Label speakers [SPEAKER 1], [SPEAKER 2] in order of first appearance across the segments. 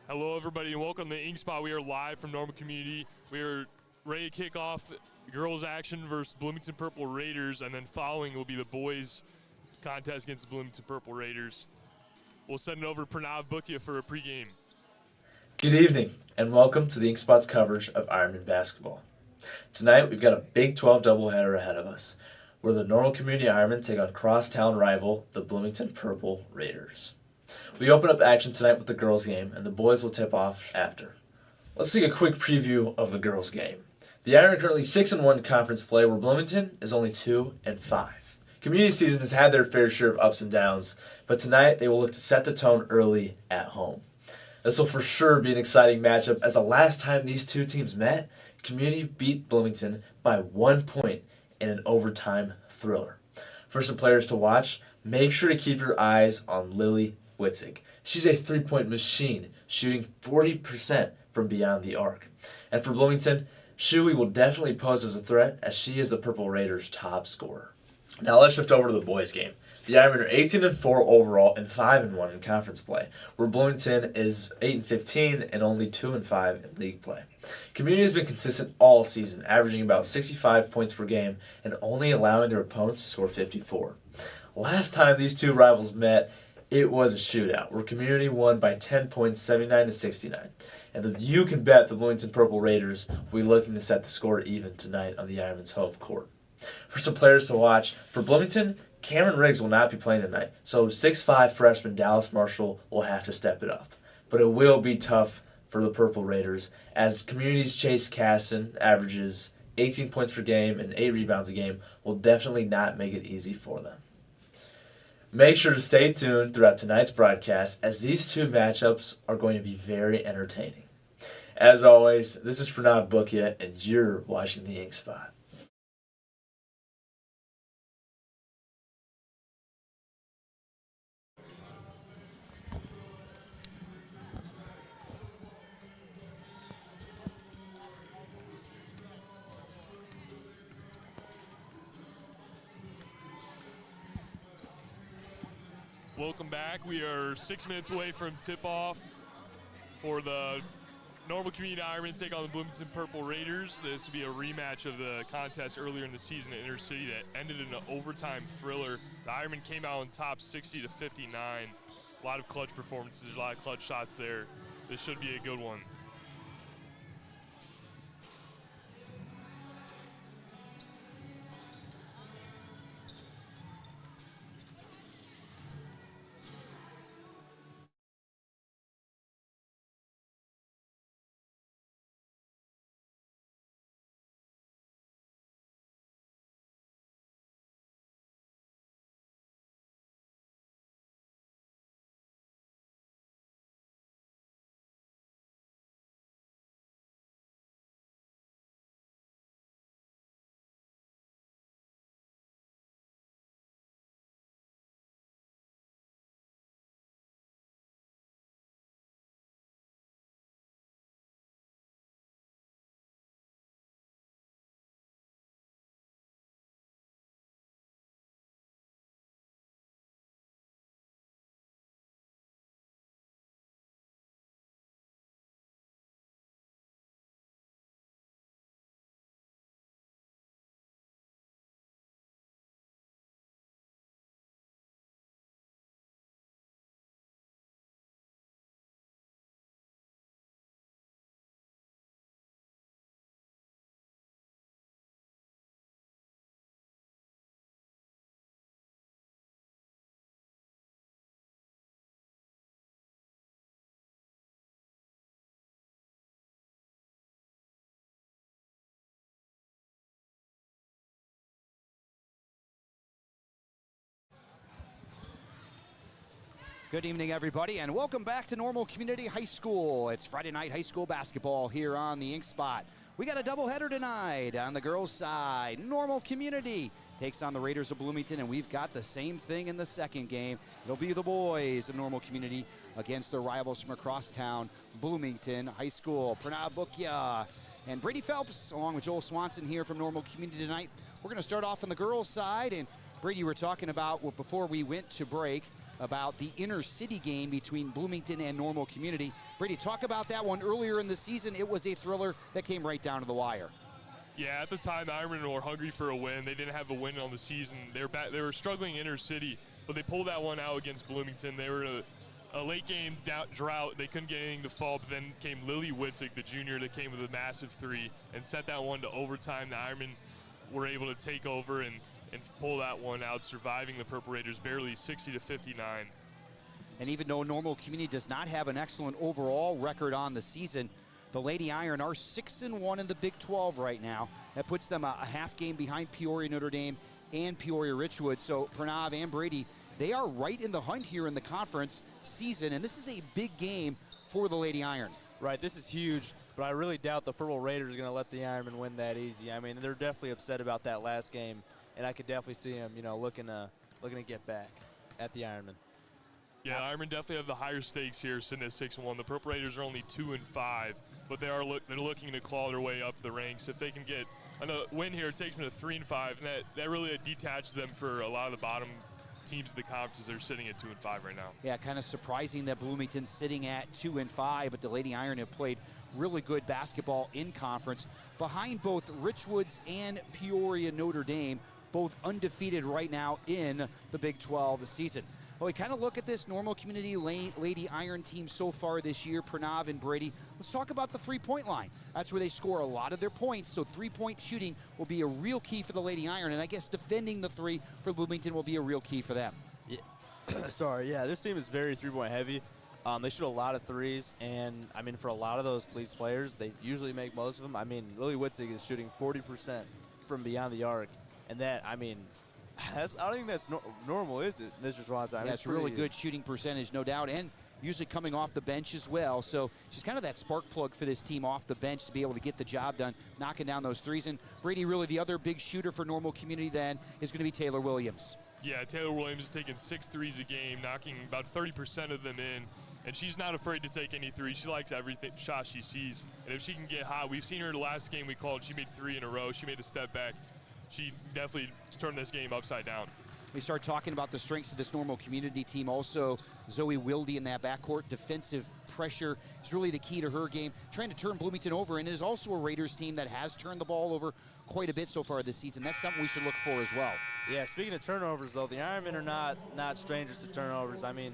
[SPEAKER 1] Hello, everybody, and welcome to Inkspot. We are live from Normal Community. We are ready to kick off girls action versus Bloomington Purple Raiders, and then following will be the boys contest against the Bloomington Purple Raiders. We'll send it over to Pranav Bhukia for a pregame.
[SPEAKER 2] Good evening, and welcome to the Inkspot's coverage of Ironmen basketball. Tonight, we've got a Big 12 doubleheader ahead of us, where the Normal Community Ironmen take on crosstown rival, the Bloomington Purple Raiders. We open up action tonight with the girls' game, and the boys will tip off after. Let's take a quick preview of the girls' game. The Iron are currently 6-1 conference play, where Bloomington is only 2-5. Community season has had their fair share of ups and downs, but tonight they will look to set the tone early at home. This will for sure be an exciting matchup, as the last time these two teams met, Community beat Bloomington by 1 point in an overtime thriller. For some players to watch, make sure to keep your eyes on Lily Witzig. She's a three-point machine, shooting 40% from beyond the arc. And for Bloomington, Shuey will definitely pose as a threat, as she is the Purple Raiders' top scorer. Now let's shift over to the boys' game. The Ironmen are 18-4 overall and 5-1 in conference play, where Bloomington is 8-15 and only 2-5 in league play. Community has been consistent all season, averaging about 65 points per game and only allowing their opponents to score 54. Last time these two rivals met, it was a shootout, where Community won by 10 points, 79-69. And you can bet the Bloomington Purple Raiders will be looking to set the score even tonight on the Ironmen's home court. For some players to watch, for Bloomington, Cameron Riggs will not be playing tonight, so 6'5 freshman Dallas Marshall will have to step it up. But it will be tough for the Purple Raiders, as Community's Chase Caston averages 18 points per game and 8 rebounds a game will definitely not make it easy for them. Make sure to stay tuned throughout tonight's broadcast, as these two matchups are going to be very entertaining. As always, this is Pranav Bhukia, and you're watching the Inkspot.
[SPEAKER 1] Welcome back. We are 6 minutes away from tip-off for the Normal Community Ironmen take on the Bloomington Purple Raiders. This will be a rematch of the contest earlier in the season at Intercity that ended in an overtime thriller. The Ironmen came out on top 60-59. A lot of clutch performances, a lot of clutch shots there. This should be a good one.
[SPEAKER 3] Good evening, everybody, and welcome back to Normal Community High School. It's Friday night high school basketball here on the Inkspot. We got a doubleheader tonight on the girls' side. Normal Community takes on the Raiders of Bloomington, and we've got the same thing in the second game. It'll be the boys of Normal Community against their rivals from across town, Bloomington High School. Pranav Bhukia and Brady Phelps, along with Joel Swanson here from Normal Community tonight. We're going to start off on the girls' side, and Brady, you were talking about before we went to break about the inner city game between Bloomington and Normal Community. Brady, talk about that one. Earlier in the season, it was a thriller that came right down to the wire.
[SPEAKER 1] Yeah, at the time, the Ironmen were hungry for a win. They didn't have a win on the season. They were struggling inner city, but they pulled that one out against Bloomington. They were a late game drought. They couldn't get anything to fall, but then came Lily Witzig, the junior, that came with a massive three and set that one to overtime. The Ironmen were able to take over and pull that one out, surviving the Purple Raiders barely 60-59.
[SPEAKER 3] And even though Normal Community does not have an excellent overall record on the season, the Lady Iron are 6-1 in the Big 12 right now. That puts them a half game behind Peoria Notre Dame and Peoria Richwood. So Pranav and Brady, they are right in the hunt here in the conference season, and this is a big game for the Lady Iron.
[SPEAKER 4] Right, this is huge, but I really doubt the Purple Raiders are going to let the Ironmen win that easy. I mean, they're definitely upset about that last game, and I could definitely see them, looking to get back at the Ironmen.
[SPEAKER 1] Yeah, Ironmen definitely have the higher stakes here, sitting at 6-1. The Purple Raiders are only 2-5, but they're looking to claw their way up the ranks. If they can get a win here, it takes them to 3-5, and that really detaches them for a lot of the bottom teams in the conferences. They're sitting at 2-5 right now.
[SPEAKER 3] Yeah, kind of surprising that Bloomington's sitting at 2-5, but the Lady Iron have played really good basketball in conference. Behind both Richwoods and Peoria Notre Dame, both undefeated right now in the Big 12 season. Well, we kind of look at this Normal Community Lady Iron team so far this year, Pranav and Brady. Let's talk about the three-point line. That's where they score a lot of their points, so three-point shooting will be a real key for the Lady Iron, and I guess defending the three for Bloomington will be a real key for them.
[SPEAKER 4] Yeah. Sorry, yeah, this team is very three-point heavy. They shoot a lot of threes, and, I mean, for a lot of those police players, they usually make most of them. I mean, Lily Witzig is shooting 40% from beyond the arc, and that, I mean, I don't think that's normal, is it, Mr. Swanson? I mean,
[SPEAKER 3] That's really good shooting percentage, no doubt, and usually coming off the bench as well. So she's kind of that spark plug for this team off the bench to be able to get the job done, knocking down those threes. And Brady, really the other big shooter for Normal Community then is going to be Taylor Williams.
[SPEAKER 1] Yeah, Taylor Williams is taking 6 threes a game, knocking about 30% of them in. And she's not afraid to take any three. She likes every shot she sees. And if she can get hot, we've seen her the last game we called. She made 3 in a row. She made a step back. She definitely turned this game upside down.
[SPEAKER 3] We start talking about the strengths of this Normal Community team. Also, Zoe Wilde in that backcourt. Defensive pressure is really the key to her game. Trying to turn Bloomington over, and it is also a Raiders team that has turned the ball over quite a bit so far this season. That's something we should look for as well.
[SPEAKER 4] Yeah, speaking of turnovers, though, the Ironmen are not strangers to turnovers. I mean,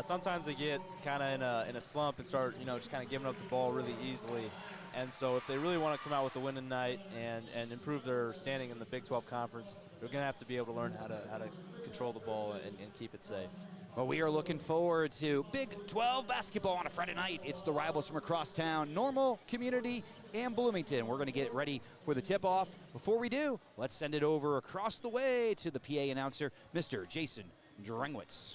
[SPEAKER 4] sometimes they get kind of in a slump and start, just kind of giving up the ball really easily. And so if they really want to come out with a win tonight and improve their standing in the Big 12 Conference, they're going to have to be able to learn how to control the ball and keep it safe.
[SPEAKER 3] Well, we are looking forward to Big 12 basketball on a Friday night. It's the rivals from across town, Normal Community and Bloomington. We're going to get ready for the tip-off. Before we do, let's send it over across the way to the PA announcer, Mr. Jason Drengwitz.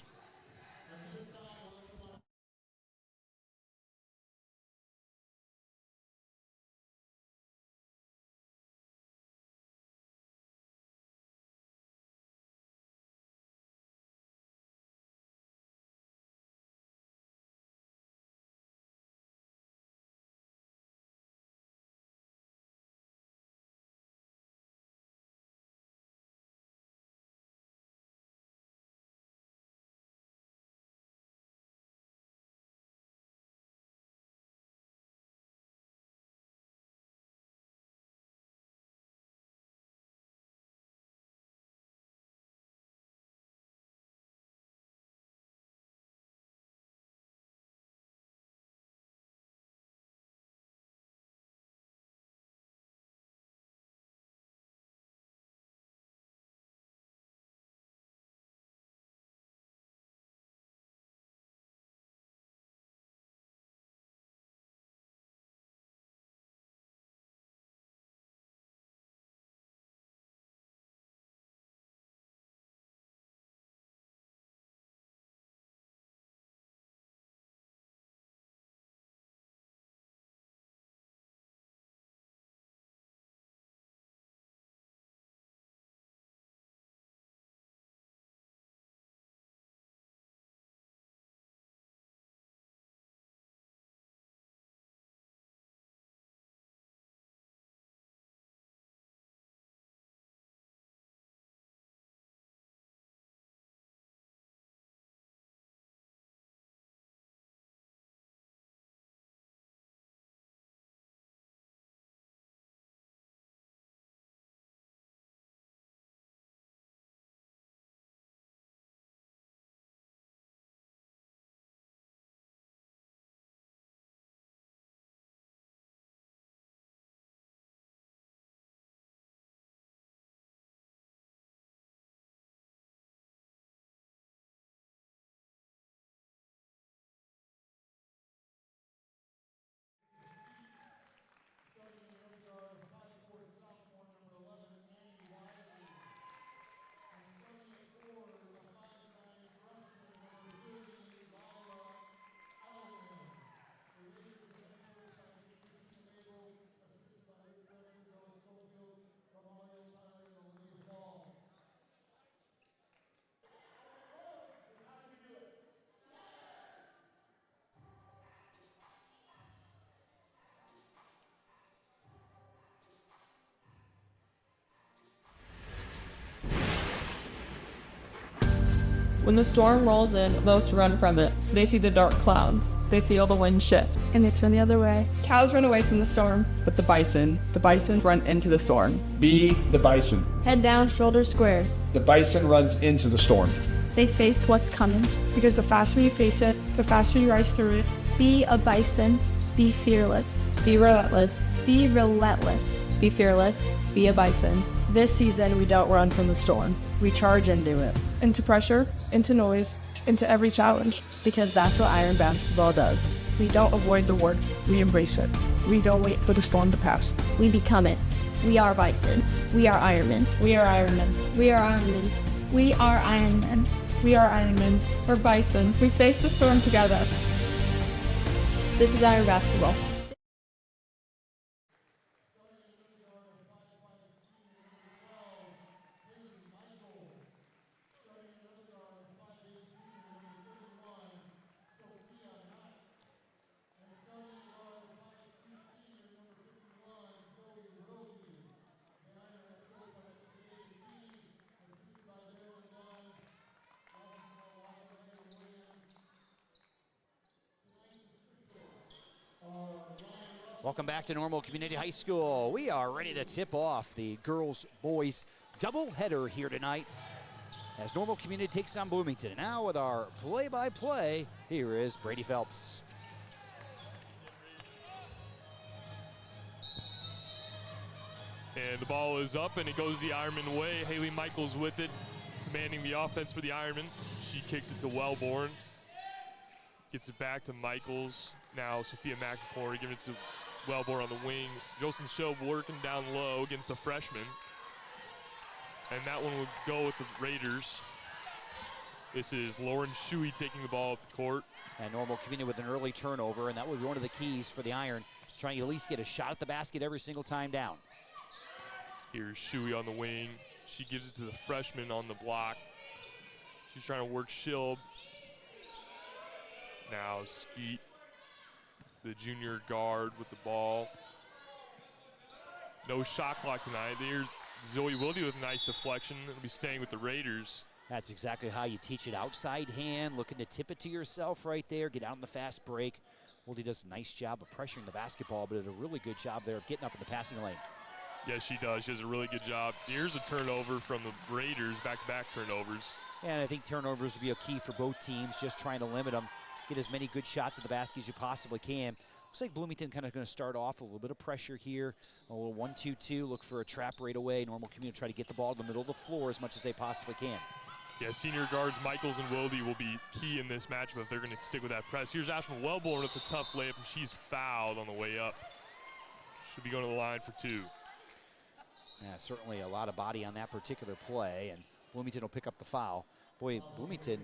[SPEAKER 5] When the storm rolls in, most run from it. They see the dark clouds. They feel the wind shift.
[SPEAKER 6] And they turn the other way. Cows run away from the storm.
[SPEAKER 7] But the bison run into the storm.
[SPEAKER 8] Be the bison.
[SPEAKER 6] Head down, shoulders squared.
[SPEAKER 8] The bison runs into the storm.
[SPEAKER 6] They face what's coming. Because the faster you face it, the faster you rise through it. Be a bison. Be fearless.
[SPEAKER 5] Be relentless.
[SPEAKER 6] Be relentless.
[SPEAKER 5] Be fearless. Be a bison. This season, we don't run from the storm. We charge into it.
[SPEAKER 6] Into pressure, into noise, into every challenge.
[SPEAKER 5] Because that's what Iron basketball does.
[SPEAKER 6] We don't avoid the work, we embrace it. We don't wait for the storm to pass.
[SPEAKER 9] We become it. We are bison. We are Ironmen.
[SPEAKER 5] We are Ironmen.
[SPEAKER 9] We are Ironmen.
[SPEAKER 6] We are Ironmen. We are Ironmen. We're bison. We face the storm together.
[SPEAKER 9] This is Iron basketball.
[SPEAKER 3] Welcome back to Normal Community High School. We are ready to tip off the girls-boys doubleheader here tonight as Normal Community takes on Bloomington. Now with our play-by-play, here is Brady Phelps.
[SPEAKER 1] And the ball is up, and it goes the Ironman way. Haley Michaels with it, commanding the offense for the Ironmen. She kicks it to Wellborn. Gets it back to Michaels. Now Sophia McNamara giving it to Wellborn on the wing. Jolson Shobe working down low against the freshman. And that one will go with the Raiders. This is Lauren Shuey taking the ball up the court.
[SPEAKER 3] And Normal Community with an early turnover, and that would be one of the keys for the Iron, trying to at least get a shot at the basket every single time down.
[SPEAKER 1] Here's Shuey on the wing. She gives it to the freshman on the block. She's trying to work Shilb. Now Skeet, the junior guard, with the ball. No shot clock tonight. There's Zoe Wilde with a nice deflection. It'll be staying with the Raiders.
[SPEAKER 3] That's exactly how you teach it. Outside hand, looking to tip it to yourself right there. Get out in the fast break. Wilde does a nice job of pressuring the basketball, but does a really good job there of getting up in the passing lane.
[SPEAKER 1] Yes, she does. She does a really good job. Here's a turnover from the Raiders, back-to-back turnovers.
[SPEAKER 3] And I think turnovers will be a key for both teams, just trying to limit them. Get as many good shots at the basket as you possibly can. Looks like Bloomington kind of going to start off a little bit of pressure here. A little 1-2-2, look for a trap right away. Normal Community try to get the ball in the middle of the floor as much as they possibly can.
[SPEAKER 1] Yeah, senior guards Michaels and Wilde will be key in this matchup if they're going to stick with that press. Here's Ashton Wellborn with a tough layup, and she's fouled on the way up. Should be going to the line for two.
[SPEAKER 3] Yeah, certainly a lot of body on that particular play, and Bloomington will pick up the foul. Boy, Bloomington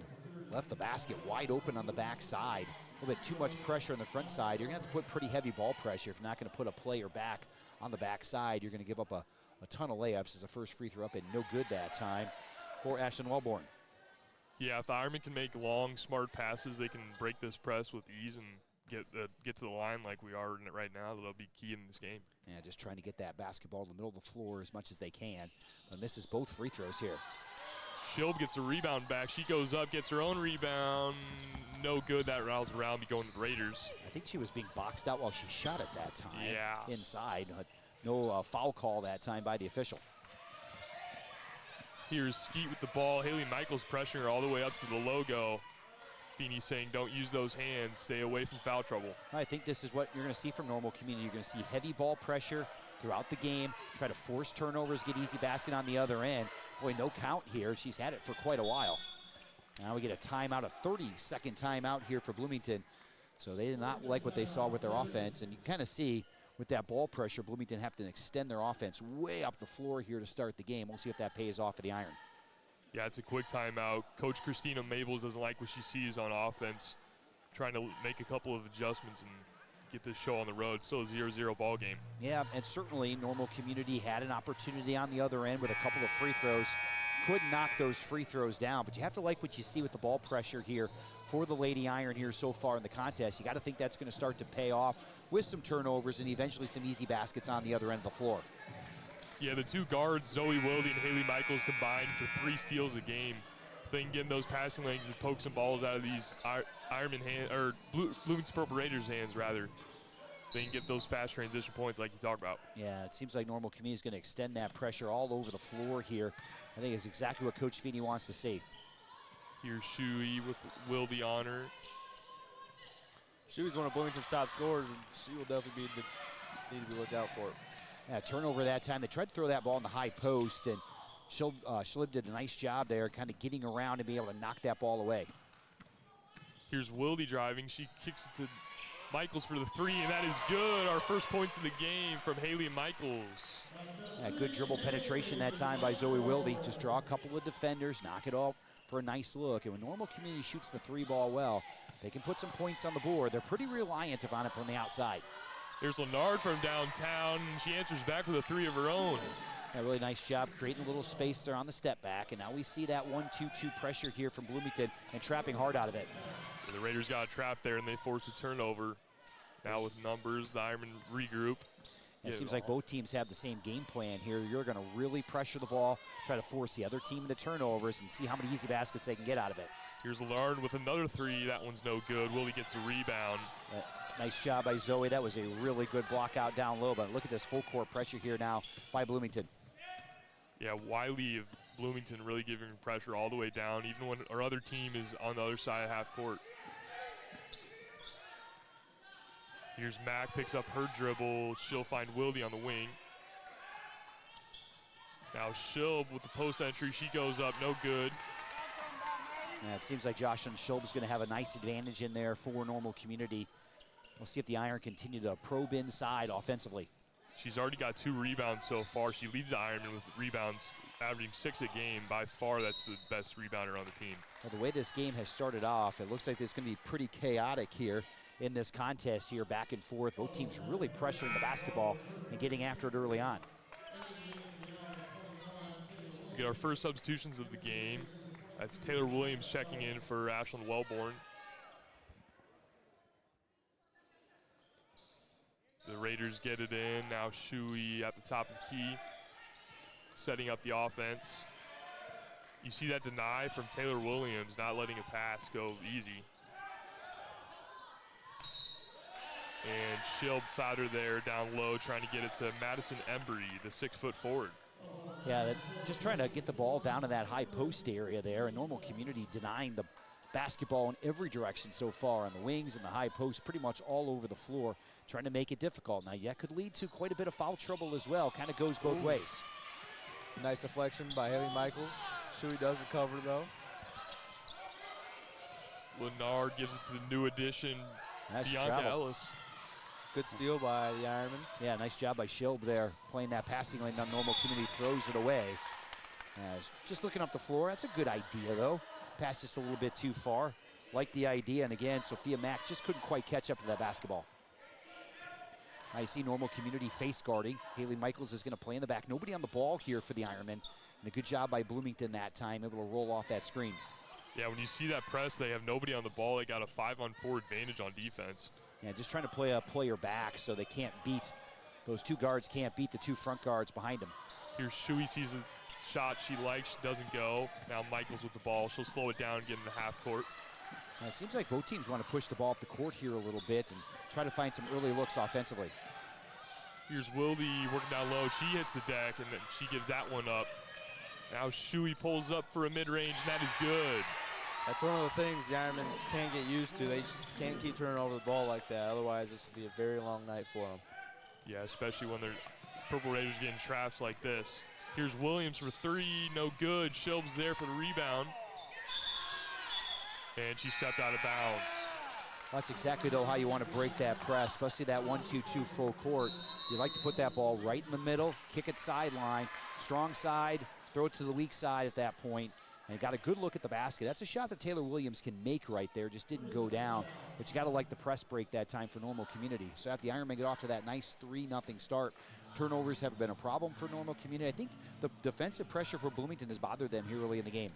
[SPEAKER 3] left the basket wide open on the backside. A little bit too much pressure on the front side. You're going to have to put pretty heavy ball pressure if you're not going to put a player back on the backside. You're going to give up a ton of layups as the first free throw up, and no good that time for Ashton Wellborn.
[SPEAKER 1] Yeah, if the Ironmen can make long, smart passes, they can break this press with ease and get to the line like we are in it right now. That'll be key in this game.
[SPEAKER 3] Yeah, just trying to get that basketball in the middle of the floor as much as they can. But misses both free throws here.
[SPEAKER 1] Shilb gets a rebound back. She goes up, gets her own rebound. No good. That rattles around, be going to the Raiders.
[SPEAKER 3] I think she was being boxed out while she shot at that time.
[SPEAKER 1] Yeah.
[SPEAKER 3] Inside. No foul call that time by the official.
[SPEAKER 1] Here's Skeet with the ball. Haley Michaels pressuring her all the way up to the logo. Feeney saying, don't use those hands. Stay away from foul trouble.
[SPEAKER 3] I think this is what you're going to see from Normal Community. You're going to see heavy ball pressure throughout the game, try to force turnovers, get easy basket on the other end. Boy, no count here. She's had it for quite a while. Now we get a timeout, a 30-second timeout here for Bloomington. So they did not like what they saw with their offense. And you can kind of see with that ball pressure, Bloomington have to extend their offense way up the floor here to start the game. We'll see if that pays off for the Iron.
[SPEAKER 1] Yeah, it's a quick timeout. Coach Christina Mabels doesn't like what she sees on offense. Trying to make a couple of adjustments and get this show on the road. Still a 0-0 ball game.
[SPEAKER 3] Yeah, and certainly Normal Community had an opportunity on the other end with a couple of free throws. Could knock those free throws down, but you have to like what you see with the ball pressure here for the Lady Iron here so far in the contest. You got to think that's going to start to pay off with some turnovers and eventually some easy baskets on the other end of the floor.
[SPEAKER 1] Yeah, the two guards, Zoe Wilde and Haley Michaels, combined for 3 steals a game. thing getting those passing lanes and poke some balls out of these Ironman hand or Bloomington Purple Raiders hands rather. They can get those fast transition points like you talked about.
[SPEAKER 3] Yeah, it seems like Normal Community is going to extend that pressure all over the floor here. I think it's exactly what Coach Feeney wants to see.
[SPEAKER 1] Here's Shuey with Will the honor.
[SPEAKER 4] She was one of Bloomington's top scorers, and she will definitely need to be looked out for.
[SPEAKER 3] Yeah, turnover that time. They tried to throw that ball in the high post, and Schlib did a nice job there kind of getting around and being able to knock that ball away.
[SPEAKER 1] Here's Wildy driving. She kicks it to Michaels for the three, and that is good. Our first points of the game from Haley Michaels.
[SPEAKER 3] Yeah, good dribble penetration that time by Zoe Wildy. Just draw a couple of defenders, knock it off for a nice look. And when Normal Community shoots the three ball well, they can put some points on the board. They're pretty reliant upon it from the outside.
[SPEAKER 1] There's Lennard from downtown. She answers back with a three of her own.
[SPEAKER 3] A really nice job creating a little space there on the step back. And now we see that 1-2-2 pressure here from Bloomington and trapping hard out of it.
[SPEAKER 1] The Raiders got a trap there, and they forced a turnover. Now with numbers, the Ironmen regroup.
[SPEAKER 3] It seems like both teams have the same game plan here. You're going to really pressure the ball, try to force the other team into turnovers, and see how many easy baskets they can get out of it.
[SPEAKER 1] Here's Lard with another three. That one's no good. Willie gets the rebound.
[SPEAKER 3] Nice job by Zoe. That was a really good block out down low, but look at this full court pressure here now by Bloomington.
[SPEAKER 1] Yeah, Wiley of Bloomington really giving pressure all the way down, even when our other team is on the other side of half court. Here's Mack, picks up her dribble. She'll find Wildy on the wing. Now Schilb with the post entry. She goes up, no good.
[SPEAKER 3] Yeah, it seems like Jocelyn Schilb is going to have a nice advantage in there for Normal Community. We'll see if the Iron continue to probe inside offensively.
[SPEAKER 1] She's already got 2 rebounds so far. She leads the Ironman with rebounds, averaging 6 a game. By far, that's the best rebounder on the team.
[SPEAKER 3] Well, the way this game has started off, it looks like it's going to be pretty chaotic here in this contest here, back and forth. Both teams really pressuring the basketball and getting after it early on.
[SPEAKER 1] We get our first substitutions of the game. That's Taylor Williams checking in for Ashland Wellborn. The Raiders get it in. Now Shuey at the top of the key, setting up the offense. You see that deny from Taylor Williams, not letting a pass go easy. And Schilb fouled her there down low, trying to get it to Madison Embry, the 6-foot forward.
[SPEAKER 3] Yeah, just trying to get the ball down to that high post area there. A Normal Community denying the basketball in every direction so far, on the wings and the high post, pretty much all over the floor, trying to make it difficult. Now, that could lead to quite a bit of foul trouble as well. Kind of goes both ways.
[SPEAKER 4] It's a nice deflection by Haley Michaels. Shuey does recover, though.
[SPEAKER 1] Lennard gives it to the new addition,
[SPEAKER 3] Nice
[SPEAKER 1] Bianca
[SPEAKER 3] travel.
[SPEAKER 1] Ellis.
[SPEAKER 4] Good steal by the Ironmen.
[SPEAKER 3] Yeah, nice job by Schilb there, playing that passing lane on Normal Community, throws it away. Just looking up the floor, that's a good idea, though. Pass just a little bit too far. Like the idea, and again, Sophia Mack just couldn't quite catch up to that basketball. I see Normal Community face guarding. Haley Michaels is going to play in the back. Nobody on the ball here for the Ironmen. And a good job by Bloomington that time, able to roll off that screen.
[SPEAKER 1] Yeah, when you see that press, they have nobody on the ball. They got a 5-on-4 advantage on defense.
[SPEAKER 3] Yeah, just trying to play a player back so they can't beat, those 2 guards can't beat the 2 front guards behind them.
[SPEAKER 1] Here's Shuey, sees a shot she likes, she doesn't go. Now Michaels with the ball. She'll slow it down, get in the half court.
[SPEAKER 3] It seems like both teams want to push the ball up the court here a little bit and try to find some early looks offensively.
[SPEAKER 1] Here's Wildy working down low. She hits the deck, and then she gives that one up. Now Shuey pulls up for a mid-range, and that is good.
[SPEAKER 4] That's one of the things the Ironmen can't get used to. They just can't keep turning over the ball like that. Otherwise, this will be a very long night for them.
[SPEAKER 1] Yeah, especially when they're Purple Raiders getting traps like this. Here's Williams for 3, no good. Schilb's there for the rebound. And she stepped out of bounds.
[SPEAKER 3] That's exactly, though, how you want to break that press, especially that 1-2-2 full court. You like to put that ball right in the middle, kick it sideline, strong side, throw it to the weak side at that point, and got a good look at the basket. That's a shot that Taylor Williams can make right there, just didn't go down. But you got to like the press break that time for Normal Community. So after the Ironmen get off to that nice 3-0 start, turnovers have been a problem for Normal Community. I think the defensive pressure for Bloomington has bothered them here early in the game.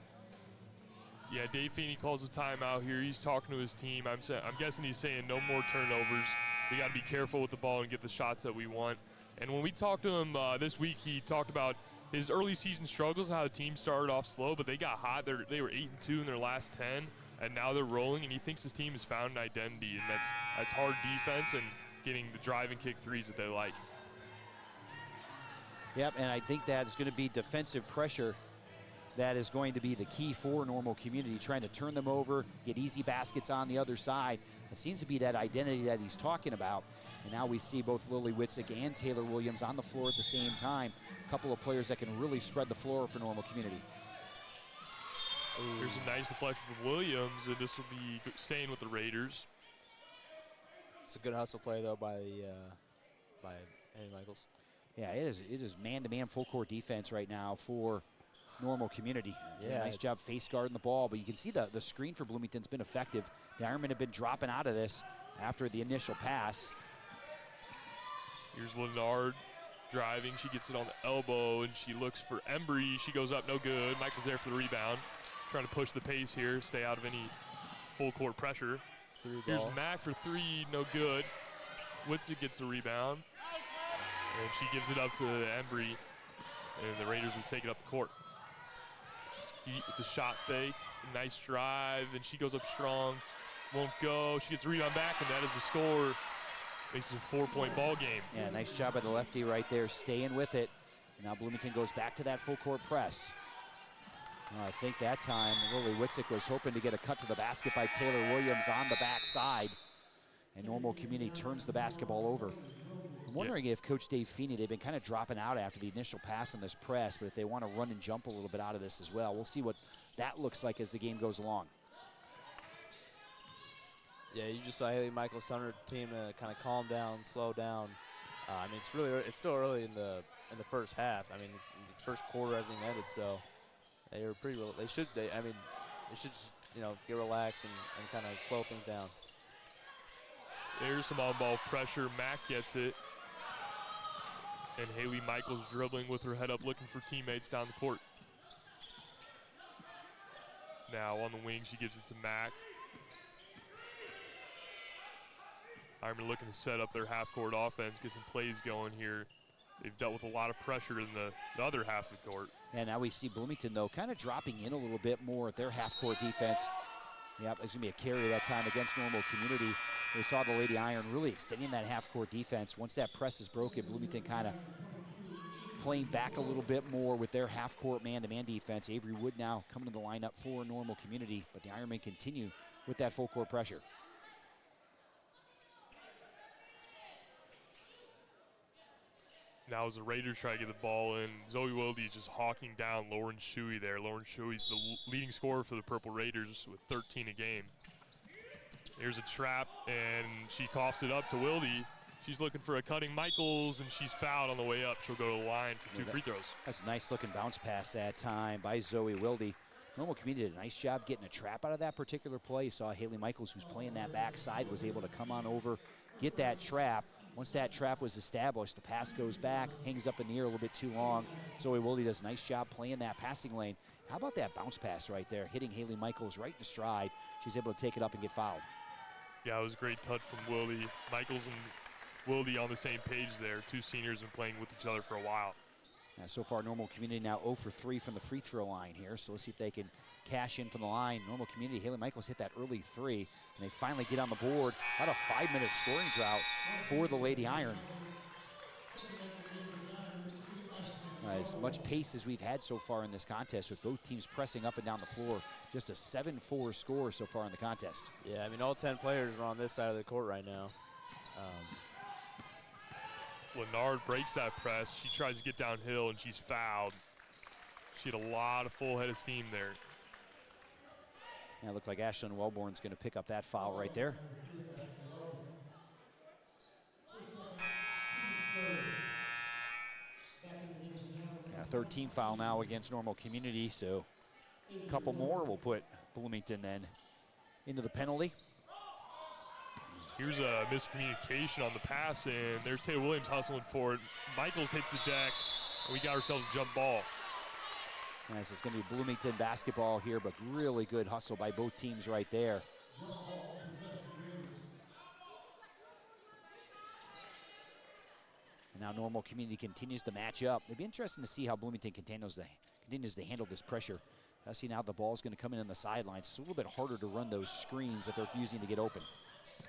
[SPEAKER 1] Yeah, Dave Feeney calls a timeout here. He's talking to his team. I'm guessing he's saying no more turnovers. We got to be careful with the ball and get the shots that we want. And when we talked to him this week, he talked about his early season struggles and how the team started off slow, but they got hot. They were 8-2 in their last 10, and now they're rolling, and he thinks his team has found an identity, and that's hard defense and getting the drive and kick threes that they like.
[SPEAKER 3] Yep, and I think that is going to be defensive pressure. That is going to be the key for Normal Community, trying to turn them over, get easy baskets on the other side. It seems to be that identity that he's talking about. And now we see both Lily Witzik and Taylor Williams on the floor at the same time. A couple of players that can really spread the floor for Normal Community.
[SPEAKER 1] Here's a nice deflection from Williams, and this will be staying with the Raiders.
[SPEAKER 4] It's a good hustle play, though, by Henry Michaels.
[SPEAKER 3] Yeah, it is man-to-man full-court defense right now for Normal Community.
[SPEAKER 4] Yeah,
[SPEAKER 3] nice job face guarding the ball, but you can see the screen for Bloomington's been effective. The Ironmen have been dropping out of this after the initial pass.
[SPEAKER 1] Here's Lennard driving. She gets it on the elbow, and she looks for Embry. She goes up, no good. Michael's there for the rebound. Trying to push the pace here, stay out of any full-court pressure. Here's Mack for three, no good. Witzik gets the rebound, and she gives it up to Embry, and the Raiders will take it up the court. Skeet with the shot fake, nice drive, and she goes up strong. Won't go. She gets the rebound back, and that is the score. Makes it a 4-point ball game.
[SPEAKER 3] Yeah, nice job by the lefty right there, staying with it. And now Bloomington goes back to that full court press. I think that time Lily Witzik was hoping to get a cut to the basket by Taylor Williams on the backside. And Normal Community turns the basketball over. I'm wondering if Coach Dave Feeney, they've been kind of dropping out after the initial pass on this press, but if they want to run and jump a little bit out of this as well. We'll see what that looks like as the game goes along.
[SPEAKER 4] Yeah, you just saw Haley Michaels on her team kind of calm down, slow down. I mean, it's still early in the first half. I mean, the first quarter hasn't even ended, so they were pretty. They should just get relaxed and kind of slow things down.
[SPEAKER 1] There's some on-ball pressure. Mack gets it, and Haley Michaels dribbling with her head up, looking for teammates down the court. Now on the wing, she gives it to Mack. Ironmen looking to set up their half-court offense, get some plays going here. They've dealt with a lot of pressure in the other half of the court.
[SPEAKER 3] And now we see Bloomington, though, kind of dropping in a little bit more at their half-court defense. Yep, there's going to be a carry that time against Normal Community. We saw the Lady Iron really extending that half-court defense. Once that press is broken, Bloomington kind of playing back a little bit more with their half-court man-to-man defense. Avery Wood now coming to the lineup for Normal Community, but the Ironmen continue with that full-court pressure.
[SPEAKER 1] Now as the Raiders try to get the ball in, Zoe Wilde just hawking down Lauren Shuey there. Lauren Shuey's the leading scorer for the Purple Raiders with 13 a game. Here's a trap, and she coughs it up to Wilde. She's looking for a cutting Michaels, and she's fouled on the way up. She'll go to the line for two free throws.
[SPEAKER 3] That's a nice-looking bounce pass that time by Zoe Wilde. Normal Community did a nice job getting a trap out of that particular play. You saw Haley Michaels, who's playing that backside, was able to come on over, get that trap. Once that trap was established, the pass goes back, hangs up in the air a little bit too long. Zoe Wilde does a nice job playing that passing lane. How about that bounce pass right there, hitting Haley Michaels right in stride. She's able to take it up and get fouled.
[SPEAKER 1] Yeah, it was a great touch from Wilde. Michaels and Wilde on the same page there. Two seniors have been playing with each other for a while.
[SPEAKER 3] So far, Normal Community now 0 for 3 from the free throw line here. So let's see if they can cash in from the line. Normal Community, Haley Michaels hit that early three, and they finally get on the board. About a 5-minute scoring drought for the Lady Iron. As much pace as we've had so far in this contest, with both teams pressing up and down the floor. Just a 7-4 score so far in the contest.
[SPEAKER 4] Yeah, I mean, all 10 players are on this side of the court right now.
[SPEAKER 1] Lennard breaks that press. She tries to get downhill, and she's fouled. She had a lot of full head of steam there.
[SPEAKER 3] Yeah, it looked like Ashlyn Wellborn's going to pick up that foul right there. Yeah, third team foul now against Normal Community, so a couple more will put Bloomington then into the penalty.
[SPEAKER 1] Here's a miscommunication on the pass, and there's Taylor Williams hustling for it. Michaels hits the deck, and we got ourselves a jump ball.
[SPEAKER 3] Nice, it's going to be Bloomington basketball here, but really good hustle by both teams right there. And Now Normal Community continues to match up. It'd be interesting to see how Bloomington continues to handle this pressure. I see now the ball's going to come in on the sidelines. It's a little bit harder to run those screens that they're using to get open.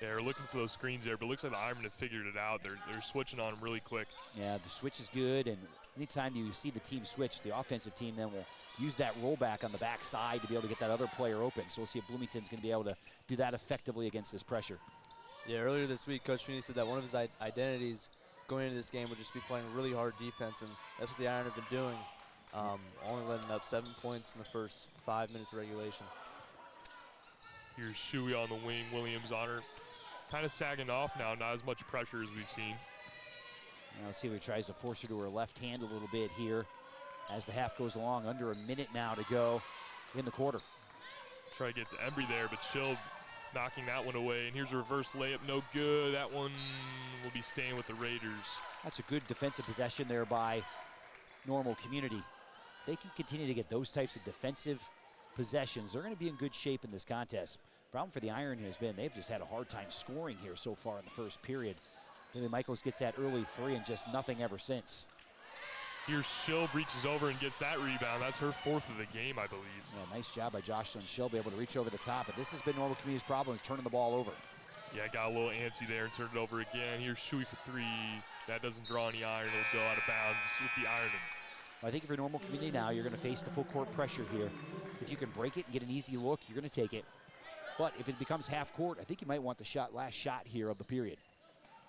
[SPEAKER 1] Yeah, they're looking for those screens there, but it looks like the Ironmen have figured it out. They're switching on them really quick.
[SPEAKER 3] Yeah, the switch is good, and anytime you see the team switch, the offensive team then will use that rollback on the backside to be able to get that other player open. So we'll see if Bloomington's going to be able to do that effectively against this pressure.
[SPEAKER 4] Yeah, earlier this week, Coach Feeney said that one of his identities going into this game would just be playing really hard defense, and that's what the Iron have been doing. Only letting up 7 points in the first 5 minutes of regulation.
[SPEAKER 1] Here's Shuey on the wing. Williams on her. Kind of sagging off now, not as much pressure as we've seen.
[SPEAKER 3] Now let's see if he tries to force her to her left hand a little bit here as the half goes along. Under a minute now to go in the quarter.
[SPEAKER 1] Try to get to Embry there, but Shield knocking that one away. And here's a reverse layup, no good. That one will be staying with the Raiders.
[SPEAKER 3] That's a good defensive possession there by Normal Community. They can continue to get those types of defensive possessions. They're going to be in good shape in this contest. Problem for the Iron has been they've just had a hard time scoring here so far in the first period. Maybe Michaels gets that early three and just nothing ever since.
[SPEAKER 1] Here's Shilb reaches over and gets that rebound. That's her fourth of the game, I believe.
[SPEAKER 3] Yeah, nice job by Jocelyn Shilb, able to reach over the top. But this has been Normal Community's problem, is turning the ball over.
[SPEAKER 1] Yeah, got a little antsy there and turned it over again. Here's Shuey for three. That doesn't draw any iron. It'll go out of bounds with the Ironmen.
[SPEAKER 3] Well, I think if you're Normal Community now, you're going to face the full court pressure here. If you can break it and get an easy look, you're going to take it. But if it becomes half court, I think you might want the last shot here of the period.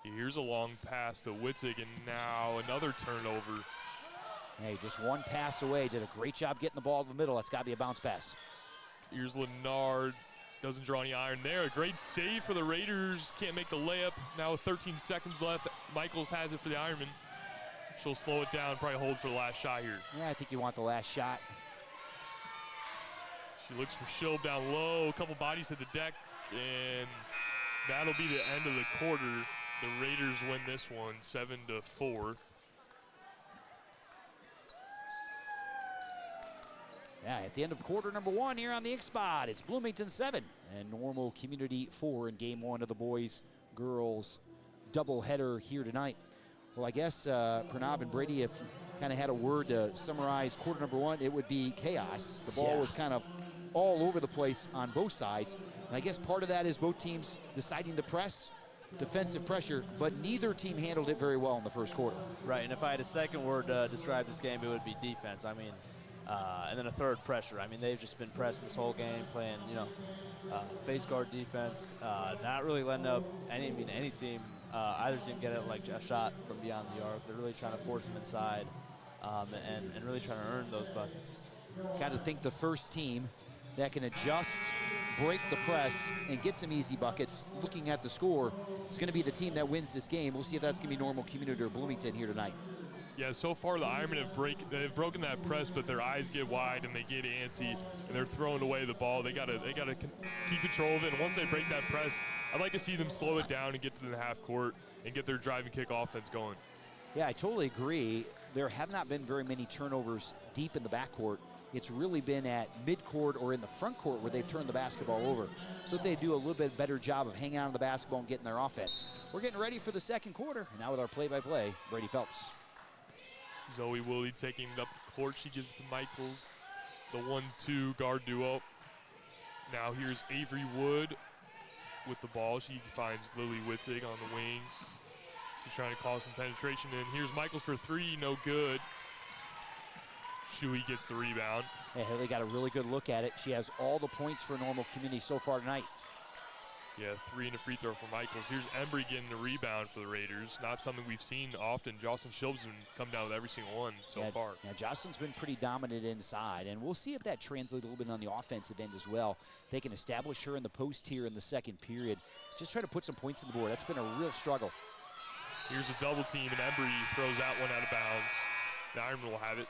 [SPEAKER 1] Here's a long pass to Witzig, and now another turnover.
[SPEAKER 3] Hey, just one pass away. Did a great job getting the ball to the middle. That's got to be a bounce pass.
[SPEAKER 1] Here's Lennard. Doesn't draw any iron there. A great save for the Raiders. Can't make the layup. Now with 13 seconds left, Michaels has it for the Ironmen. She'll slow it down, probably hold for the last shot here.
[SPEAKER 3] Yeah, I think you want the last shot.
[SPEAKER 1] She looks for Shilb down low. A couple bodies hit the deck, and that'll be the end of the quarter. The Raiders win this one, 7-4.
[SPEAKER 3] Yeah, at the end of quarter number one here on the Inkspot, it's Bloomington 7 and Normal Community 4 in game one of the boys-girls doubleheader here tonight. Well, I guess Pranav and Brady, if kind of had a word to summarize quarter number one, it would be chaos. The ball was kind of all over the place on both sides. And I guess part of that is both teams deciding to press, defensive pressure, but neither team handled it very well in the first quarter.
[SPEAKER 4] Right, and if I had a second word to describe this game, it would be defense. I mean, and then a third, pressure. I mean, they've just been pressing this whole game, playing, face guard defense, not really letting up any team, either team get it like a shot from beyond the arc. They're really trying to force them inside and really trying to earn those buckets.
[SPEAKER 3] Got to think the first team that can adjust, break the press, and get some easy buckets, looking at the score, is going to be the team that wins this game. We'll see if that's going to be Normal Community or Bloomington here tonight.
[SPEAKER 1] Yeah, so far the Ironmen have broken that press, but their eyes get wide and they get antsy, and they're throwing away the ball. They gotta keep control of it. And once they break that press, I'd like to see them slow it down and get to the half court and get their drive and kick offense going.
[SPEAKER 3] Yeah, I totally agree. There have not been very many turnovers deep in the backcourt. It's really been at midcourt or in the front court where they've turned the basketball over. So if they do a little bit better job of hanging on to the basketball and getting their offense. We're getting ready for the second quarter. And now with our play-by-play, Brady Phelps.
[SPEAKER 1] Zoe Woolley taking it up the court. She gives it to Michaels, the 1-2 guard duo. Now here's Avery Wood with the ball. She finds Lily Witzig on the wing. She's trying to cause some penetration in. Here's Michaels for three, no good. Shuey gets the rebound.
[SPEAKER 3] Yeah, Haley got a really good look at it. She has all the points for Normal Community so far tonight.
[SPEAKER 1] Yeah, three and a free throw for Michaels. Here's Embry getting the rebound for the Raiders. Not something we've seen often. Jocelyn Shilb's been come down with every single one so far.
[SPEAKER 3] Yeah, Jocelyn's been pretty dominant inside, and we'll see if that translates a little bit on the offensive end as well. They can establish her in the post here in the second period. Just try to put some points on the board. That's been a real struggle.
[SPEAKER 1] Here's a double team, and Embry throws that one out of bounds. The Ironmen will have it.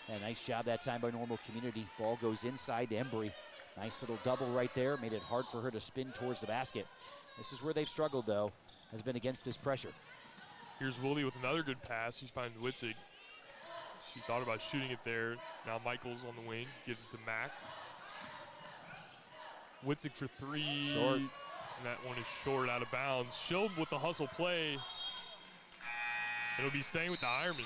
[SPEAKER 3] Yeah, nice job that time by Normal Community. Ball goes inside to Embry. Nice little double right there. Made it hard for her to spin towards the basket. This is where they've struggled, though, has been against this pressure.
[SPEAKER 1] Here's Woolley with another good pass. She finds Witzig. She thought about shooting it there. Now Michaels on the wing. Gives it to Mack. Witzig for three.
[SPEAKER 3] Short.
[SPEAKER 1] And that one is short, out of bounds. Shield with the hustle play. It'll be staying with the Ironmen.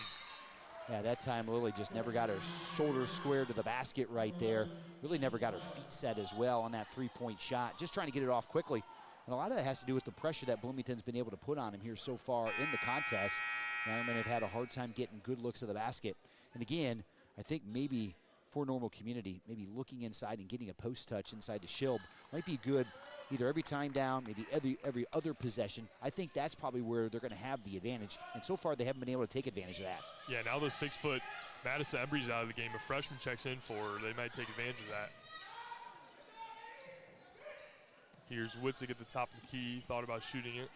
[SPEAKER 3] Yeah, that time Lily just never got her shoulders squared to the basket right there. Really never got her feet set as well on that three-point shot. Just trying to get it off quickly. And a lot of that has to do with the pressure that Bloomington's been able to put on him here so far in the contest. The Ironmen have had a hard time getting good looks at the basket. And again, I think maybe for Normal Community, maybe looking inside and getting a post touch inside to Shilb might be good either every time down, maybe every other possession. I think that's probably where they're going to have the advantage. And so far, they haven't been able to take advantage of that.
[SPEAKER 1] Yeah, now the 6-foot Madison Embry's out of the game. A freshman checks in for her. They might take advantage of that. Here's Witzig at the top of the key. Thought about shooting it.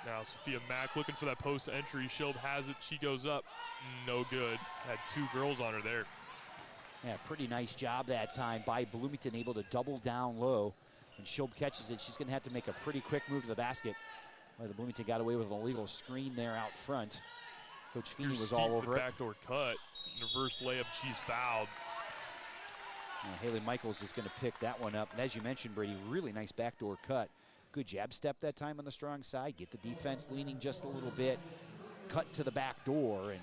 [SPEAKER 1] Now Sophia Mack looking for that post entry. Shilb has it. She goes up. No good. Had two girls on her there.
[SPEAKER 3] Yeah, pretty nice job that time by Bloomington, able to double down low. When Shilb catches it, she's going to have to make a pretty quick move to the basket. Well, the Bloomington got away with an illegal screen there out front. Coach Feeney was all over it.
[SPEAKER 1] Backdoor cut. Reverse layup. She's fouled.
[SPEAKER 3] Haley Michaels is going to pick that one up. And as you mentioned, Brady, really nice backdoor cut. Good jab step that time on the strong side. Get the defense leaning just a little bit. Cut to the back door and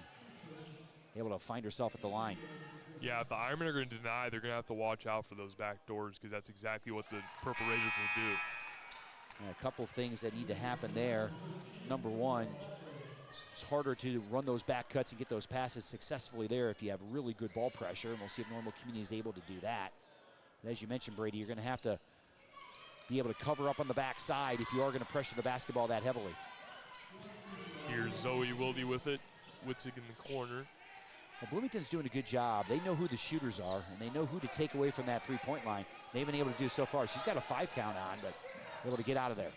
[SPEAKER 3] able to find herself at the line.
[SPEAKER 1] Yeah, if the Ironmen are going to deny, they're going to have to watch out for those back doors because that's exactly what the Purple Raiders will do.
[SPEAKER 3] And a couple things that need to happen there. Number one, it's harder to run those back cuts and get those passes successfully there if you have really good ball pressure, and we'll see if Normal Community is able to do that. But as you mentioned, Brady, you're going to have to be able to cover up on the backside if you are going to pressure the basketball that heavily.
[SPEAKER 1] Here's Zoe Wilde with it. Witzig in the corner.
[SPEAKER 3] Well, Bloomington's doing a good job. They know who the shooters are, and they know who to take away from that three-point line. They've been able to do so far. She's got a 5 count on, but able to get out of there.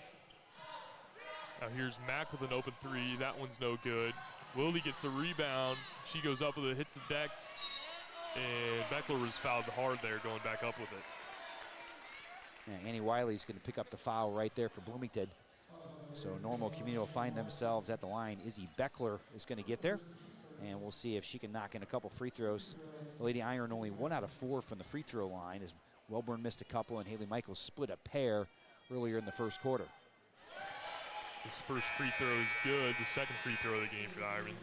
[SPEAKER 1] Now here's Mack with an open three. That one's no good. Wilde gets the rebound. She goes up with it, hits the deck, and Beckler was fouled hard there, going back up with it.
[SPEAKER 3] Yeah, Annie Wiley's going to pick up the foul right there for Bloomington. So Normal Community will find themselves at the line. Izzy Beckler is going to get there. And we'll see if she can knock in a couple free throws. The Lady Iron only 1 out of 4 from the free throw line as Wellborn missed a couple and Haley Michaels split a pair earlier in the first quarter.
[SPEAKER 1] This first free throw is good. The second free throw of the game for the Ironmen.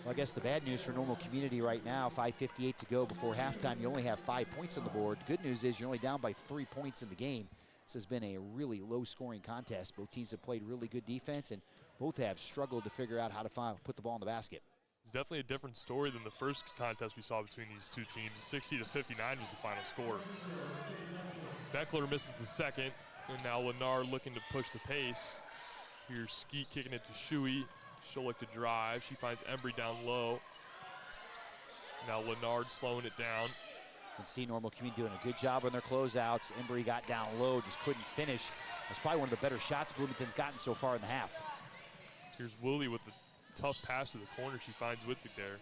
[SPEAKER 3] Well, I guess the bad news for Normal Community right now, 5:58 to go before halftime. You only have 5 points on the board. Good news is you're only down by 3 points in the game. This has been a really low-scoring contest. Both teams have played really good defense, and both have struggled to figure out how to put the ball in the basket.
[SPEAKER 1] It's definitely a different story than the first contest we saw between these two teams. 60-59 was the final score. Beckler misses the second, and now Lennard looking to push the pace. Here's Skeet kicking it to Shuey. She'll look to drive. She finds Embry down low. Now Lennard slowing it down.
[SPEAKER 3] You can see Normal Community doing a good job on their closeouts. Embry got down low, just couldn't finish. That's probably one of the better shots Bloomington's gotten so far in the half.
[SPEAKER 1] Here's Willie with the tough pass to the corner. She finds Witzig there.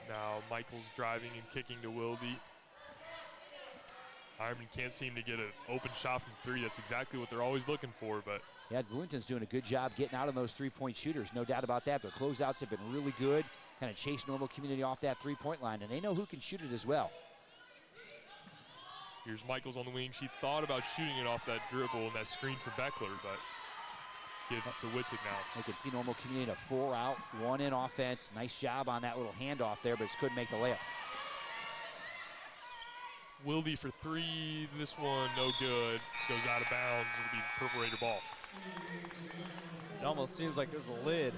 [SPEAKER 1] Now Michaels driving and kicking to Wilde. Ironman can't seem to get an open shot from three. That's exactly what they're always looking for. But
[SPEAKER 3] yeah, Bloomington's doing a good job getting out of those three-point shooters. No doubt about that. Their closeouts have been really good. Kind of chase Normal Community off that three-point line, and they know who can shoot it as well.
[SPEAKER 1] Here's Michaels on the wing. She thought about shooting it off that dribble and that screen for Beckler, but gives it to Witzig now.
[SPEAKER 3] You can see Normal Community a 4-out, 1-in offense. Nice job on that little handoff there, but just couldn't make the layup.
[SPEAKER 1] Wilde for three. This one no good. Goes out of bounds. It'll be Purple Raider ball.
[SPEAKER 4] It almost seems like there's a lid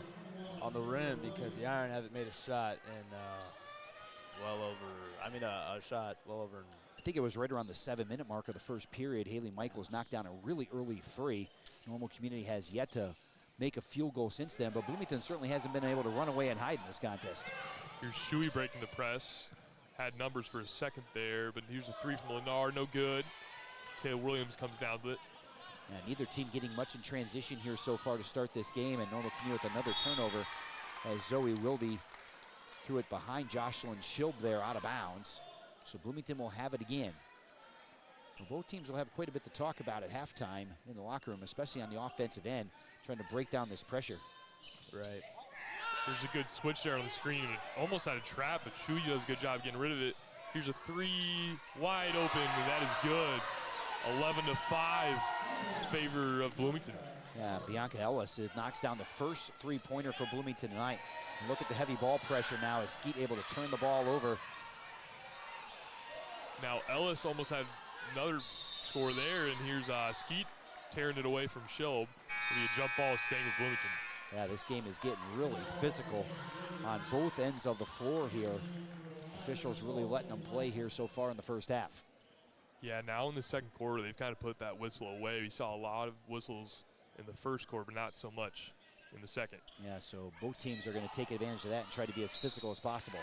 [SPEAKER 4] on the rim because the Iron haven't made a shot in a shot well over.
[SPEAKER 3] I think it was right around the 7-minute mark of the first period. Haley Michaels knocked down a really early three. Normal Community has yet to make a field goal since then, but Bloomington certainly hasn't been able to run away and hide in this contest.
[SPEAKER 1] Here's Shuey breaking the press. Had numbers for a second there, but here's a three from Lennard, no good. Taylor Williams comes down to it.
[SPEAKER 3] Yeah, neither team getting much in transition here so far to start this game, and Normal Community with another turnover as Zoe Wilde threw it behind Jocelyn Schilb there out of bounds. So Bloomington will have it again. Well, both teams will have quite a bit to talk about at halftime in the locker room, especially on the offensive end, trying to break down this pressure.
[SPEAKER 4] Right.
[SPEAKER 1] There's a good switch there on the screen. It almost had a trap, but Shuey does a good job getting rid of it. Here's a three wide open, and that is good. 11-5 in favor of Bloomington.
[SPEAKER 3] Yeah, Bianca Ellis knocks down the first three-pointer for Bloomington tonight. And look at the heavy ball pressure now as Skeet able to turn the ball over.
[SPEAKER 1] Now Ellis almost had another score there, and here's Skeet tearing it away from Schilb. It'll be a jump ball staying with Bloomington.
[SPEAKER 3] Yeah, this game is getting really physical on both ends of the floor here. Officials really letting them play here so far in the first half.
[SPEAKER 1] Yeah, now in the second quarter, they've kind of put that whistle away. We saw a lot of whistles in the first quarter, but not so much in the second.
[SPEAKER 3] Yeah, so both teams are going to take advantage of that and try to be as physical as possible.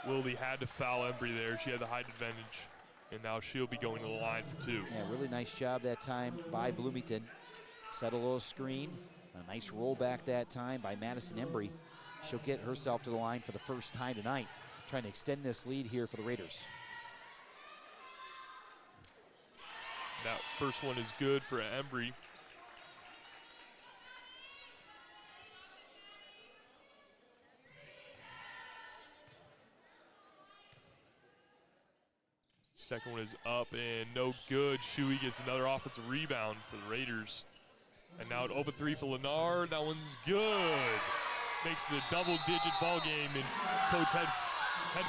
[SPEAKER 1] Wildy had to foul Embry there. She had the height advantage, and now she'll be going to the line for two.
[SPEAKER 3] Yeah, really nice job that time by Bloomington. Set a little screen, a nice rollback that time by Madison Embry. She'll get herself to the line for the first time tonight, trying to extend this lead here for the Raiders.
[SPEAKER 1] That first one is good for Embry. Second one is up and no good. Shuey gets another offensive rebound for the Raiders. And now an open three for Lennard. That one's good. Makes it a double-digit ball game, and head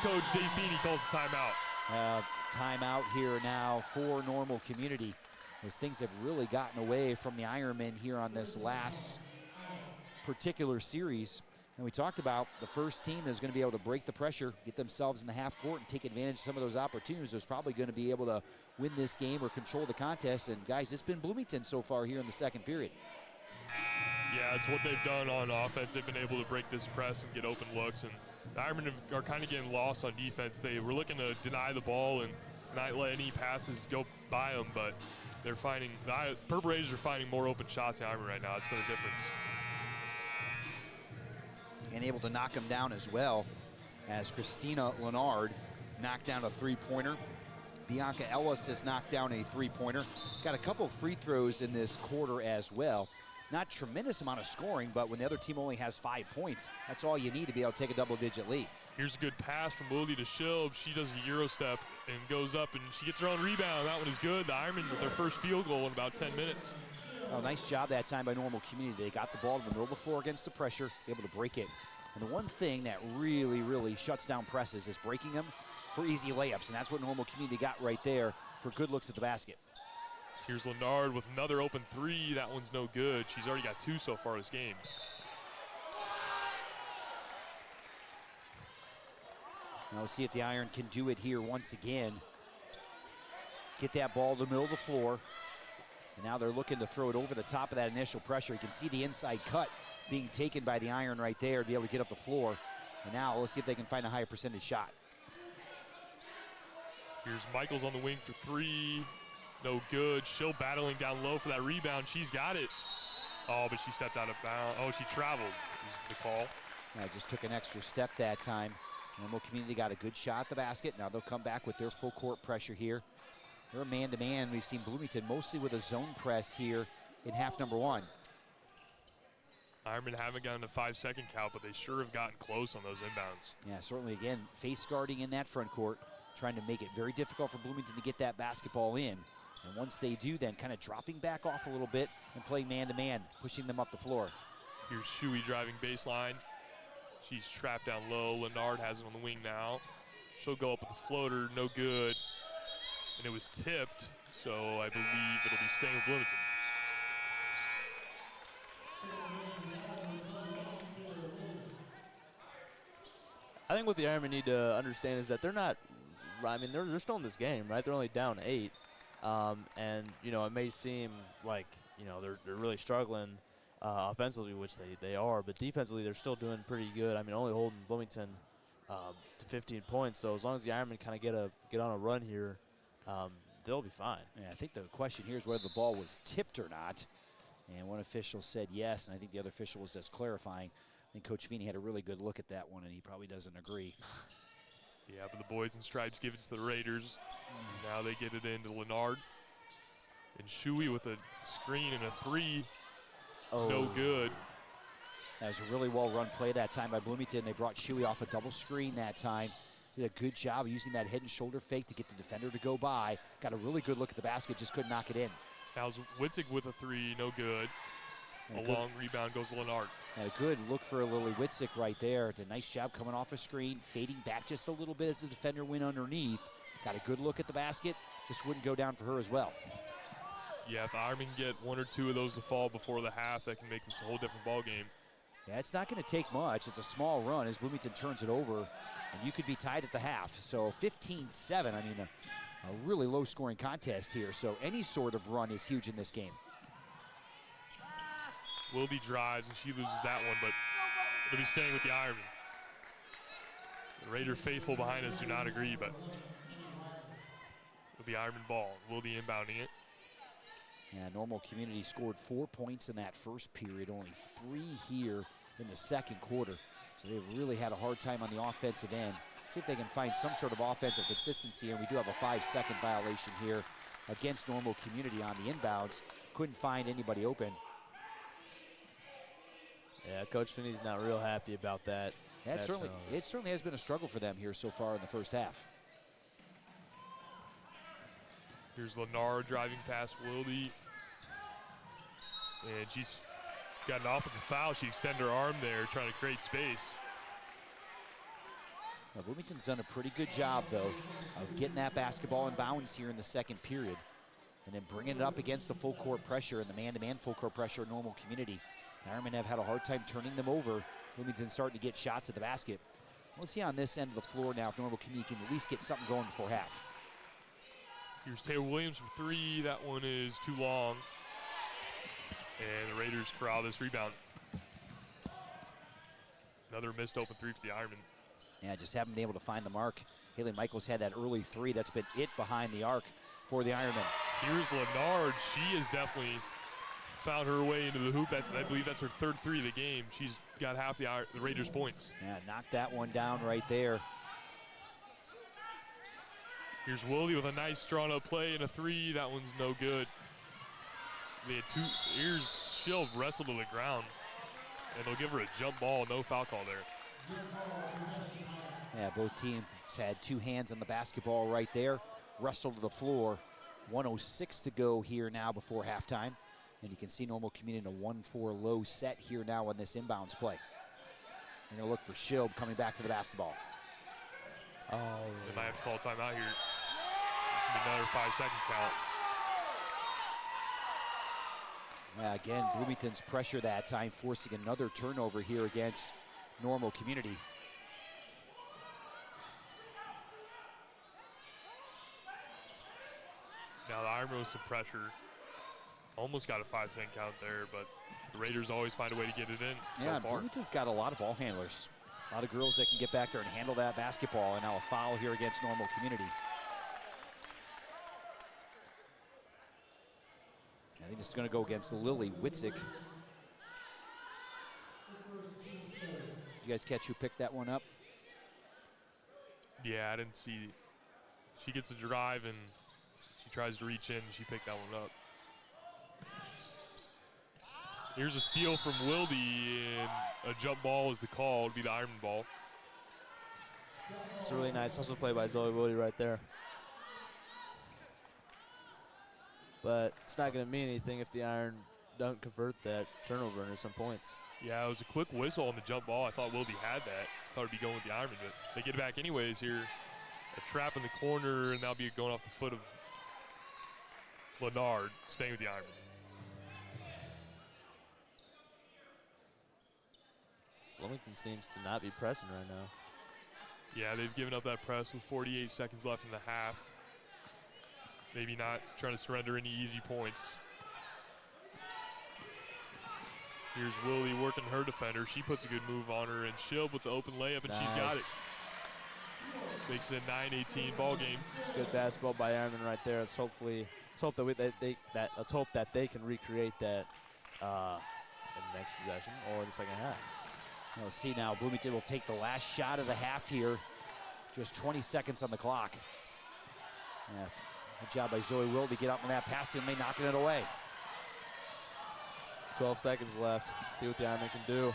[SPEAKER 1] coach Dave Feeney calls the timeout.
[SPEAKER 3] Timeout here now for Normal Community, as things have really gotten away from the Ironmen here on this last particular series. And we talked about the first team is going to be able to break the pressure, get themselves in the half court, and take advantage of some of those opportunities. Is probably going to be able to win this game or control the contest. And guys, it's been Bloomington so far here in the second period.
[SPEAKER 1] Yeah, it's what they've done on offense. They've been able to break this press and get open looks. And the Ironmen are kind of getting lost on defense. They were looking to deny the ball and not let any passes go by them, but they're finding, the Purple Raiders are finding more open shots than Ironmen right now. It's been a difference.
[SPEAKER 3] And able to knock him down as well, as Christina Lennard knocked down a three-pointer. Bianca Ellis has knocked down a three-pointer. Got a couple free throws in this quarter as well. Not tremendous amount of scoring, but when the other team only has 5 points, that's all you need to be able to take a double-digit lead.
[SPEAKER 1] Here's a good pass from Wildy to Schilb. She does a Euro step and goes up, and she gets her own rebound. That one is good. The Ironmen with their first field goal in about 10 minutes.
[SPEAKER 3] Oh, nice job that time by Normal Community. They got the ball to the middle of the floor against the pressure, able to break it. And the one thing that really, really shuts down presses is breaking them for easy layups, and that's what Normal Community got right there for good looks at the basket.
[SPEAKER 1] Here's Lennard with another open three. That one's no good. She's already got 2 so far this game.
[SPEAKER 3] Now let's see if the Iron can do it here once again. Get that ball to the middle of the floor. And now they're looking to throw it over the top of that initial pressure. You can see the inside cut being taken by the Iron right there to be able to get up the floor. And now let's see if they can find a higher percentage shot.
[SPEAKER 1] Here's Michaels on the wing for 3. No good. Schilb battling down low for that rebound. She's got it. Oh, but she stepped out of bounds. Oh, she traveled is the call.
[SPEAKER 3] Yeah, just took an extra step that time. Normal Community got a good shot at the basket. Now they'll come back with their full court pressure here. They're man-to-man. We've seen Bloomington mostly with a zone press here in half number 1.
[SPEAKER 1] Ironmen haven't gotten a 5-second count, but they sure have gotten close on those inbounds.
[SPEAKER 3] Yeah, certainly, again, face guarding in that front court, trying to make it very difficult for Bloomington to get that basketball in. And once they do, then kind of dropping back off a little bit and playing man-to-man, pushing them up the floor.
[SPEAKER 1] Here's Shuey driving baseline. She's trapped down low. Lennard has it on the wing now. She'll go up with the floater, no good. And it was tipped, so I believe it'll be staying with Bloomington.
[SPEAKER 4] I think what the Ironmen need to understand is that they're not, I mean, they're still in this game, right? They're only down 8. And, you know, it may seem like, you know, they're really struggling offensively, which they are, but defensively they're still doing pretty good. I mean, only holding Bloomington to 15 points. So as long as the Ironmen kind of get on a run here, they'll be fine.
[SPEAKER 3] Yeah, I think the question here is whether the ball was tipped or not. And one official said yes, and I think the other official was just clarifying. I think Coach Feeney had a really good look at that one, and he probably doesn't agree.
[SPEAKER 1] Yeah, but the boys in stripes give it to the Raiders. Now they get it into Lennard. And Shuey with a screen and a 3.
[SPEAKER 3] Oh.
[SPEAKER 1] No good.
[SPEAKER 3] That was a really well-run play that time by Bloomington. They brought Shuey off a double screen that time. Did a good job using that head and shoulder fake to get the defender to go by. Got a really good look at the basket, just couldn't knock it in.
[SPEAKER 1] Now Witzig with a three, no good. A long rebound goes to Leonard.
[SPEAKER 3] And a good look for Lily Witzig right there. Did a nice job coming off a screen, fading back just a little bit as the defender went underneath. Got a good look at the basket, just wouldn't go down for her as well.
[SPEAKER 1] Yeah, if the Ironmen can get one or two of those to fall before the half, that can make this a whole different ball game.
[SPEAKER 3] Yeah, it's not going to take much. It's a small run as Bloomington turns it over, and you could be tied at the half. So 15-7, I mean, a really low-scoring contest here. So any sort of run is huge in this game.
[SPEAKER 1] Wildy drives, and she loses that one, but they'll be staying with the Ironmen. The Raider faithful behind us do not agree, but with the Ironman ball, Wildy inbounding it.
[SPEAKER 3] Yeah, Normal Community scored 4 points in that first period, only 3 here in the second quarter. So they've really had a hard time on the offensive end. See if they can find some sort of offensive consistency, and we do have a 5-second violation here against Normal Community on the inbounds. Couldn't find anybody open.
[SPEAKER 4] Yeah, Coach Finney's not real happy about that.
[SPEAKER 3] It certainly has been a struggle for them here so far in the first half.
[SPEAKER 1] Here's Leonard driving past Wildy. And she's got an offensive foul. She extended her arm there, trying to create space.
[SPEAKER 3] Well, Bloomington's done a pretty good job, though, of getting that basketball in bounds here in the second period. And then bringing it up against the full court pressure and the man-to-man full court pressure of Normal Community. The Ironmen have had a hard time turning them over. Bloomington's starting to get shots at the basket. Let's see on this end of the floor now if Normal Community can at least get something going before half.
[SPEAKER 1] Here's Taylor Williams for three. That one is too long. And the Raiders corral this rebound. Another missed open three for the Ironmen.
[SPEAKER 3] Yeah, just haven't been able to find the mark. Haley Michaels had that early three. That's been it behind the arc for the Ironmen.
[SPEAKER 1] Here's Leonard. She has definitely found her way into the hoop. I believe that's her third three of the game. She's got half the Raiders' points.
[SPEAKER 3] Yeah, knocked that one down right there.
[SPEAKER 1] Here's Wildy with a nice drawn up play and a three. That one's no good. They had two. Here's Shield wrestled to the ground. And they'll give her a jump ball. No foul call there.
[SPEAKER 3] Yeah, both teams had two hands on the basketball right there. Wrestled to the floor. 1:06 to go here now before halftime. And you can see Normal Community in a 1-4 low set here now on this inbounds play. They're going to look for Shield coming back to the basketball.
[SPEAKER 1] Oh, they might have to call a timeout here. It's going to be another 5-second count.
[SPEAKER 3] Yeah, again, Bloomington's pressure that time, forcing another turnover here against Normal Community.
[SPEAKER 1] Now the Ironmen with some pressure. Almost got a 5-second count there, but the Raiders always find a way to get it in so far.
[SPEAKER 3] Bloomington's got a lot of ball handlers. A lot of girls that can get back there and handle that basketball, and now a foul here against Normal Community. I think this is going to go against Lily Witzig. Did you guys catch who picked that one up?
[SPEAKER 1] Yeah, I didn't see. She gets a drive, and she tries to reach in, and she picked that one up. Here's a steal from Wildy, and a jump ball is the call. It'd be the Ironman ball.
[SPEAKER 4] It's a really nice hustle play by Zoe Wildy right there. But it's not going to mean anything if the Iron don't convert that turnover into some points.
[SPEAKER 1] Yeah, it was a quick whistle on the jump ball. I thought Wildy had that. Thought it'd be going with the Ironman, but they get it back anyways here. A trap in the corner, and that'll be going off the foot of Leonard, staying with the Ironman.
[SPEAKER 4] Bloomington seems to not be pressing right now.
[SPEAKER 1] Yeah, they've given up that press with 48 seconds left in the half. Maybe not trying to surrender any easy points. Here's Wildy working her defender. She puts a good move on her, and Shield with the open layup, and she's got it. Makes it a 9-18 ball game.
[SPEAKER 4] It's good basketball by Ironman right there. Let's hope that they can recreate that in the next possession or the second half.
[SPEAKER 3] We'll see now. Bloomington will take the last shot of the half here. Just 20 seconds on the clock. Yeah, good job by Zoe Will to get up in that passing lane, knocking it away.
[SPEAKER 4] 12 seconds left. See what the Ironmen can do.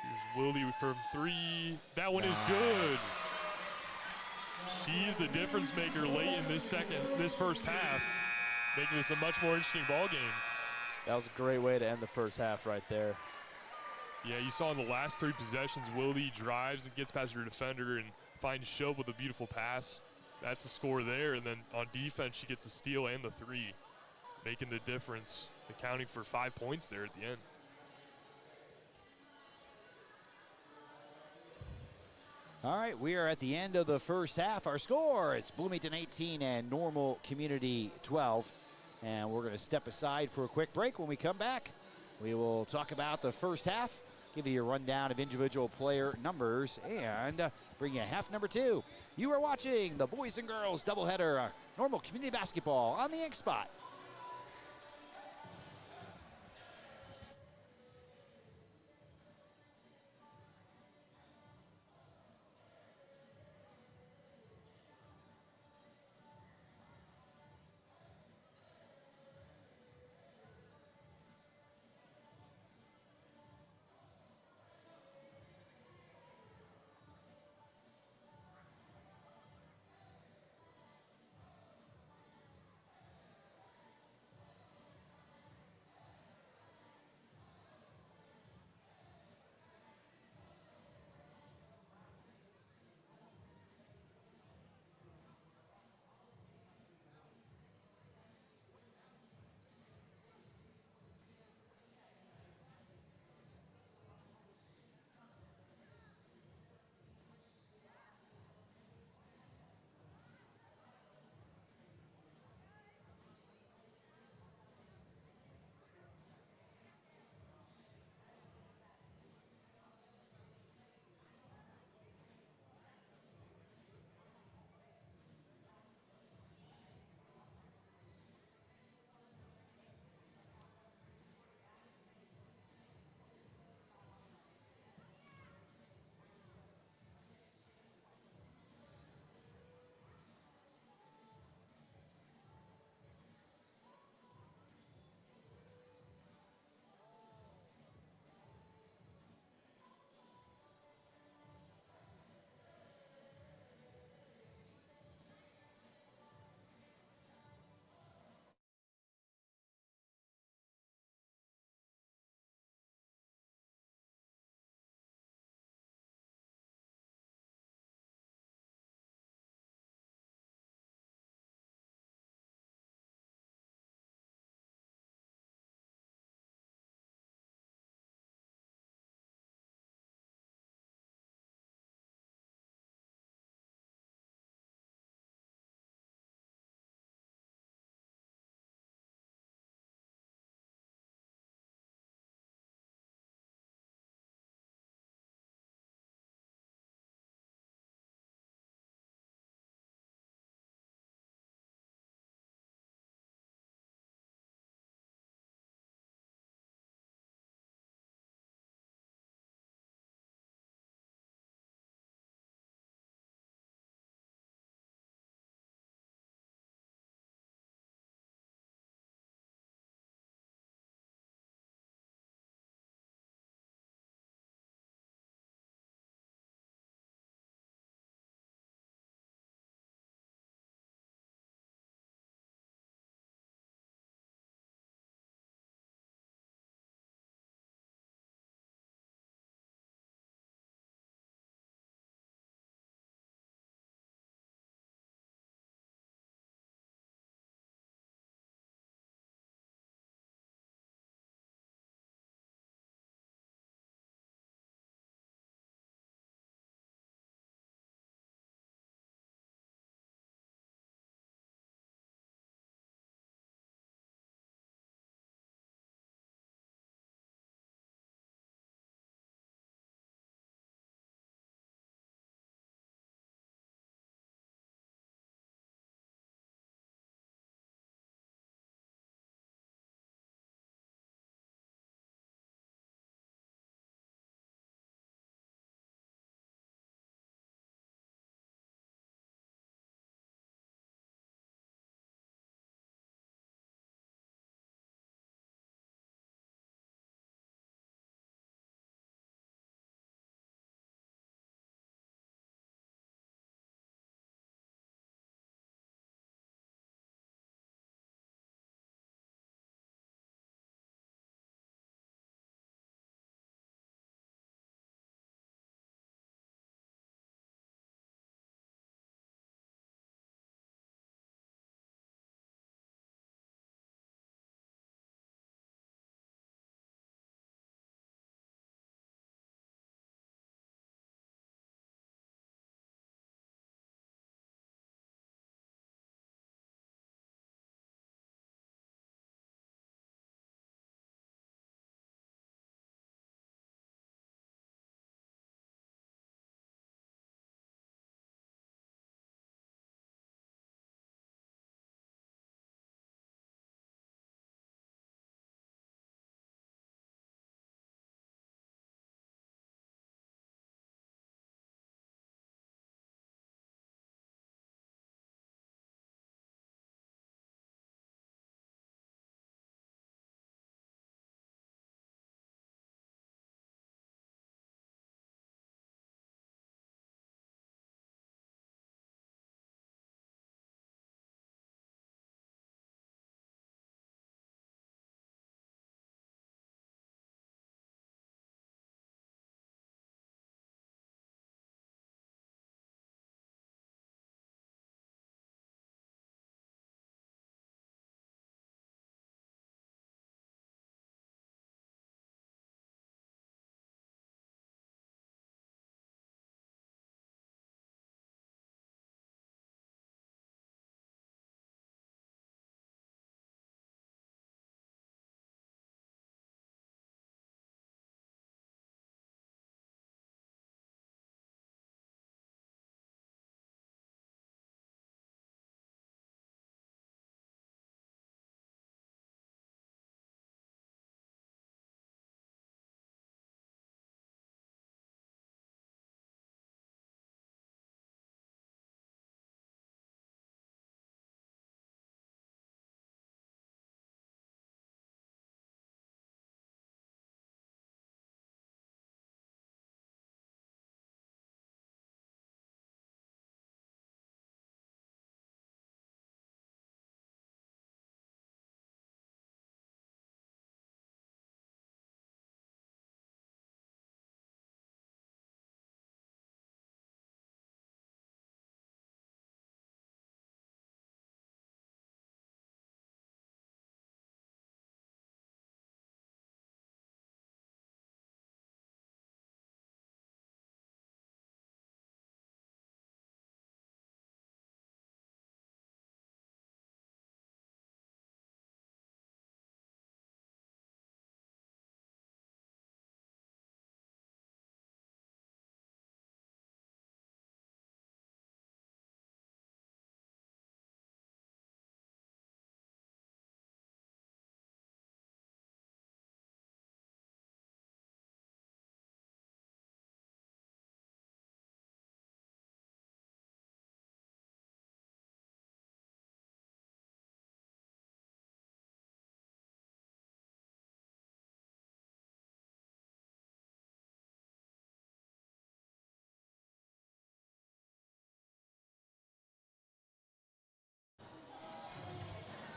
[SPEAKER 1] Here's Wildy from three. That one is good. She's the difference maker late in this first half, making this a much more interesting ball game.
[SPEAKER 4] That was a great way to end the first half right there.
[SPEAKER 1] Yeah, you saw in the last 3 possessions, Willie drives and gets past her defender and finds Shope with a beautiful pass. That's the score there. And then on defense, she gets a steal and the 3, making the difference, accounting for 5 points there at the end.
[SPEAKER 3] All right, we are at the end of the first half. Our score, it's Bloomington 18 and Normal Community 12. And we're going to step aside for a quick break. When we come back, we will talk about the first half, give you a rundown of individual player numbers, and bring you half number 2. You are watching the boys and girls doubleheader, Normal Community Basketball on the Inkspot.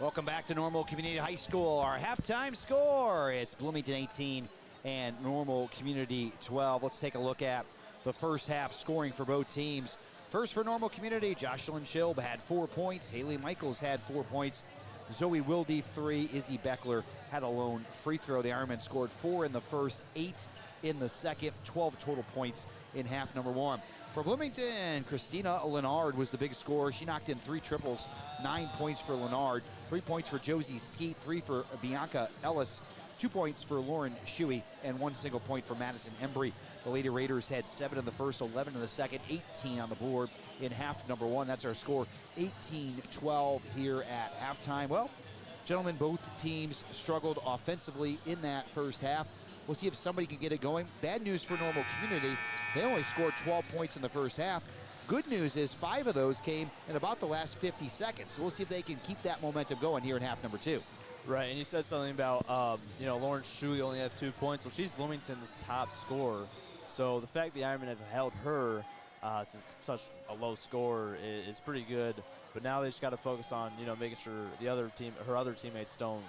[SPEAKER 3] Welcome back to Normal Community High School. Our halftime score, it's Bloomington 18 and Normal Community 12. Let's take a look at the first half scoring for both teams. First for Normal Community, Jocelyn Chilb had 4 points. Haley Michaels had 4 points. Zoe Wilde, 3. Izzy Beckler had a lone free throw. The Ironmen scored 4 in the first, 8 in the second, 12 total points in half number 1. For Bloomington, Christina Lennard was the big scorer. She knocked in 3 triples, 9 points for Lennard, 3 points for Josie Skeet, 3 for Bianca Ellis, 2 points for Lauren Shuey, and 1 single point for Madison Embry. The Lady Raiders had 7 in the first, 11 in the second, 18 on the board in half number 1. That's our score, 18-12 here at halftime. Well, gentlemen, both teams struggled offensively in that first half. We'll see if somebody can get it going. Bad news for Normal Community. They only scored 12 points in the first half. Good news is 5 of those came in about the last 50 seconds. So we'll see if they can keep that momentum going here in half number 2.
[SPEAKER 4] Right, and you said something about, Lauren Shuey only had 2 points. Well, she's Bloomington's top scorer. So the fact the Ironmen have held her to such a low score is pretty good. But now they just got to focus on, making sure her other teammates don't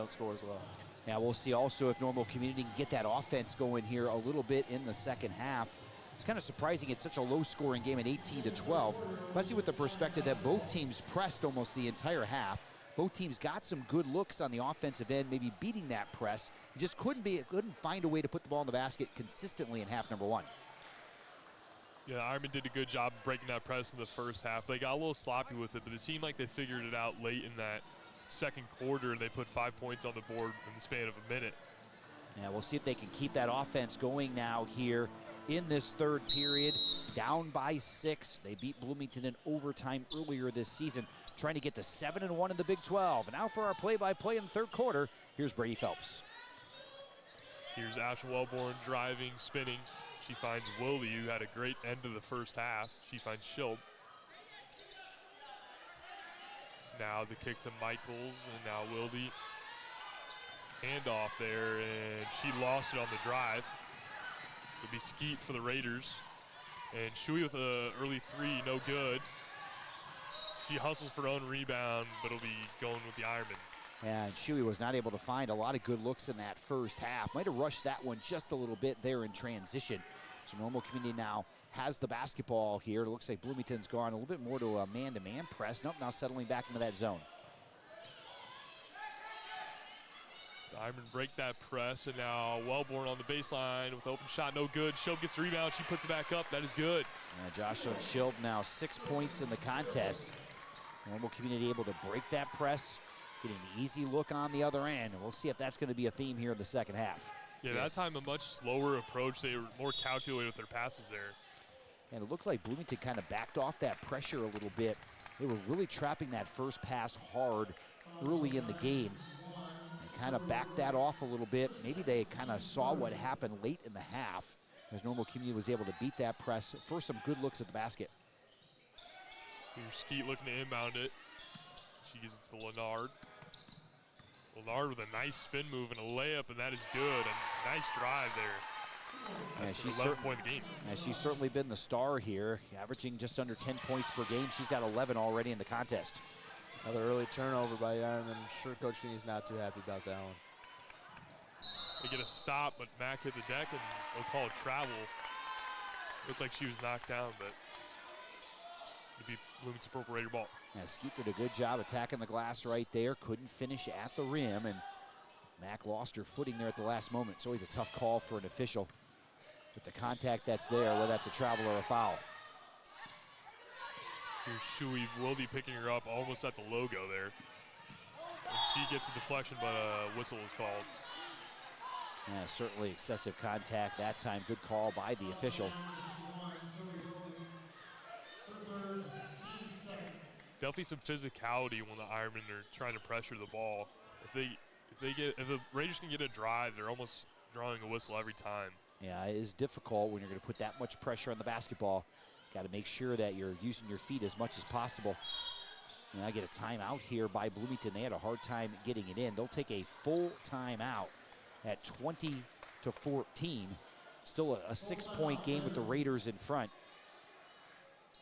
[SPEAKER 4] score as well.
[SPEAKER 3] Yeah, we'll see also if Normal Community can get that offense going here a little bit in the second half. It's kind of surprising it's such a low-scoring game at 18-12, especially with the perspective that both teams pressed almost the entire half. Both teams got some good looks on the offensive end, maybe beating that press. You just couldn't find a way to put the ball in the basket consistently in half number 1.
[SPEAKER 1] Yeah, Ironman did a good job of breaking that press in the first half. They got a little sloppy with it, but it seemed like they figured it out late in that second quarter, and they put 5 points on the board in the span of a minute.
[SPEAKER 3] Yeah, we'll see if they can keep that offense going now here in this third period. Down by 6. They beat Bloomington in overtime earlier this season, trying to get to 7-1 in the Big 12. And now for our play-by-play in the third quarter, here's Brady Phelps.
[SPEAKER 1] Here's Ashley Wellborn driving, spinning. She finds Wilde, who had a great end of the first half. She finds Schilb. Now the kick to Michaels, and now Wilde. Handoff there, and she lost it on the drive. It'll be Skeet for the Raiders. And Shuey with an early 3, no good. She hustles for her own rebound, but it'll be going with the Ironmen.
[SPEAKER 3] And Shuey was not able to find a lot of good looks in that first half. Might have rushed that one just a little bit there in transition. So Normal Community now has the basketball here. It looks like Bloomington's gone a little bit more to a man-to-man press. Nope, now settling back into that zone.
[SPEAKER 1] The Ironmen break that press, and now Wellborn on the baseline with open shot, no good. Schilb gets the rebound, she puts it back up, that is good.
[SPEAKER 3] Joshua Schilb now 6 points in the contest. Normal Community able to break that press, getting an easy look on the other end, and we'll see if that's going to be a theme here in the second half.
[SPEAKER 1] Yeah, that time a much slower approach. They were more calculated with their passes there.
[SPEAKER 3] And it looked like Bloomington kind of backed off that pressure a little bit. They were really trapping that first pass hard early in the game. And kind of backed that off a little bit. Maybe they kind of saw what happened late in the half as Normal Community was able to beat that press for some good looks at the basket.
[SPEAKER 1] Here's Skeet looking to inbound it. She gives it to Lennard. Lennard with a nice spin move and a layup, and that is good. A nice drive there. That's an 11-point game.
[SPEAKER 3] She's certainly been the star here, averaging just under 10 points per game. She's got 11 already in the contest.
[SPEAKER 4] Another early turnover by Ironman. I'm sure Coach Feeney's not too happy about that one.
[SPEAKER 1] They get a stop, but Mack hit the deck, and they'll call it travel. Looked like she was knocked down, but it'd be Bloomington Purple Raider ball.
[SPEAKER 3] Yeah, Skeet did a good job attacking the glass right there. Couldn't finish at the rim, and Mack lost her footing there at the last moment. It's always a tough call for an official with the contact that's there, whether that's a travel or a foul.
[SPEAKER 1] Here's Shuey Wilde picking her up almost at the logo there. And she gets a deflection, but a whistle was called.
[SPEAKER 3] Yeah, certainly excessive contact that time. Good call by the official.
[SPEAKER 1] Definitely some physicality when the Ironmen are trying to pressure the ball. If the Raiders can get a drive, they're almost drawing a whistle every time.
[SPEAKER 3] Yeah, it is difficult when you're going to put that much pressure on the basketball. Got to make sure that you're using your feet as much as possible. And I get a timeout here by Bloomington. They had a hard time getting it in. They'll take a full timeout at 20-14. Still a 6-point game with the Raiders in front.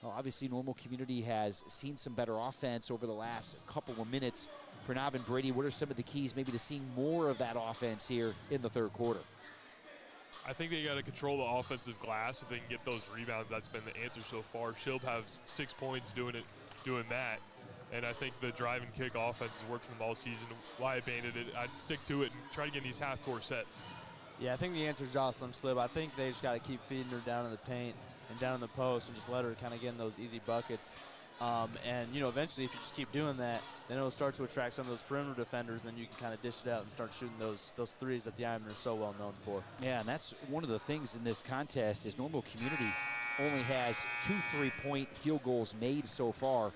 [SPEAKER 3] Well, obviously, Normal Community has seen some better offense over the last couple of minutes. Pranav and Brady, what are some of the keys maybe to seeing more of that offense here in the third quarter?
[SPEAKER 1] I think they got to control the offensive glass. If they can get those rebounds, that's been the answer so far. Shield has 6 points doing that. And I think the drive and kick offense has worked for them all season. Why I abandoned it, I'd stick to it and try to get in these half-court sets.
[SPEAKER 4] Yeah, I think the answer is Jocelyn Slib. I think they just got to keep feeding her down in the paint and down in the post and just let her kind of get in those easy buckets. And, you know, eventually if you just keep doing that, then it'll start to attract some of those perimeter defenders, and then you can kind of dish it out and start shooting those threes that the Ironmen are so well known for.
[SPEAKER 3] Yeah, and that's one of the things in this contest is Normal Community only has 2 3-point field goals made so far.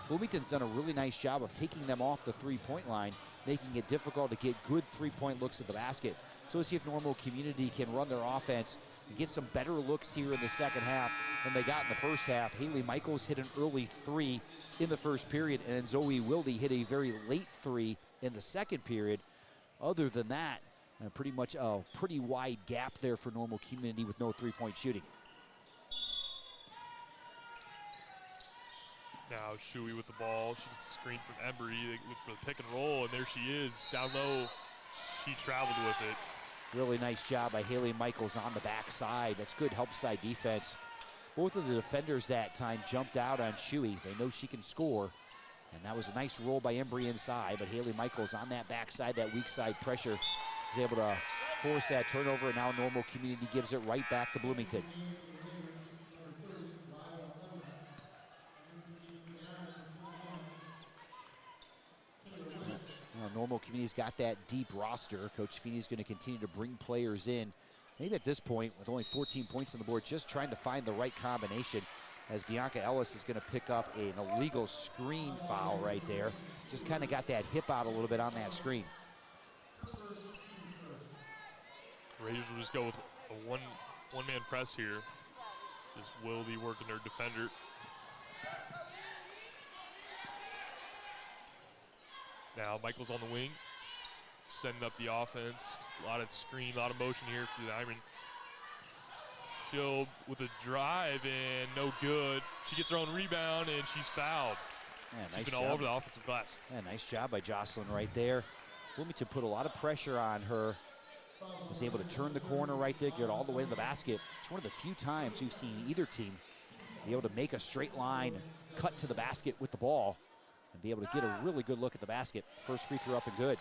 [SPEAKER 3] Bloomington's done a really nice job of taking them off the three-point line, making it difficult to get good three-point looks at the basket. So let's see if Normal Community can run their offense and get some better looks here in the second half than they got in the first half. Haley Michaels hit an early 3 in the first period, and then Zoe Wilde hit a very late 3 in the second period. Other than that, pretty much a pretty wide gap there for Normal Community with no three-point shooting.
[SPEAKER 1] Now Shuey with the ball. She gets a screen from Embry. They look for the pick and roll, and there she is. Down low, she traveled with it.
[SPEAKER 3] Really nice job by Haley Michaels on the backside. That's good help side defense. Both of the defenders that time jumped out on Shuey. They know she can score. And that was a nice roll by Embry inside, but Haley Michaels on that backside, that weak side pressure, is able to force that turnover, and now Normal Community gives it right back to Bloomington. Normal Community's got that deep roster. Coach Feeney's going to continue to bring players in. Maybe at this point, with only 14 points on the board, just trying to find the right combination, as Bianca Ellis is going to pick up an illegal screen foul right there. Just kind of got that hip out a little bit on that screen.
[SPEAKER 1] Raiders will just go with a one-man press here. Just Wilde working their defender. Now Michael's on the wing, setting up the offense. A lot of screen, a lot of motion here for the Ironmen. Shield with a drive and no good. She gets her own rebound and she's fouled.
[SPEAKER 3] Yeah, nice
[SPEAKER 1] she's been
[SPEAKER 3] job.
[SPEAKER 1] all over the offensive glass.
[SPEAKER 3] Yeah, nice job by Jocelyn right there. Bloomington put a lot of pressure on her. Was able to turn the corner right there, get all the way to the basket. It's one of the few times we've seen either team be able to make a straight line, cut to the basket with the ball, and be able to get a really good look at the basket. First free throw up and good.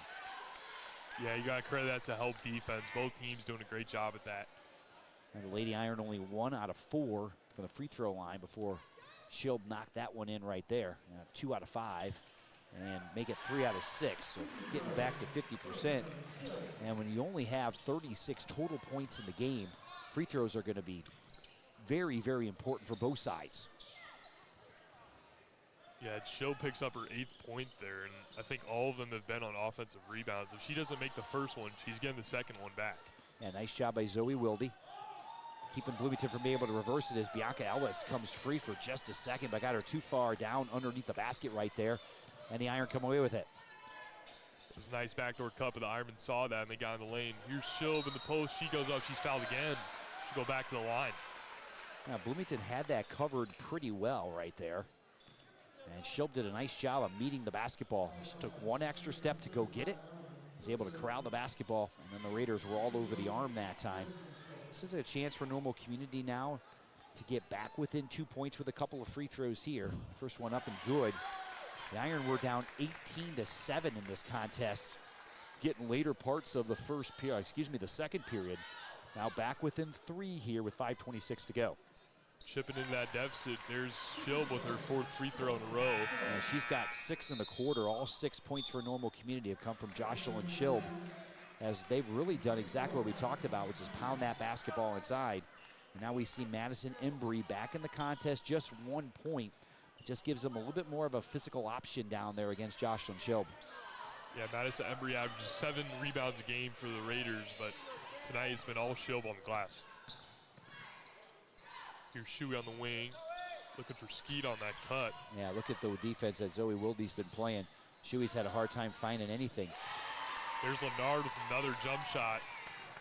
[SPEAKER 1] Yeah, you got to credit that to help defense. Both teams doing a great job at that.
[SPEAKER 3] And the Lady Iron only 1 out of 4 from the free throw line before Shield knocked that one in right there. 2 out of 5. And make it 3 out of 6, so getting back to 50%. And when you only have 36 total points in the game, free throws are going to be very, very important for both sides.
[SPEAKER 1] Yeah, Shield picks up her 8th point there, and I think all of them have been on offensive rebounds. If she doesn't make the first one, she's getting the second one back.
[SPEAKER 3] Yeah, nice job by Zoe Wilde. Keeping Bloomington from being able to reverse it as Bianca Ellis comes free for just a second, but got her too far down underneath the basket right there. And the Iron come away with it.
[SPEAKER 1] It was a nice backdoor cut, but the Ironmen saw that and they got in the lane. Here's Shield in the post. She goes up. She's fouled again. She'll go back to the line.
[SPEAKER 3] Now, Bloomington had that covered pretty well right there. And Shield did a nice job of meeting the basketball. Just took one extra step to go get it. Was able to corral the basketball, and then the Raiders were all over the arm that time. This is a chance for Normal Community now to get back within 2 points with a couple of free throws here. First one up and good. The Iron were down 18-7 in this contest, getting later parts of the the second period. Now back within 3 here with 5:26 to go.
[SPEAKER 1] Chipping into that deficit, there's Shield with her 4th free throw in a row.
[SPEAKER 3] And she's got 6 in the quarter. All 6 points for Normal Community have come from Jocelyn Shield, as they've really done exactly what we talked about, which is pound that basketball inside. And now we see Madison Embry back in the contest, just 1 point. Just gives them a little bit more of a physical option down there against Jocelyn Shield.
[SPEAKER 1] Yeah, Madison Embry averages 7 rebounds a game for the Raiders, but tonight it's been all Shield on the glass. Here's Shuey on the wing, looking for Skeet on that cut.
[SPEAKER 3] Yeah, look at the defense that Zoe Wilde's been playing. Shuey's had a hard time finding anything.
[SPEAKER 1] There's Leonard with another jump shot.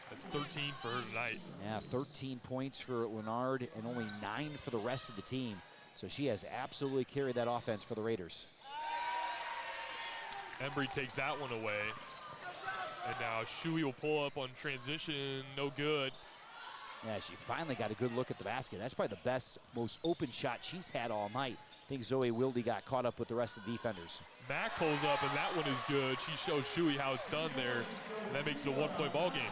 [SPEAKER 1] That's 13 for her tonight.
[SPEAKER 3] Yeah, 13 points for Leonard and only 9 for the rest of the team. So she has absolutely carried that offense for the Raiders.
[SPEAKER 1] Embry takes that one away. And now Shuey will pull up on transition, no good.
[SPEAKER 3] Yeah, she finally got a good look at the basket. That's probably the best, most open shot she's had all night. I think Zoe Wilde got caught up with the rest of the defenders.
[SPEAKER 1] Mack pulls up, and that one is good. She shows Shuey how it's done there. And that makes it a one-point ball game.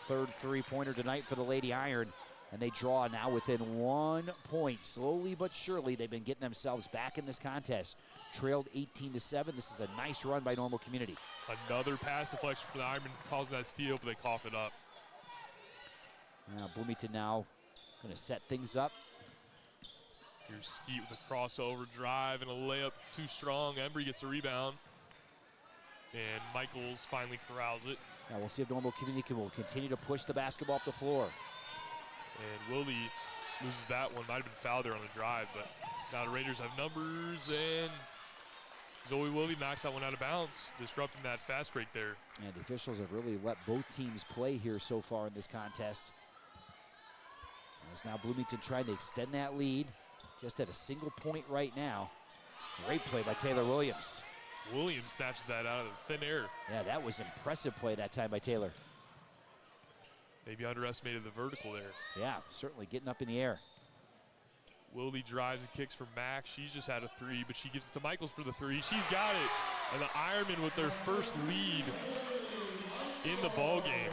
[SPEAKER 3] Third three-pointer tonight for the Lady Iron. And they draw now within 1 point. Slowly but surely, they've been getting themselves back in this contest. Trailed 18-7. This is a nice run by Normal Community.
[SPEAKER 1] Another pass deflection for the Ironmen, causing that steal, but they cough it up.
[SPEAKER 3] Now Bloomington now going to set things up.
[SPEAKER 1] Here's Skeet with a crossover drive and a layup too strong. Embry gets the rebound. And Michaels finally corrals it.
[SPEAKER 3] Now we'll see if Normal Community will continue to push the basketball up the floor.
[SPEAKER 1] And Willie loses that one. Might have been fouled there on the drive, but now the Raiders have numbers, and Zoe Willie knocks that one out of bounds, disrupting that fast break there.
[SPEAKER 3] And the officials have really let both teams play here so far in this contest. And it's now Bloomington trying to extend that lead. Just at a single point right now. Great play by Taylor Williams.
[SPEAKER 1] Williams snatches that out of thin air.
[SPEAKER 3] Yeah, that was impressive play that time by Taylor.
[SPEAKER 1] Maybe underestimated the vertical there.
[SPEAKER 3] Yeah, certainly getting up in the air.
[SPEAKER 1] Willie drives and kicks for Mack. She's just had a three, but she gives it to Michaels for the three. She's got it. And the Ironmen with their first lead in the ball game.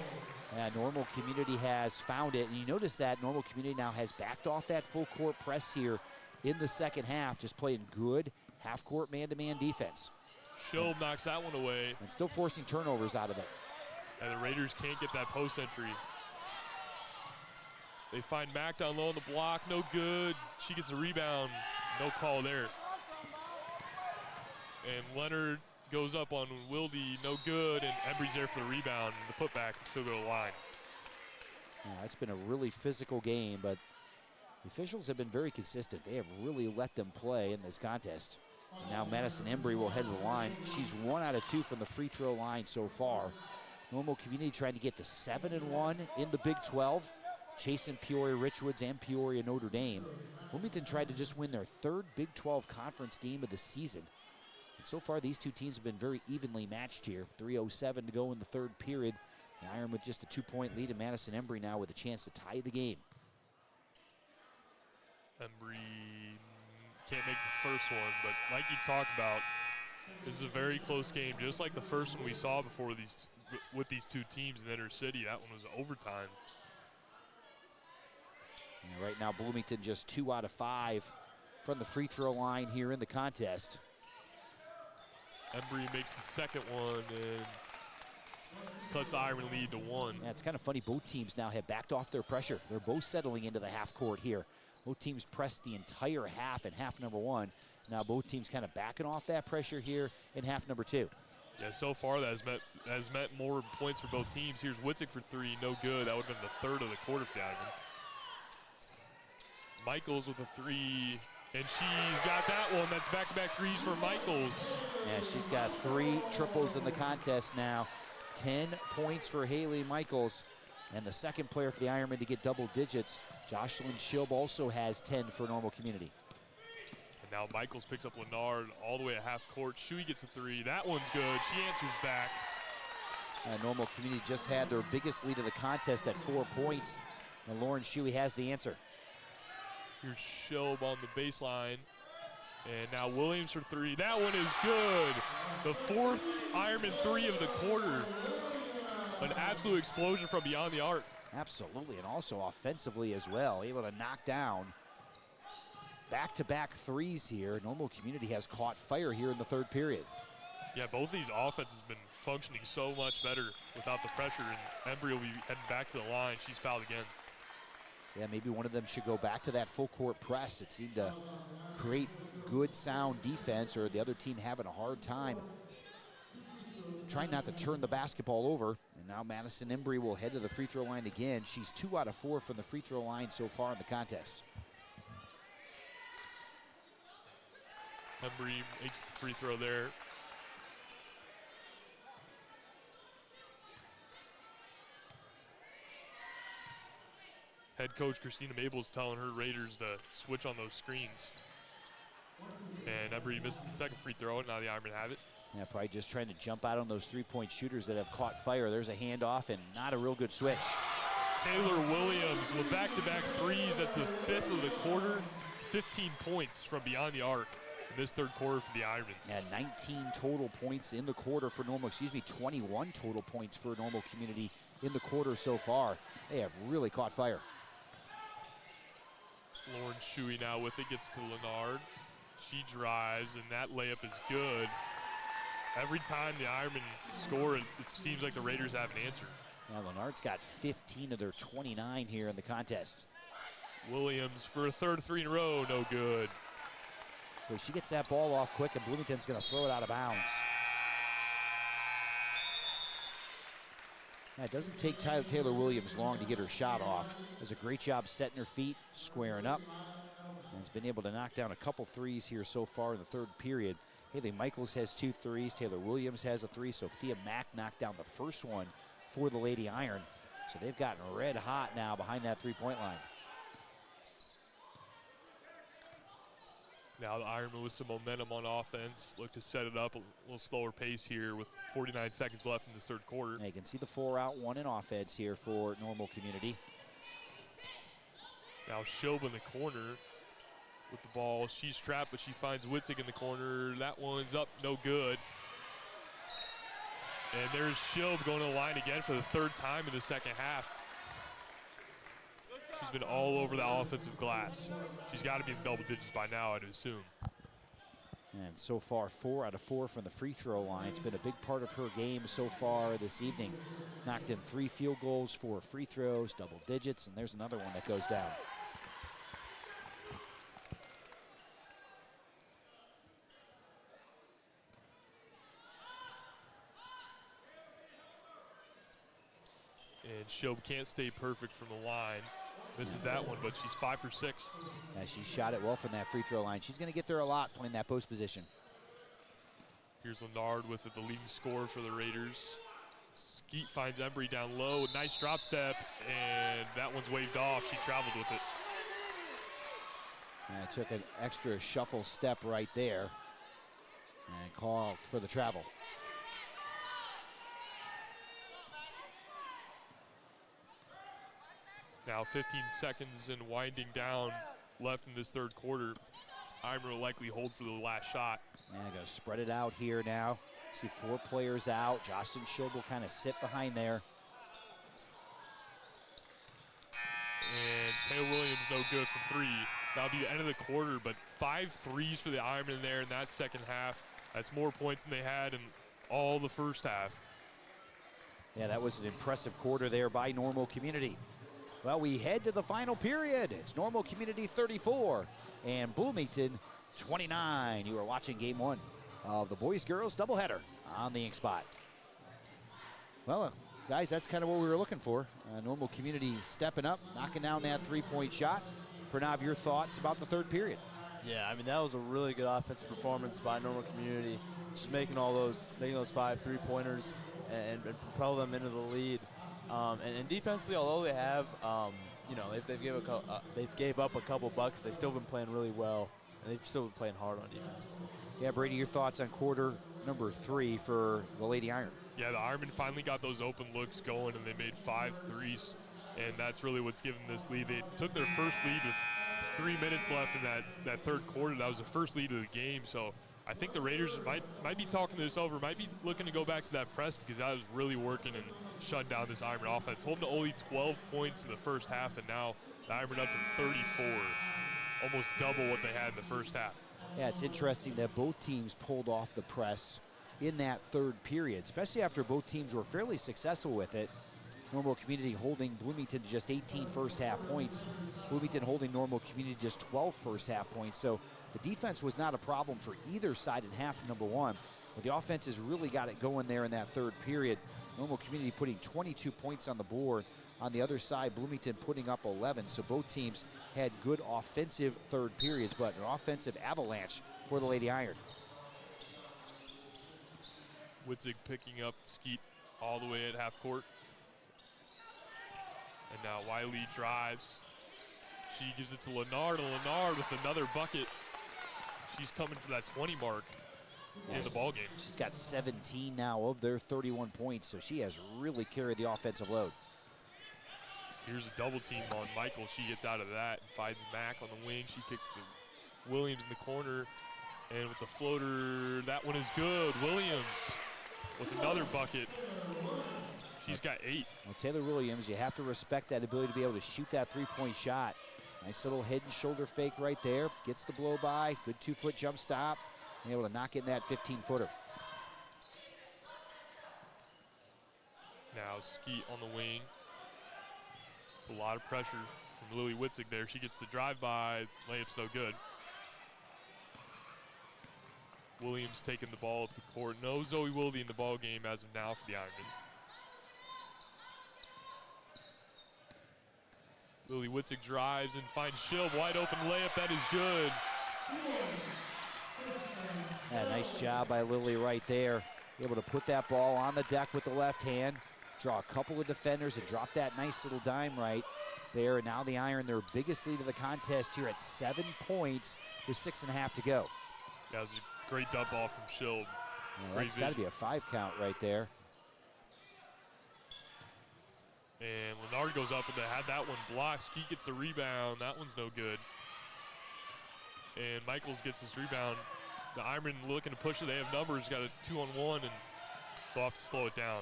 [SPEAKER 3] Yeah, Normal Community has found it. And you notice that Normal Community now has backed off that full court press here in the second half, just playing good half-court man-to-man defense.
[SPEAKER 1] Schob knocks that one away.
[SPEAKER 3] And still forcing turnovers out of it.
[SPEAKER 1] And the Raiders can't get that post entry. They find Mack down low on the block, no good. She gets a rebound, no call there. And Leonard goes up on Wilde, no good, and Embry's there for the rebound. The putback, she'll go to the line.
[SPEAKER 3] Yeah, it's been a really physical game, but the officials have been very consistent. They have really let them play in this contest. And now Madison Embry will head to the line. She's 1 out of 2 from the free throw line so far. Normal Community trying to get to 7-1 in the Big 12, chasing Peoria Richwoods and Peoria Notre Dame. Bloomington tried to just win their third Big 12 conference game of the season. And so far, these two teams have been very evenly matched here. 3:07 to go in the third period. The Iron with just a 2-point lead, and Madison Embry now with a chance to tie the game.
[SPEAKER 1] Embry can't make the first one, but like you talked about, this is a very close game, just like the first one we saw before with these two teams in the inner city. That one was overtime.
[SPEAKER 3] And right now, Bloomington just 2 out of 5 from the free throw line here in the contest.
[SPEAKER 1] Embry makes the second one and cuts the Iron lead to 1.
[SPEAKER 3] Yeah, it's kind of funny. Both teams now have backed off their pressure. They're both settling into the half court here. Both teams pressed the entire half in half number 1. Now both teams kind of backing off that pressure here in half number 2.
[SPEAKER 1] Yeah, so far that has meant more points for both teams. Here's Witzik for 3, no good. That would have been the third of the quarter for the Iron. Michaels with a 3, and she's got that one. That's back-to-back threes for Michaels.
[SPEAKER 3] Yeah, she's got 3 triples in the contest now. 10 points for Haley Michaels. And the second player for the Ironmen to get double digits, Jocelyn Schob, also has 10 for Normal Community.
[SPEAKER 1] And now Michaels picks up Lennard all the way at half court. Shuey gets a 3. That one's good. She answers back.
[SPEAKER 3] Normal Community just had their biggest lead of the contest at 4 points. And Lauren Shuey has the answer.
[SPEAKER 1] Here's Schob on the baseline. And now Williams for 3. That one is good. The 4th Ironman 3 of the quarter. An absolute explosion from beyond the arc.
[SPEAKER 3] Absolutely, and also offensively as well. Able to knock down back-to-back threes here. Normal Community has caught fire here in the third period.
[SPEAKER 1] Yeah, both these offenses have been functioning so much better without the pressure, and Embry will be heading back to the line. She's fouled again.
[SPEAKER 3] Yeah, maybe one of them should go back to that full court press. It seemed to create good, sound defense, or the other team having a hard time trying not to turn the basketball over. And now Madison Embry will head to the free throw line again. She's 2 out of 4 from the free throw line so far in the contest.
[SPEAKER 1] Embry makes the free throw there. Head coach Christina Mabel's telling her Raiders to switch on those screens. And Embry misses the second free throw, and now the Ironmen have it.
[SPEAKER 3] Yeah, probably just trying to jump out on those three-point shooters that have caught fire. There's a handoff and not a real good switch.
[SPEAKER 1] Taylor Williams with back-to-back threes. That's the 5th of the quarter. 15 points from beyond the arc in this third quarter for the Ironmen.
[SPEAKER 3] Yeah, 19 total points in the quarter for Normal, 21 total points for Normal Community in the quarter so far. They have really caught fire.
[SPEAKER 1] Lauren Shuey now with it, gets to Leonard. She drives, and that layup is good. Every time the Ironmen score, it seems like the Raiders have an answer.
[SPEAKER 3] Yeah, Leonard's got 15 of their 29 here in the contest.
[SPEAKER 1] Williams for a third three in a row, no good.
[SPEAKER 3] So she gets that ball off quick, and Bloomington's going to throw it out of bounds. Now, it doesn't take Taylor Williams long to get her shot off. Does a great job setting her feet, squaring up. And has been able to knock down a couple threes here so far in the third period. Haley Michaels has 2 threes. Taylor Williams has a 3. Sophia Mack knocked down the first one for the Lady Iron. So they've gotten red hot now behind that three-point line.
[SPEAKER 1] Now the Ironmen with some momentum on offense. Look to set it up a little slower pace here with 49 seconds left in this third quarter.
[SPEAKER 3] Now you can see the 4-out, 1 in offense here for Normal Community.
[SPEAKER 1] Now Shob in the corner with the ball. She's trapped, but she finds Witzig in the corner. That one's up, no good. And there's Shob going to the line again for the third time in the second half. She's been all over the offensive glass. She's got to be in double digits by now, I'd assume.
[SPEAKER 3] And so far, 4 out of 4 from the free throw line. It's been a big part of her game so far this evening. Knocked in 3 field goals, 4 free throws, double digits, and there's another one that goes down.
[SPEAKER 1] And Shob can't stay perfect from the line. Misses that one, but she's 5 for 6.
[SPEAKER 3] Yeah, she shot it well from that free throw line. She's going to get there a lot playing that post position.
[SPEAKER 1] Here's Leonard with it, the leading scorer for the Raiders. Skeet finds Embry down low. Nice drop step, and that one's waved off. She traveled with it.
[SPEAKER 3] And took an extra shuffle step right there and called for the travel.
[SPEAKER 1] Now 15 seconds and winding down left in this third quarter. Ironmen will likely hold for the last shot.
[SPEAKER 3] Yeah, going to spread it out here now. See 4 players out. Jocelyn Shob will kind of sit behind there.
[SPEAKER 1] And Taylor Williams no good from 3. That'll be the end of the quarter, but 5 threes for the Ironmen there in that second half. That's more points than they had in all the first half.
[SPEAKER 3] Yeah, that was an impressive quarter there by Normal Community. Well, we head to the final period. It's Normal Community 34 and Bloomington 29. You are watching game 1 of the boys-girls doubleheader on the Inkspot. Well, guys, that's kind of what we were looking for. Normal Community stepping up, knocking down that three-point shot. Pranav, your thoughts about the third period?
[SPEAKER 4] Yeah, I mean, that was a really good offensive performance by Normal Community. Just making those 5 3-pointers and propel them into the lead. And defensively, although they have, they've gave up a couple buckets, they've still been playing really well, and they've still been playing hard on defense.
[SPEAKER 3] Yeah, Brady, your thoughts on quarter number 3 for the Lady Iron?
[SPEAKER 1] Yeah, the Ironmen finally got those open looks going, and they made 5 threes, and that's really what's given this lead. They took their first lead with 3 minutes left in that third quarter. That was the first lead of the game, so I think the Raiders might be talking this over, might be looking to go back to that press because that was really working and shut down this Ironman offense. Holding to only 12 points in the first half, and now the Ironman up to 34, almost double what they had in the first half.
[SPEAKER 3] Yeah, it's interesting that both teams pulled off the press in that third period, especially after both teams were fairly successful with it. Normal Community holding Bloomington to just 18 first half points. Bloomington holding Normal Community just 12 first half points. So the defense was not a problem for either side in half number 1. But the offense has really got it going there in that third period. Normal Community putting 22 points on the board. On the other side, Bloomington putting up 11. So both teams had good offensive third periods, but an offensive avalanche for the Lady Iron.
[SPEAKER 1] Witzig picking up Skeet all the way at half court. And now Wiley drives, She gives it to Lennard, and Lennard with another bucket. She's coming for that 20 mark in the ball game.
[SPEAKER 3] She's got 17 now of their 31 points, so she has really carried the offensive load.
[SPEAKER 1] Here's a double team on Michael. She gets out of that and finds Mack on the wing. She kicks to Williams in the corner, and with the floater, that one is good. Williams with another bucket. She's got 8.
[SPEAKER 3] Well, Taylor Williams, you have to respect that ability to be able to shoot that three-point shot. Nice little head and shoulder fake right there. Gets the blow by. Good 2-foot jump stop. And able to knock in that 15-footer.
[SPEAKER 1] Now Skeet on the wing. A lot of pressure from Lily Witzig there. She gets the drive-by. Layup's no good. Williams taking the ball up the court. No Zoe Wilde in the ball game as of now for the Ironmen. Lily Witzig drives and finds Shilb. Wide open layup. That is good.
[SPEAKER 3] Yeah, nice job by Lily right there. Able to put that ball on the deck with the left hand, draw a couple of defenders, and drop that nice little dime right there. And now the Iron, their biggest lead of the contest here at 7 points with 6.5 to go.
[SPEAKER 1] Yeah, it was a great dump ball from Shilb.
[SPEAKER 3] Yeah, that's got to be a 5 count right there.
[SPEAKER 1] And Lennard goes up and they had that one blocked. Skeet gets the rebound. That one's no good. And Michaels gets this rebound. The Ironmen looking to push it. They have numbers, got a 2-on-1, and they'll have to slow it down.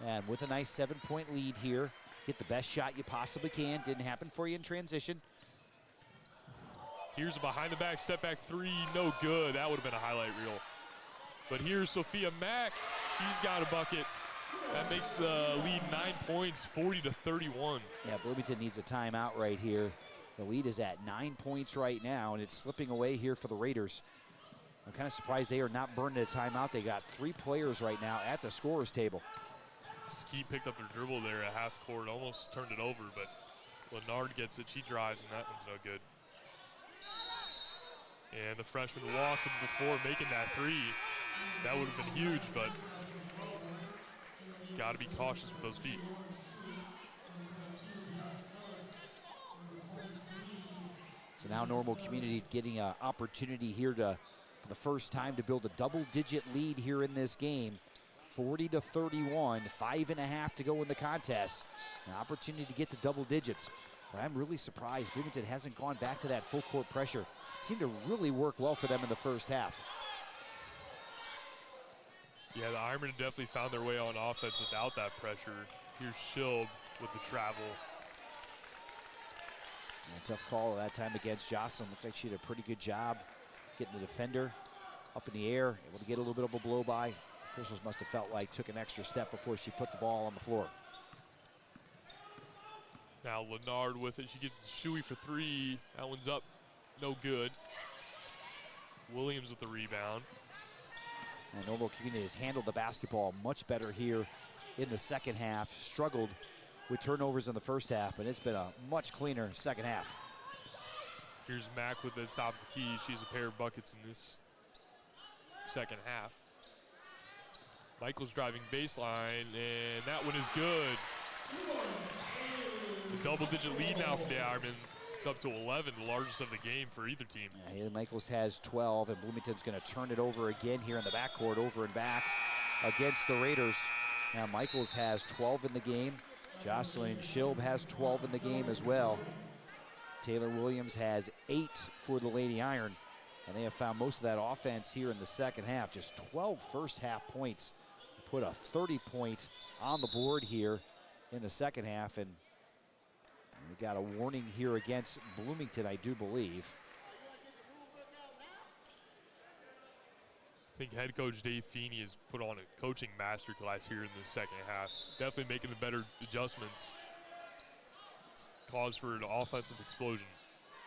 [SPEAKER 3] And with a nice 7-point lead here, get the best shot you possibly can. Didn't happen for you in transition.
[SPEAKER 1] Here's a behind-the-back step-back 3. No good. That would have been a highlight reel. But here's Sophia Mack. She's got a bucket. That makes the lead 9 points, 40-31.
[SPEAKER 3] Yeah, Bloomington needs a timeout right here. The lead is at 9 points right now, and it's slipping away here for the Raiders. I'm kind of surprised they are not burning a timeout. They got 3 players right now at the scorer's table.
[SPEAKER 1] Skeet picked up her dribble there at half court, almost turned it over, but Lennard gets it. She drives, and that one's no good. And the freshman walked before making that 3. That would have been huge, but got to be cautious with those feet.
[SPEAKER 3] So now Normal Community getting an opportunity here to, for the first time, to build a double-digit lead here in this game. 40-31, 5.5 to go in the contest. An opportunity to get to double digits. But I'm really surprised Bloomington hasn't gone back to that full court pressure. It seemed to really work well for them in the first half.
[SPEAKER 1] Yeah, the Ironmen definitely found their way on offense without that pressure. Here's Shilb with the travel.
[SPEAKER 3] And a tough call that time against Jocelyn. Looked like she did a pretty good job getting the defender up in the air, able to get a little bit of a blow by. Officials must have felt like took an extra step before she put the ball on the floor.
[SPEAKER 1] Now Lennard with it. She gets Shuey for 3. That one's up. No good. Williams with the rebound.
[SPEAKER 3] And Normal Community has handled the basketball much better here in the second half. Struggled with turnovers in the first half, but it's been a much cleaner second half.
[SPEAKER 1] Here's Mack with the top of the key. She's a pair of buckets in this second half. Michael's driving baseline, and that one is good. A double-digit lead now for the Ironmen. It's up to 11, the largest of the game for either team.
[SPEAKER 3] Yeah, Haley Michaels has 12, and Bloomington's going to turn it over again here in the backcourt, over and back against the Raiders. Now Michaels has 12 in the game. Jocelyn Shilb has 12 in the game as well. Taylor Williams has 8 for the Lady Iron, and they have found most of that offense here in the second half. Just 12 first half points. Put a 30-point on the board here in the second half, and we got a warning here against Bloomington, I do believe.
[SPEAKER 1] I think head coach Dave Feeney has put on a coaching masterclass here in the second half. Definitely making the better adjustments. It's cause for an offensive explosion.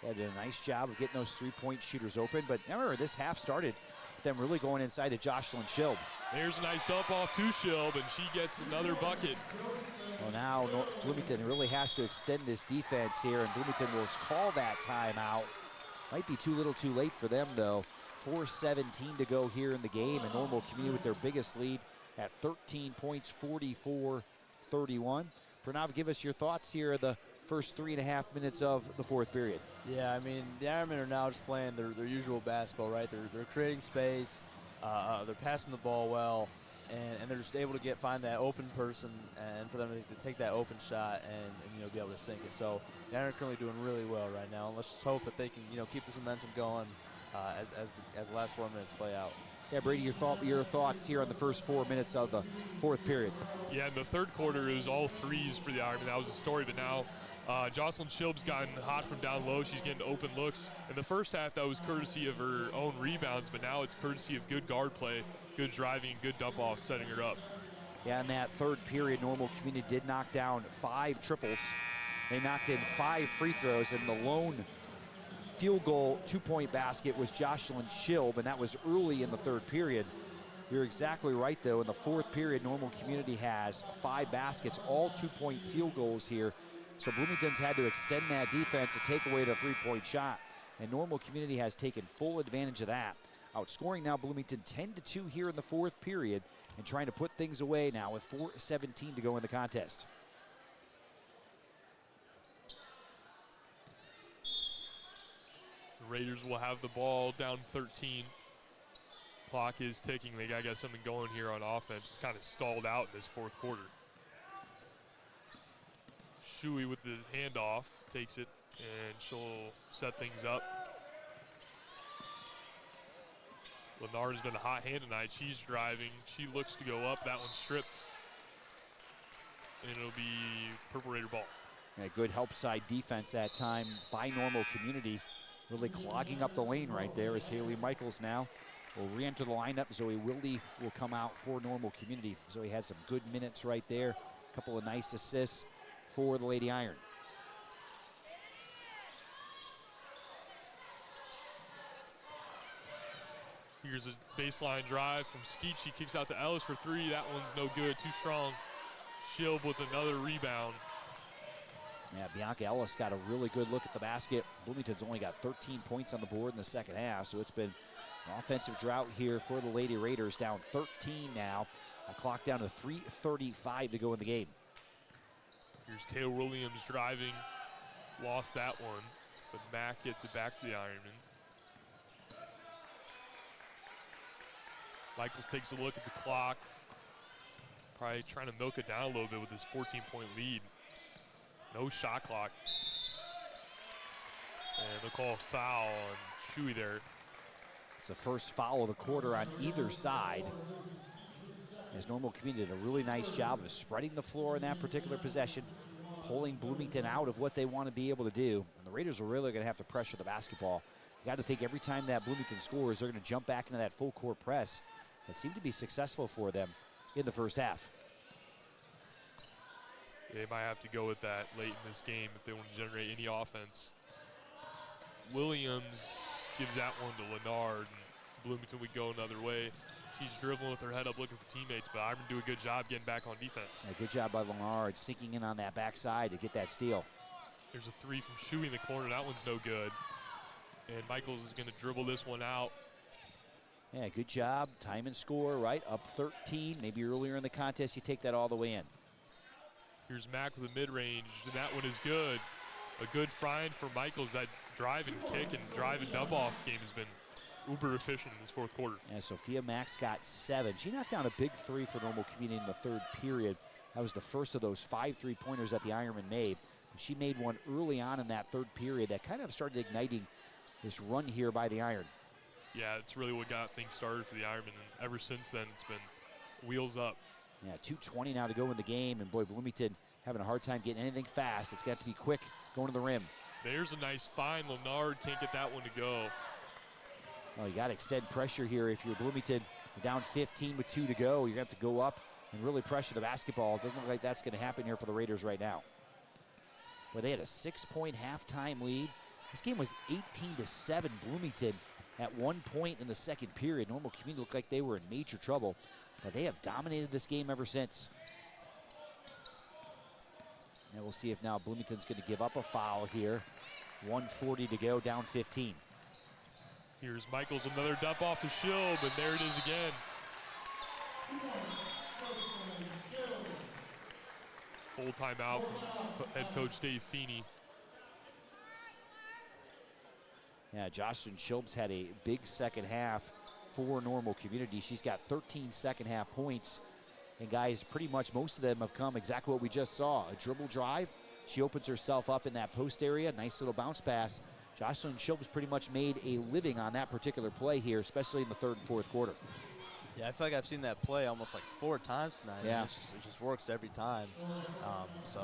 [SPEAKER 3] They did a nice job of getting those three-point shooters open, but remember, this half started with them really going inside to Jocelyn Shilb.
[SPEAKER 1] There's a nice dump off to Shilb, and she gets another bucket.
[SPEAKER 3] Well, now Bloomington really has to extend this defense here, and Bloomington will call that timeout. Might be too little too late for them, though. 4:17 to go here in the game, and Normal Community with their biggest lead at 13 points, 44-31. Pranav, give us your thoughts here of the first 3.5 minutes of the fourth period.
[SPEAKER 4] Yeah, I mean, the Ironmen are now just playing their usual basketball, right? They're creating space, they're passing the ball well, and they're just able to find that open person and for them to take that open shot and be able to sink it. So the Ironmen are currently doing really well right now. And let's just hope that they can keep this momentum going as the last 4 minutes play out.
[SPEAKER 3] Yeah, Brady, your thoughts here on the first 4 minutes of the fourth period.
[SPEAKER 1] Yeah, in the third quarter, it was all threes for the Ironmen. That was the story, but now Jocelyn Shilb's gotten hot from down low. She's getting open looks. In the first half, that was courtesy of her own rebounds, but now it's courtesy of good guard play, good driving, and good dump-off, setting her up.
[SPEAKER 3] Yeah, in that third period, Normal Community did knock down 5 triples. They knocked in 5 free throws, and the lone field goal 2-point basket was Jocelyn Shilb, and that was early in the third period. You're exactly right, though. In the fourth period, Normal Community has 5 baskets, all 2-point field goals here. So Bloomington's had to extend that defense to take away the 3-point shot, and Normal Community has taken full advantage of that. Outscoring now Bloomington 10-2 here in the fourth period and trying to put things away now with 4:17 to go in the contest.
[SPEAKER 1] The Raiders will have the ball down 13. Clock is ticking. They got something going here on offense. It's kind of stalled out in this fourth quarter. Shuey with the handoff takes it, and she'll set things up. Lennard's been a hot hand tonight. She's driving. She looks to go up. That one's stripped. And it'll be Purple Raider ball.
[SPEAKER 3] A good help side defense that time by Normal Community. Really clogging up the lane right there as Haley Michaels now will re-enter the lineup. Zoe Wilde will come out for Normal Community. Zoe had some good minutes right there. A couple of nice assists for the Lady Iron.
[SPEAKER 1] Here's a baseline drive from Skeet. She kicks out to Ellis for 3. That one's no good, too strong. Shilb with another rebound.
[SPEAKER 3] Yeah, Bianca Ellis got a really good look at the basket. Bloomington's only got 13 points on the board in the second half, so it's been an offensive drought here for the Lady Raiders. Down 13 now. A clock down to 3:35 to go in the game.
[SPEAKER 1] Here's Taylor Williams driving. Lost that one, but Mack gets it back for the Ironmen. Michaels takes a look at the clock. Probably trying to milk it down a little bit with this 14-point lead. No shot clock. And they'll call a foul on Shuey there.
[SPEAKER 3] It's the first foul of the quarter on either side. As Normal Community did a really nice job of spreading the floor in that particular possession, pulling Bloomington out of what they want to be able to do. And the Raiders are really going to have to pressure the basketball. You got to think every time that Bloomington scores, they're going to jump back into that full court press. That seemed to be successful for them in the first half.
[SPEAKER 1] They might have to go with that late in this game if they want to generate any offense. Williams gives that one to Lennard, and Bloomington would go another way. She's dribbling with her head up looking for teammates, but Ironmen do a good job getting back on defense.
[SPEAKER 3] Yeah, good job by Lennard sinking in on that backside to get that steal.
[SPEAKER 1] There's a 3 from Shuey in the corner. That one's no good. And Michaels is going to dribble this one out.
[SPEAKER 3] Yeah, good job. Time and score, right? Up 13. Maybe earlier in the contest, you take that all the way in.
[SPEAKER 1] Here's Mack with a mid-range, and that one is good. A good find for Michaels. That drive and kick and drive and dump-off game has been uber efficient in this fourth quarter.
[SPEAKER 3] Yeah, Sophia Max got 7. She knocked down a big 3 for Normal Community in the third period. That was the first of those 5 3-pointers that the Ironmen made. And she made one early on in that third period that kind of started igniting this run here by the Iron.
[SPEAKER 1] Yeah, it's really what got things started for the Ironmen, and ever since then, it's been wheels up.
[SPEAKER 3] Yeah, 2:20 now to go in the game, and boy, Bloomington having a hard time getting anything fast. It's got to be quick going to the rim.
[SPEAKER 1] There's a nice find. Lennard can't get that one to go.
[SPEAKER 3] Well, you got to extend pressure here. If you're Bloomington, you're down 15 with 2 to go. You're going to have to go up and really pressure the basketball. It doesn't look like that's going to happen here for the Raiders right now. Well, they had a 6-point halftime lead. This game was 18-7 Bloomington at one point in the second period. Normal Community looked like they were in major trouble, but they have dominated this game ever since. And we'll see if now Bloomington's going to give up a foul here. 1:40 to go, down 15.
[SPEAKER 1] Here's Michaels, another dump off to Shilb, and there it is again. Full timeout from head coach Dave Feeney.
[SPEAKER 3] Yeah, Jocelyn Shilbs had a big second half for Normal Community. She's got 13 second half points. And guys, pretty much most of them have come exactly what we just saw. A dribble drive. She opens herself up in that post area. Nice little bounce pass. Jocelyn Shilbs pretty much made a living on that particular play here, especially in the third and fourth quarter.
[SPEAKER 4] Yeah, I feel like I've seen that play almost like 4 times tonight.
[SPEAKER 3] Yeah.
[SPEAKER 4] It just works every time. So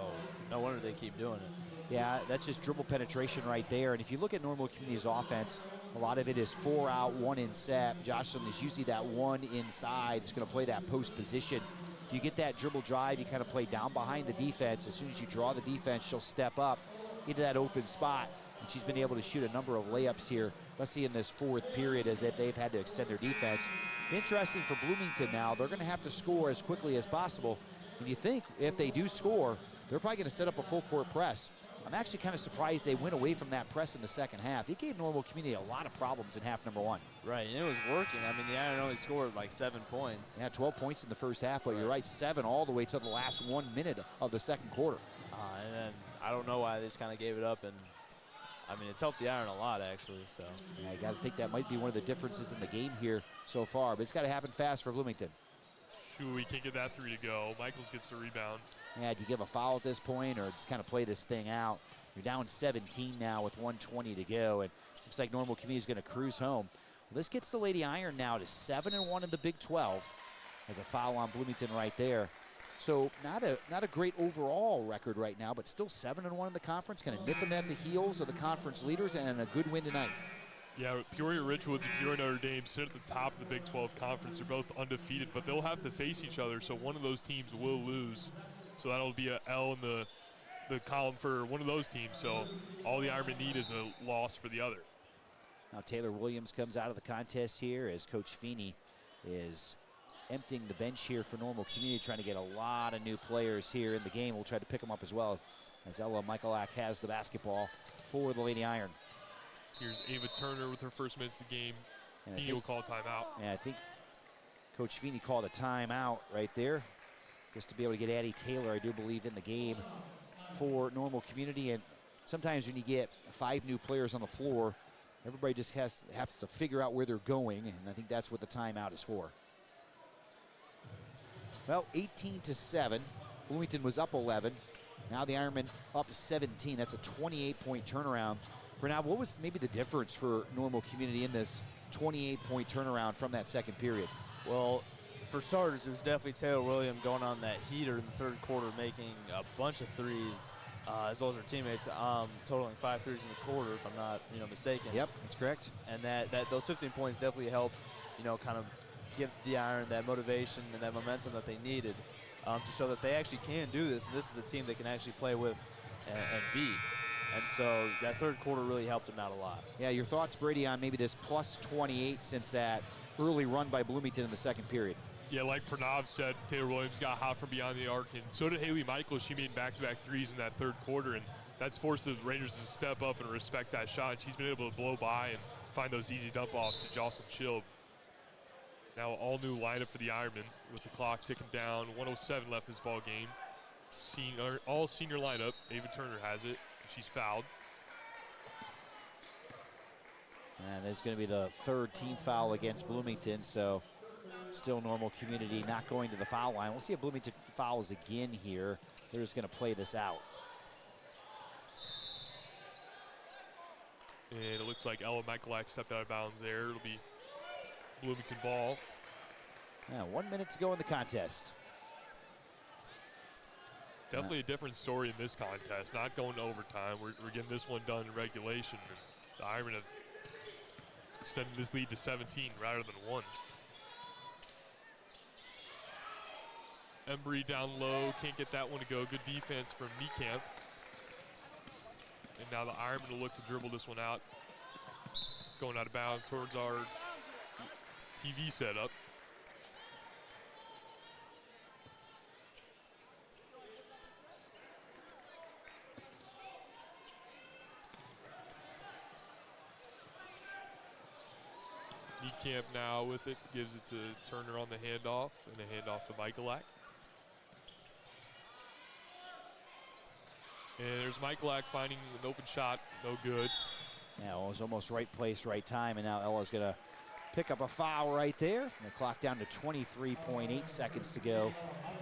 [SPEAKER 4] no wonder they keep doing it.
[SPEAKER 3] Yeah, that's just dribble penetration right there. And if you look at Normal Community's offense, a lot of it is 4 out, 1 in set. Jocelyn is usually that 1 inside. It's going to play that post position. If you get that dribble drive, you kind of play down behind the defense. As soon as you draw the defense, she'll step up into that open spot. And she's been able to shoot a number of layups here, especially in this fourth period, as if they've had to extend their defense. Interesting for Bloomington now. They're going to have to score as quickly as possible. And you think if they do score, they're probably going to set up a full court press. I'm actually kind of surprised they went away from that press in the second half. It gave Normal Community a lot of problems in half number 1.
[SPEAKER 4] Right, and it was working. I mean, the Iron only scored like 7 points.
[SPEAKER 3] Yeah, 12 points in the first half, but you're right, 7 all the way to the last 1 minute of the second quarter.
[SPEAKER 4] And then I don't know why they just kind of gave it up. And I mean, it's helped the Iron a lot, actually. So
[SPEAKER 3] yeah, you got to think that might be one of the differences in the game here so far, but it's got to happen fast for Bloomington.
[SPEAKER 1] Sure, we can't get that 3 to go. Michaels gets the rebound. Yeah,
[SPEAKER 3] do you give a foul at this point or just kind of play this thing out? You're down 17 now with 1:20 to go, and looks like Normal Community is going to cruise home. Well, this gets the Lady Iron now to 7-1 in the Big 12. As a foul on Bloomington right there. So not a great overall record right now, but still 7-1 in the conference, kind of nipping at the heels of the conference leaders, and a good win tonight.
[SPEAKER 1] Yeah, Peoria Richwoods and Peoria Notre Dame sit at the top of the Big 12 conference. They're both undefeated, but they'll have to face each other, so one of those teams will lose. So that'll be a L in the column for one of those teams. So all the Ironmen need is a loss for the other.
[SPEAKER 3] Now Taylor Williams comes out of the contest here as Coach Feeney is emptying the bench here for Normal Community, trying to get a lot of new players here in the game. We'll try to pick them up as well as Ella Michalak has the basketball for the Lady Iron.
[SPEAKER 1] Here's Ava Turner with her first minutes of the game. Feeney will call a timeout.
[SPEAKER 3] Yeah, I think Coach Feeney called a timeout right there just to be able to get Addie Taylor, I do believe, in the game for Normal Community. And sometimes when you get 5 new players on the floor, everybody just has to figure out where they're going, and I think that's what the timeout is for. Well, 18-7. Bloomington was up 11. Now the Ironmen up 17. That's a 28-point turnaround. Pranav, what was maybe the difference for Normal Community in this 28-point turnaround from that second period?
[SPEAKER 4] Well, for starters, it was definitely Taylor Williams going on that heater in the third quarter, making a bunch of threes, as well as her teammates, totaling 5 threes in the quarter, if I'm not mistaken.
[SPEAKER 3] Yep, that's correct.
[SPEAKER 4] And that those 15 points definitely helped, kind of give the Iron that motivation and that momentum that they needed to show that they actually can do this, and this is a team they can actually play with and beat. And so that third quarter really helped them out a lot.
[SPEAKER 3] Yeah, your thoughts, Brady, on maybe this plus 28 since that early run by Bloomington in the second period?
[SPEAKER 1] Yeah, like Pranav said, Taylor Williams got hot from beyond the arc, and so did Haley Michaels. She made back-to-back threes in that third quarter, and that's forced the Raiders to step up and respect that shot. And she's been able to blow by and find those easy dump-offs to Jocelyn Shilb. Now all new lineup for the Ironmen with the clock ticking down. 1:07 left in this ball game. All senior lineup. Ava Turner has it. She's fouled.
[SPEAKER 3] And it's going to be the third team foul against Bloomington, so still Normal Community not going to the foul line. We'll see if Bloomington fouls again here. They're just going to play this out.
[SPEAKER 1] And it looks like Ella Michalak stepped out of bounds there. It'll be Bloomington ball.
[SPEAKER 3] Yeah, 1 minute to go in the contest.
[SPEAKER 1] Definitely a different story in this contest. Not going to overtime. We're getting this one done in regulation. And the Ironmen have extended this lead to 17 rather than 1. Embry down low. Can't get that one to go. Good defense from Niekamp. And now the Ironmen will look to dribble this one out. It's going out of bounds towards our TV setup. Niekamp now with it, gives it to Turner on the handoff, and a handoff to Michalak. And there's Michalak finding an open shot, no good.
[SPEAKER 3] Yeah, well, it was almost right place, right time, and now Ella's going to pick up a foul right there. And the clock down to 23.8 seconds to go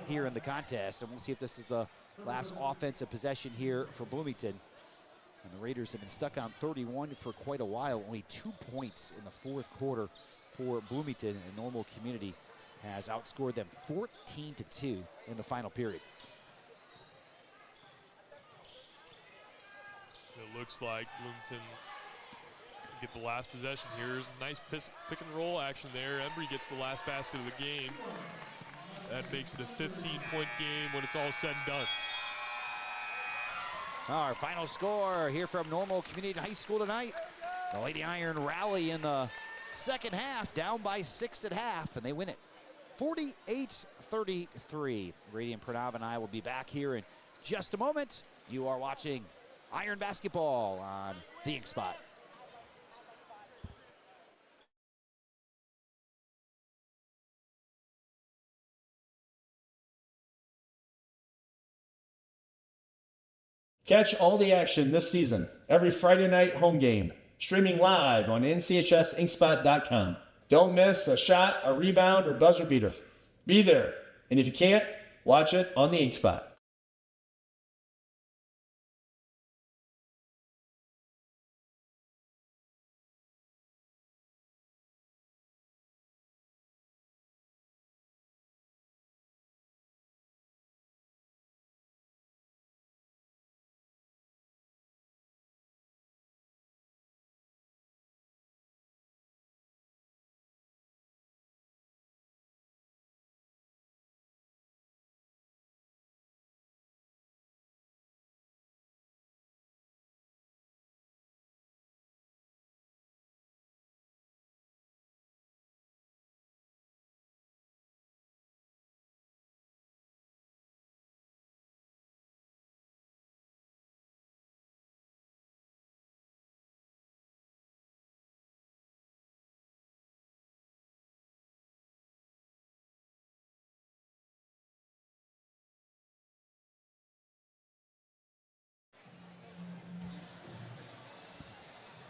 [SPEAKER 3] here in the contest. And we'll see if this is the last offensive possession here for Bloomington. And the Raiders have been stuck on 31 for quite a while. Only 2 points in the fourth quarter for Bloomington, and Normal Community has outscored them 14-2 in the final period.
[SPEAKER 1] It looks like Bloomington get the last possession here. There's a nice pick and roll action there. Embry gets the last basket of the game. That makes it a 15-point game when it's all said and done.
[SPEAKER 3] Our final score here from Normal Community High School tonight. The Lady Iron rally in the second half, down by 6 at half, and they win it 48-33. Radiant Pranav and I will be back here in just a moment. You are watching Iron Basketball on the Inkspot.
[SPEAKER 8] Catch all the action this season, every Friday night home game, streaming live on NCHSInkspot.com. Don't miss a shot, a rebound, or buzzer beater. Be there, and if you can't, watch it on the Inkspot.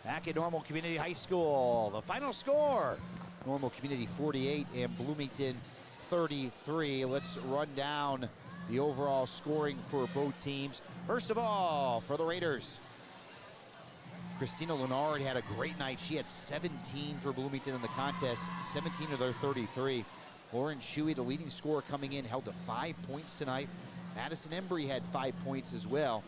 [SPEAKER 3] Back at Normal Community High School, the final score, Normal Community 48 and Bloomington 33. Let's run down the overall scoring for both teams. First of all, for the Raiders, Christina Leonard had a great night. She had 17 for Bloomington in the contest, 17 of their 33. Lauren Shuey, the leading scorer coming in, held to 5 points tonight. Madison Embry had 5 points as well.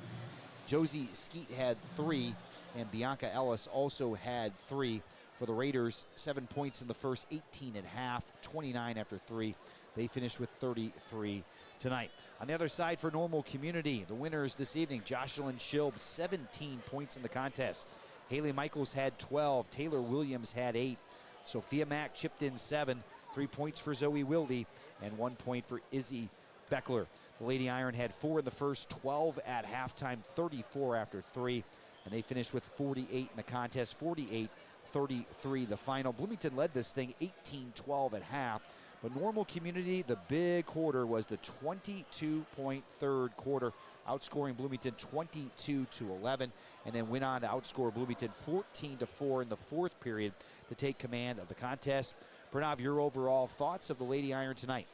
[SPEAKER 3] Josie Skeet had 3. And Bianca Ellis also had 3 for the Raiders. 7 points in the first, 18 at half, 29 after 3. They finished with 33 tonight. On the other side for Normal Community, the winners this evening, Jocelyn Schilb, 17 points in the contest. Haley Michaels had 12. Taylor Williams had 8. Sophia Mack chipped in 7. 3 points for Zoe Wilde and 1 point for Izzy Beckler. The Lady Iron had 4 in the first, 12 at halftime, 34 after 3. And they finished with 48 in the contest, 48-33 the final. Bloomington led this thing 18-12 at half. But Normal Community, the big quarter was the 22-point third quarter, outscoring Bloomington 22-11, and then went on to outscore Bloomington 14-4 in the fourth period to take command of the contest. Pranav, your overall thoughts of the Lady Iron tonight?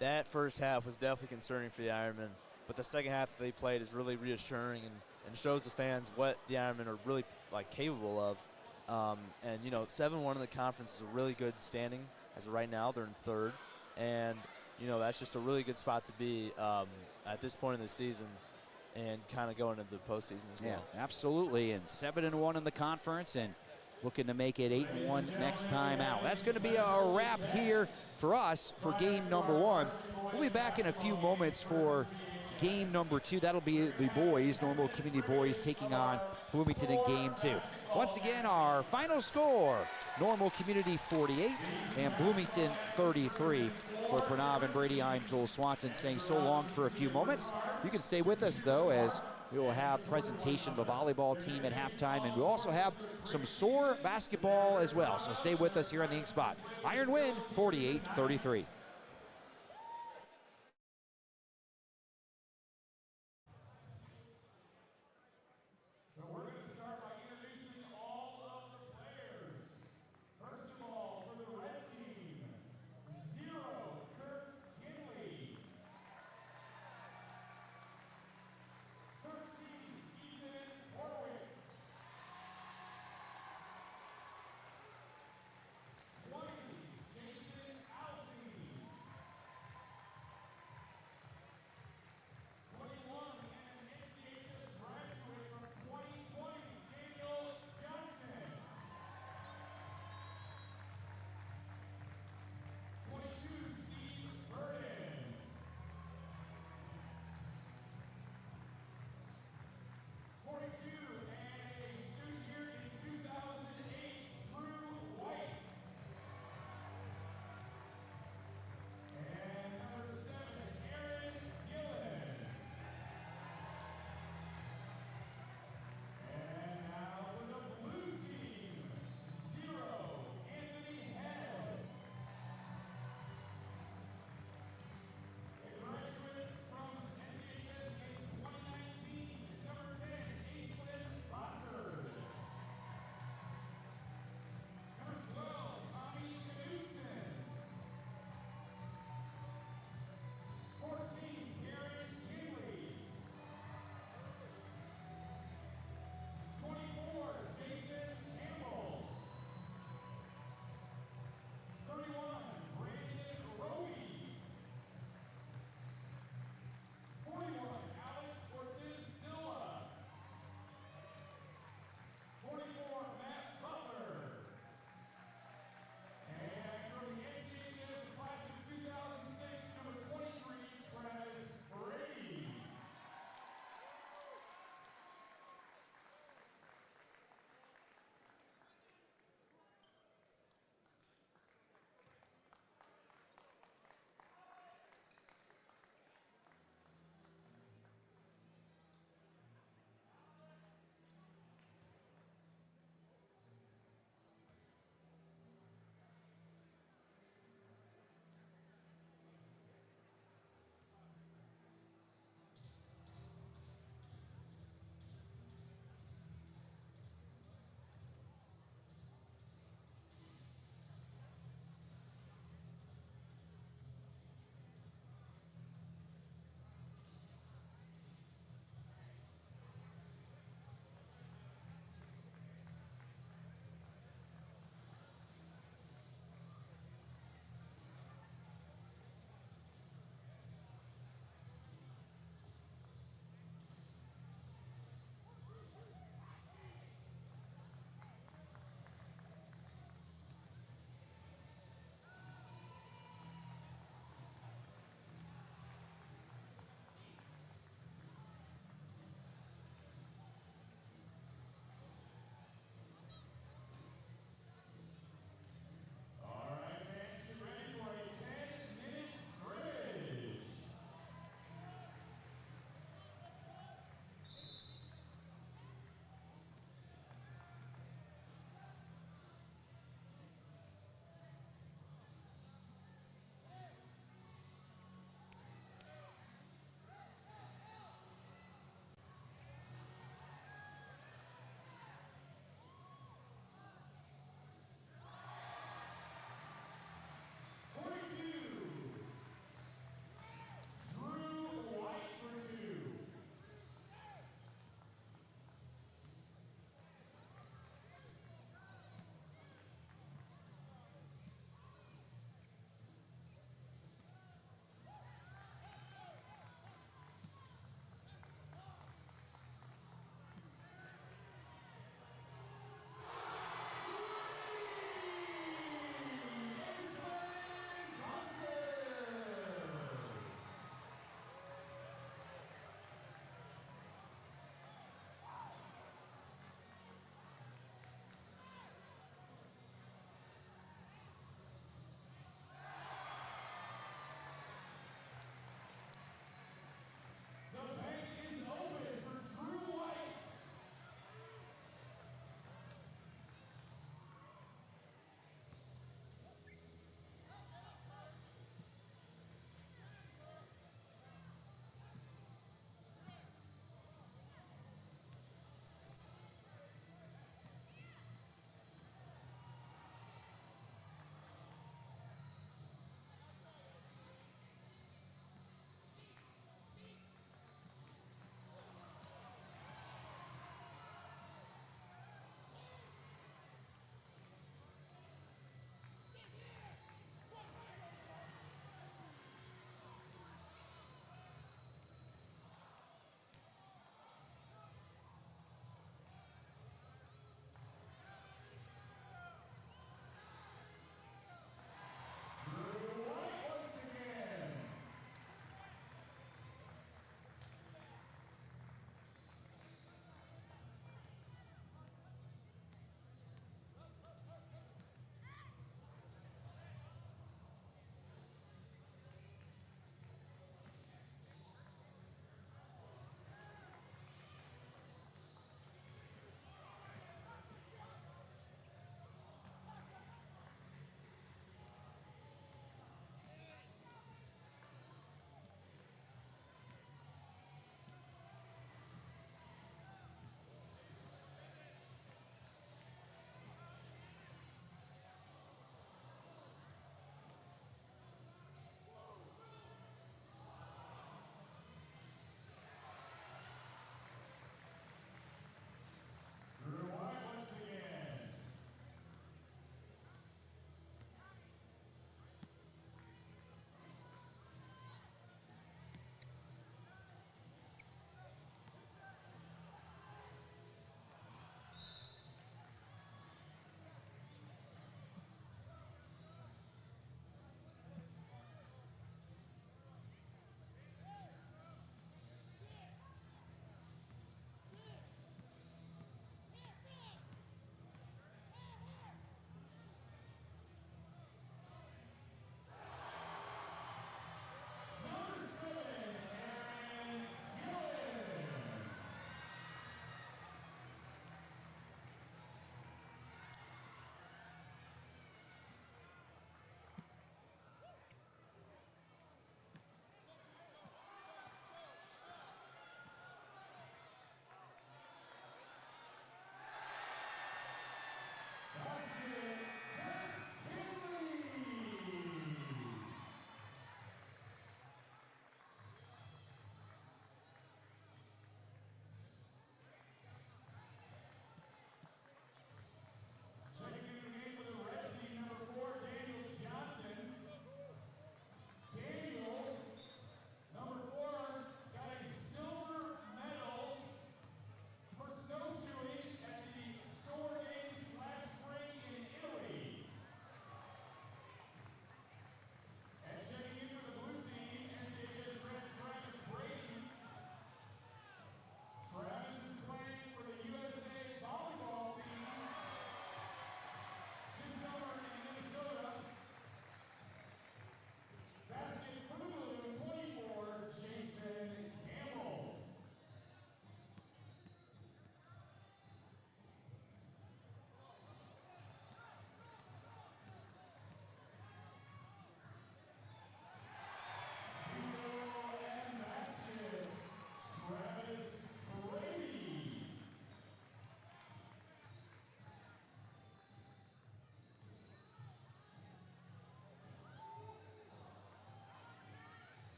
[SPEAKER 4] That first half was definitely concerning for the Ironmen, but the second half that they played is really reassuring and shows the fans what the Ironmen are really capable of. And you know, 7-1 in the conference is a really good standing as of right now. They're in third, and you know that's just a really good spot to be at this point in the season, and kind of going into the postseason as well.
[SPEAKER 3] Yeah, absolutely. And 7-1 in the conference, and looking to make it 8-1 next time out. That's going to be a wrap here for us for game number 1. We'll be back in a few moments for game number 2. That'll be the boys, Normal Community boys, taking on Bloomington in game 2. Once again, our final score, Normal Community 48 and Bloomington 33. For Pranav and Brady, I'm Joel Swanson saying so long for a few moments. You can stay with us, though, as we will have presentation of the volleyball team at halftime, and we'll also have some SOAR basketball as well. So stay with us here on the Inkspot. Iron win, 48-33.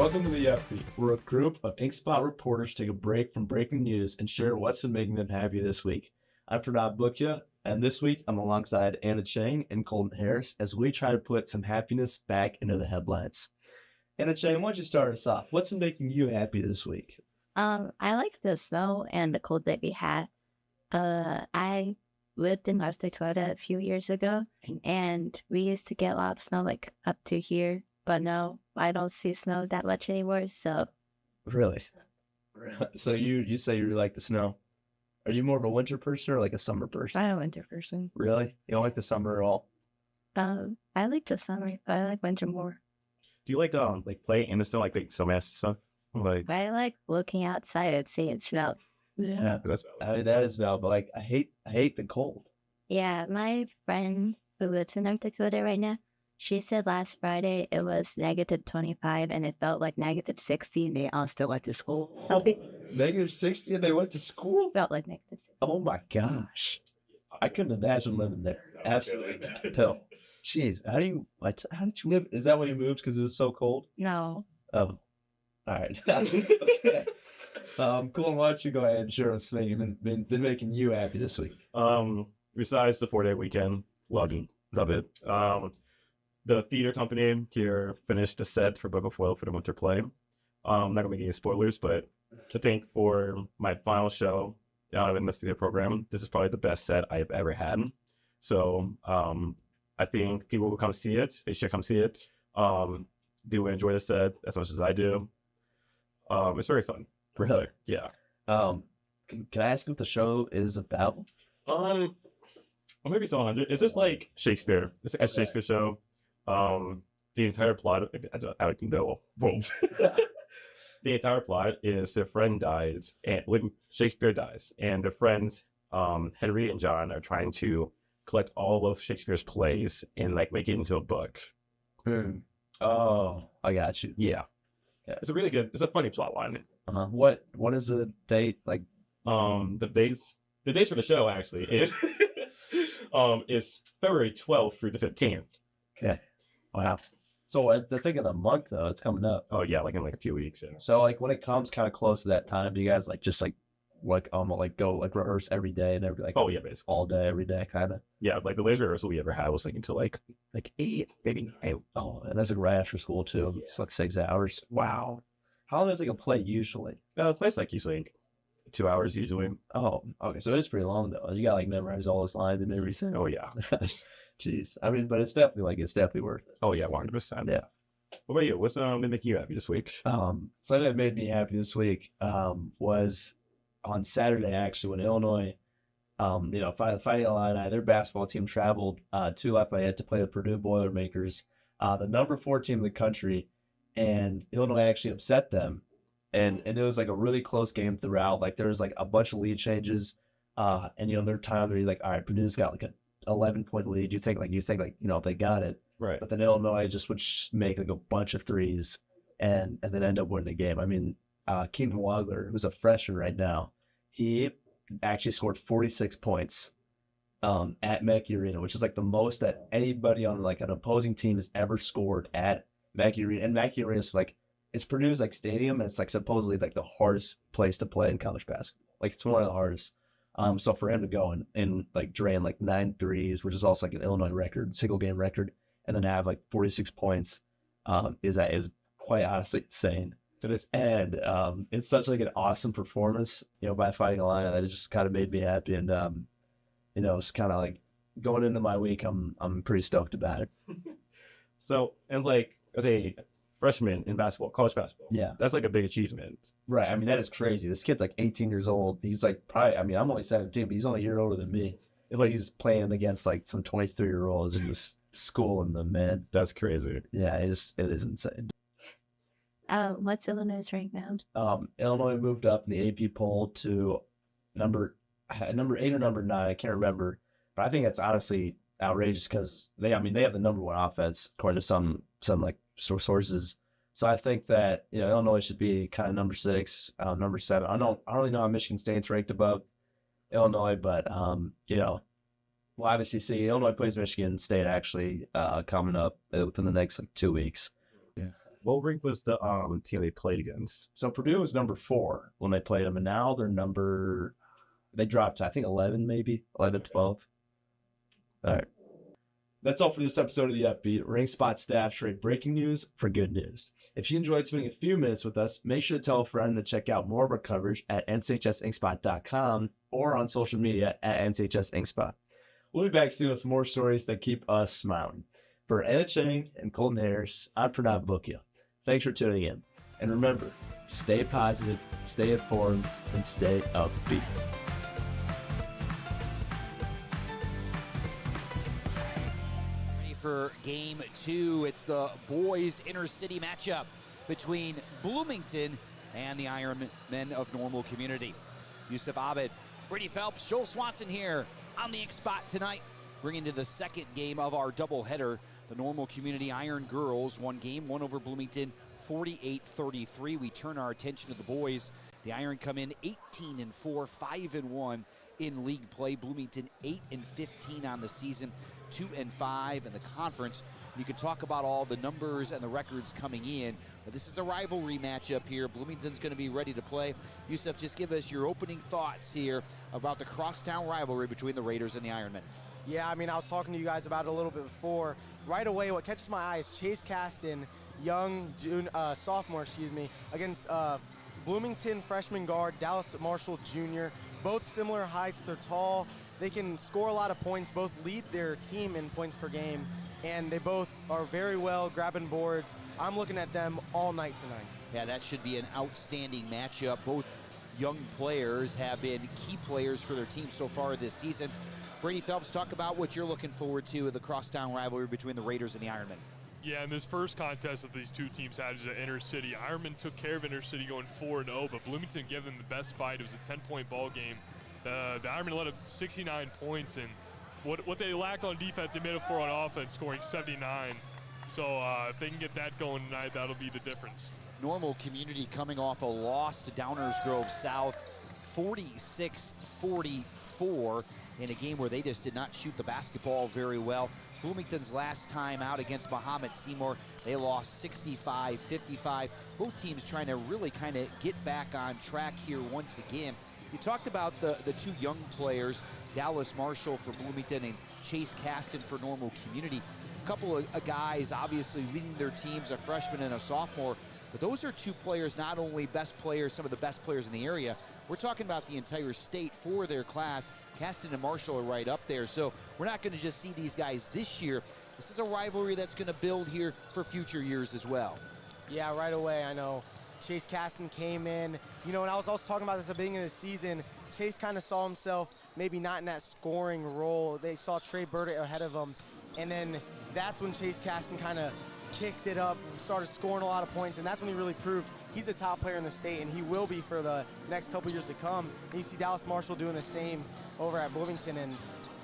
[SPEAKER 8] Welcome to the FB. We're a group of Inkspot reporters take a break from breaking news and share what's been making them happy this week. I'm Pranab Bukya, and this week I'm alongside Anna Chang and Colton Harris as we try to put some happiness back into the headlines. Anna Chang, why don't you start us off? What's been making you happy this week?
[SPEAKER 9] I like the snow and the cold that we had. I lived in North Dakota a few years ago, and we used to get a lot of snow like up to here, but no, I don't see snow that much anymore, so.
[SPEAKER 8] Really? So you say you really like the snow. Are you more of a winter person or like a summer person?
[SPEAKER 9] I'm a winter person.
[SPEAKER 8] Really? You don't like the summer at all?
[SPEAKER 9] I like the summer, but I like winter more.
[SPEAKER 10] Do you like play in the snow, like snowman stuff? Like
[SPEAKER 9] I like looking outside and seeing snow.
[SPEAKER 8] Yeah, I mean, that is valid, but like I hate the cold.
[SPEAKER 9] Yeah, my friend who lives in North Dakota right now, she said last Friday it was -25 and it felt like -60 and they all still went to school.
[SPEAKER 8] -60 and they went to school?
[SPEAKER 9] Felt like -60.
[SPEAKER 8] Oh my gosh. I couldn't imagine living there. Absolutely. No. Jeez, how did you live? Is that when you moved because it was so cold?
[SPEAKER 9] No.
[SPEAKER 8] Oh. All right. Cool. Why don't you go ahead and share what's been making you happy this week?
[SPEAKER 10] besides the 4-day weekend, love it. The theater company here finished the set for Book of Foil for the winter play. I'm not gonna make any spoilers, but to think for my final show in this theater program, this is probably the best set I've ever had. So I think people will come see it. They should come see it. They will enjoy the set as much as I do. It's very fun.
[SPEAKER 8] Really?
[SPEAKER 10] Yeah.
[SPEAKER 8] Can I ask what the show is about?
[SPEAKER 10] Or maybe it's 100. It's just like Shakespeare. It's a Shakespeare show. The entire plot, I don't know. The entire plot is their friend dies, and when Shakespeare dies, and their friends, Henry and John, are trying to collect all of Shakespeare's plays and like make it into a book.
[SPEAKER 8] Oh, I got you.
[SPEAKER 10] Yeah. It's a really good. It's a funny plot line.
[SPEAKER 8] What is the date like?
[SPEAKER 10] The dates for the show actually is is February 12th through the 15th.
[SPEAKER 8] Okay. Wow. So it's like in a month though. It's coming up.
[SPEAKER 10] Oh yeah, like in like a few weeks. Yeah.
[SPEAKER 8] So like when it comes kind of close to that time, do you guys go rehearse every day and every
[SPEAKER 10] oh yeah, basically
[SPEAKER 8] all day every day kind of?
[SPEAKER 10] Yeah, like the latest rehearsal we ever had was like until like 8, maybe 9.
[SPEAKER 8] Oh, and that's like right after school too. Yeah. It's like 6 hours. Wow. How long is like a play usually?
[SPEAKER 10] The play's like usually 2 hours usually.
[SPEAKER 8] Oh, okay. So it is pretty long though. You got like memorize all those lines and everything.
[SPEAKER 10] Oh yeah.
[SPEAKER 8] Jeez. I mean, but it's definitely worth it.
[SPEAKER 10] Oh yeah, 100%.
[SPEAKER 8] Yeah.
[SPEAKER 10] What about you? What's been making you happy this week?
[SPEAKER 8] Something that made me happy this week was on Saturday actually when Illinois, Fighting Illini, their basketball team traveled to Lafayette to play the Purdue Boilermakers, the number 4 team in the country, and Illinois actually upset them, and it was like a really close game throughout. Like there was like a bunch of lead changes, and their time they're like, all right, Purdue's got like an 11-point lead. You think they got it,
[SPEAKER 10] right?
[SPEAKER 8] But then Illinois just would make like a bunch of threes, and then end up winning the game. I mean, Keaton Wagler, who's a freshman right now, he actually scored 46 points at Mackey Arena, which is like the most that anybody on like an opposing team has ever scored at Mackey Arena. And Mackey Arena is like, it's Purdue's like stadium, and it's like supposedly like the hardest place to play in college basketball. Like it's one of the hardest. So for him to go and like drain like 9 threes, which is also like an Illinois record, single game record, and then have like 46 points, is quite honestly insane. And it's such like an awesome performance, by Fighting Illini that it just kind of made me happy. And it's kind of like going into my week, I'm pretty stoked about it.
[SPEAKER 10] So, and like as a freshman in basketball, college basketball,
[SPEAKER 8] yeah,
[SPEAKER 10] that's like a big achievement,
[SPEAKER 8] right? I mean, that is crazy. This kid's like 18 years old. He's like probably, I mean, I'm only 17, but he's only a year older than me. And like he's playing against like some 23-year-olds in this school, and man,
[SPEAKER 10] that's crazy.
[SPEAKER 8] Yeah, it is insane.
[SPEAKER 9] What's Illinois right now?
[SPEAKER 8] Illinois moved up in the AP poll to number 8 or number 9. I can't remember, but I think that's honestly outrageous because they have the number 1 offense according to some like sources. So I think that Illinois should be kind of number 6, number 7. I don't really know how Michigan State's ranked above Illinois, but we'll obviously see. Illinois plays Michigan State actually coming up within the next like 2 weeks.
[SPEAKER 10] Yeah. What rank was the team they played against?
[SPEAKER 8] So Purdue was number 4 when they played them, and now they dropped to, I think, 11 maybe, 11, 12. All right. That's all for this episode of The Upbeat. Inkspot staff trade breaking news for good news. If you enjoyed spending a few minutes with us, make sure to tell a friend to check out more of our coverage at nchsinkspot.com or on social media at nchsinkspot. We'll be back soon with more stories that keep us smiling. For Anna Chang and Colton Harris, I'm Pranav Bhukia. Thanks for tuning in. And remember, stay positive, stay informed, and stay upbeat.
[SPEAKER 3] For game 2, it's the boys inner-city matchup between Bloomington and the Ironmen of Normal Community. Yusuf Abed, Brady Phelps, Joel Swanson here on the Inkspot tonight, bringing to the second game of our doubleheader. The Normal Community Iron girls won game 1 over Bloomington 48-33. We turn our attention to the boys. The Iron come in 18-4, 5-1 in league play. Bloomington 8-15 on the season, 2-5 in the conference. You can talk about all the numbers and the records coming in, but this is a rivalry matchup here. Bloomington's going to be ready to play. Yusuf, just give us your opening thoughts here about the crosstown rivalry between the Raiders and the Ironmen.
[SPEAKER 11] Yeah, I mean, I was talking to you guys about it a little bit before. Right away, what catches my eye is Chase Caston, sophomore, against Bloomington freshman guard Dallas Marshall Jr. Both similar heights. They're tall. They can score a lot of points, both lead their team in points per game, and they both are very well grabbing boards. I'm looking at them all night tonight.
[SPEAKER 3] Yeah, that should be an outstanding matchup. Both young players have been key players for their team so far this season. Brady Phelps, talk about what you're looking forward to in the crosstown rivalry between the Raiders and the Ironmen.
[SPEAKER 1] Yeah, in this first contest that these two teams had is at Inner City. Ironman took care of Inner City going 4-0, but Bloomington gave them the best fight. It was a 10-point ball game. The Ironmen let up 69 points, and what they lacked on defense, they made up for on offense, scoring 79. So if they can get that going tonight, that'll be the difference.
[SPEAKER 3] Normal Community coming off a loss to Downers Grove South, 46-44, in a game where they just did not shoot the basketball very well. Bloomington's last time out against Muhammad Seymour, they lost 65-55. Both teams trying to really kind of get back on track here once again. You talked about the two young players, Dallas Marshall for Bloomington and Chase Caston for Normal Community. A couple of guys obviously leading their teams, a freshman and a sophomore. But those are two players, not only best players, some of the best players in the area. We're talking about the entire state for their class. Caston and Marshall are right up there. So we're not going to just see these guys this year. This is a rivalry that's going to build here for future years as well.
[SPEAKER 11] Yeah, right away, I know. Chase Caston came in. You know, and I was also talking about this at the beginning of the season. Chase kind of saw himself maybe not in that scoring role. They saw Trey Burdick ahead of him. And then that's when Chase Caston kind of kicked it up, started scoring a lot of points, and that's when he really proved he's a top player in the state, and he will be for the next couple years to come. And you see Dallas Marshall doing the same over at Bloomington, and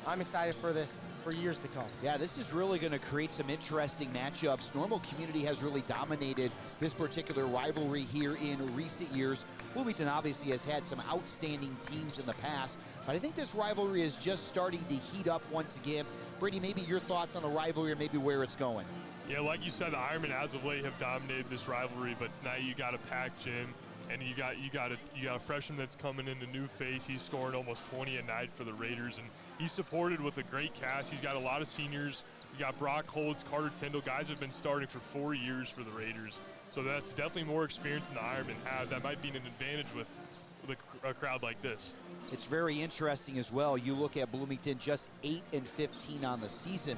[SPEAKER 11] I'm excited for this for years to come.
[SPEAKER 3] Yeah, this is really going to create some interesting matchups. Normal Community has really dominated this particular rivalry here in recent years. Bloomington obviously has had some outstanding teams in the past, but I think this rivalry is just starting to heat up once again. Brady, maybe your thoughts on the rivalry or maybe where it's going.
[SPEAKER 1] Yeah, like you said, the Ironmen as of late have dominated this rivalry, but tonight you got a packed gym, and you got a freshman that's coming in, the new face. He's scoring almost 20 a night for the Raiders, and he's supported with a great cast. He's got a lot of seniors. You got Brock Holtz, Carter Tyndall, guys have been starting for 4 years for the Raiders. So that's definitely more experience than the Ironmen have. That might be an advantage with a crowd like this.
[SPEAKER 3] It's very interesting as well. You look at Bloomington, just 8-15 on the season.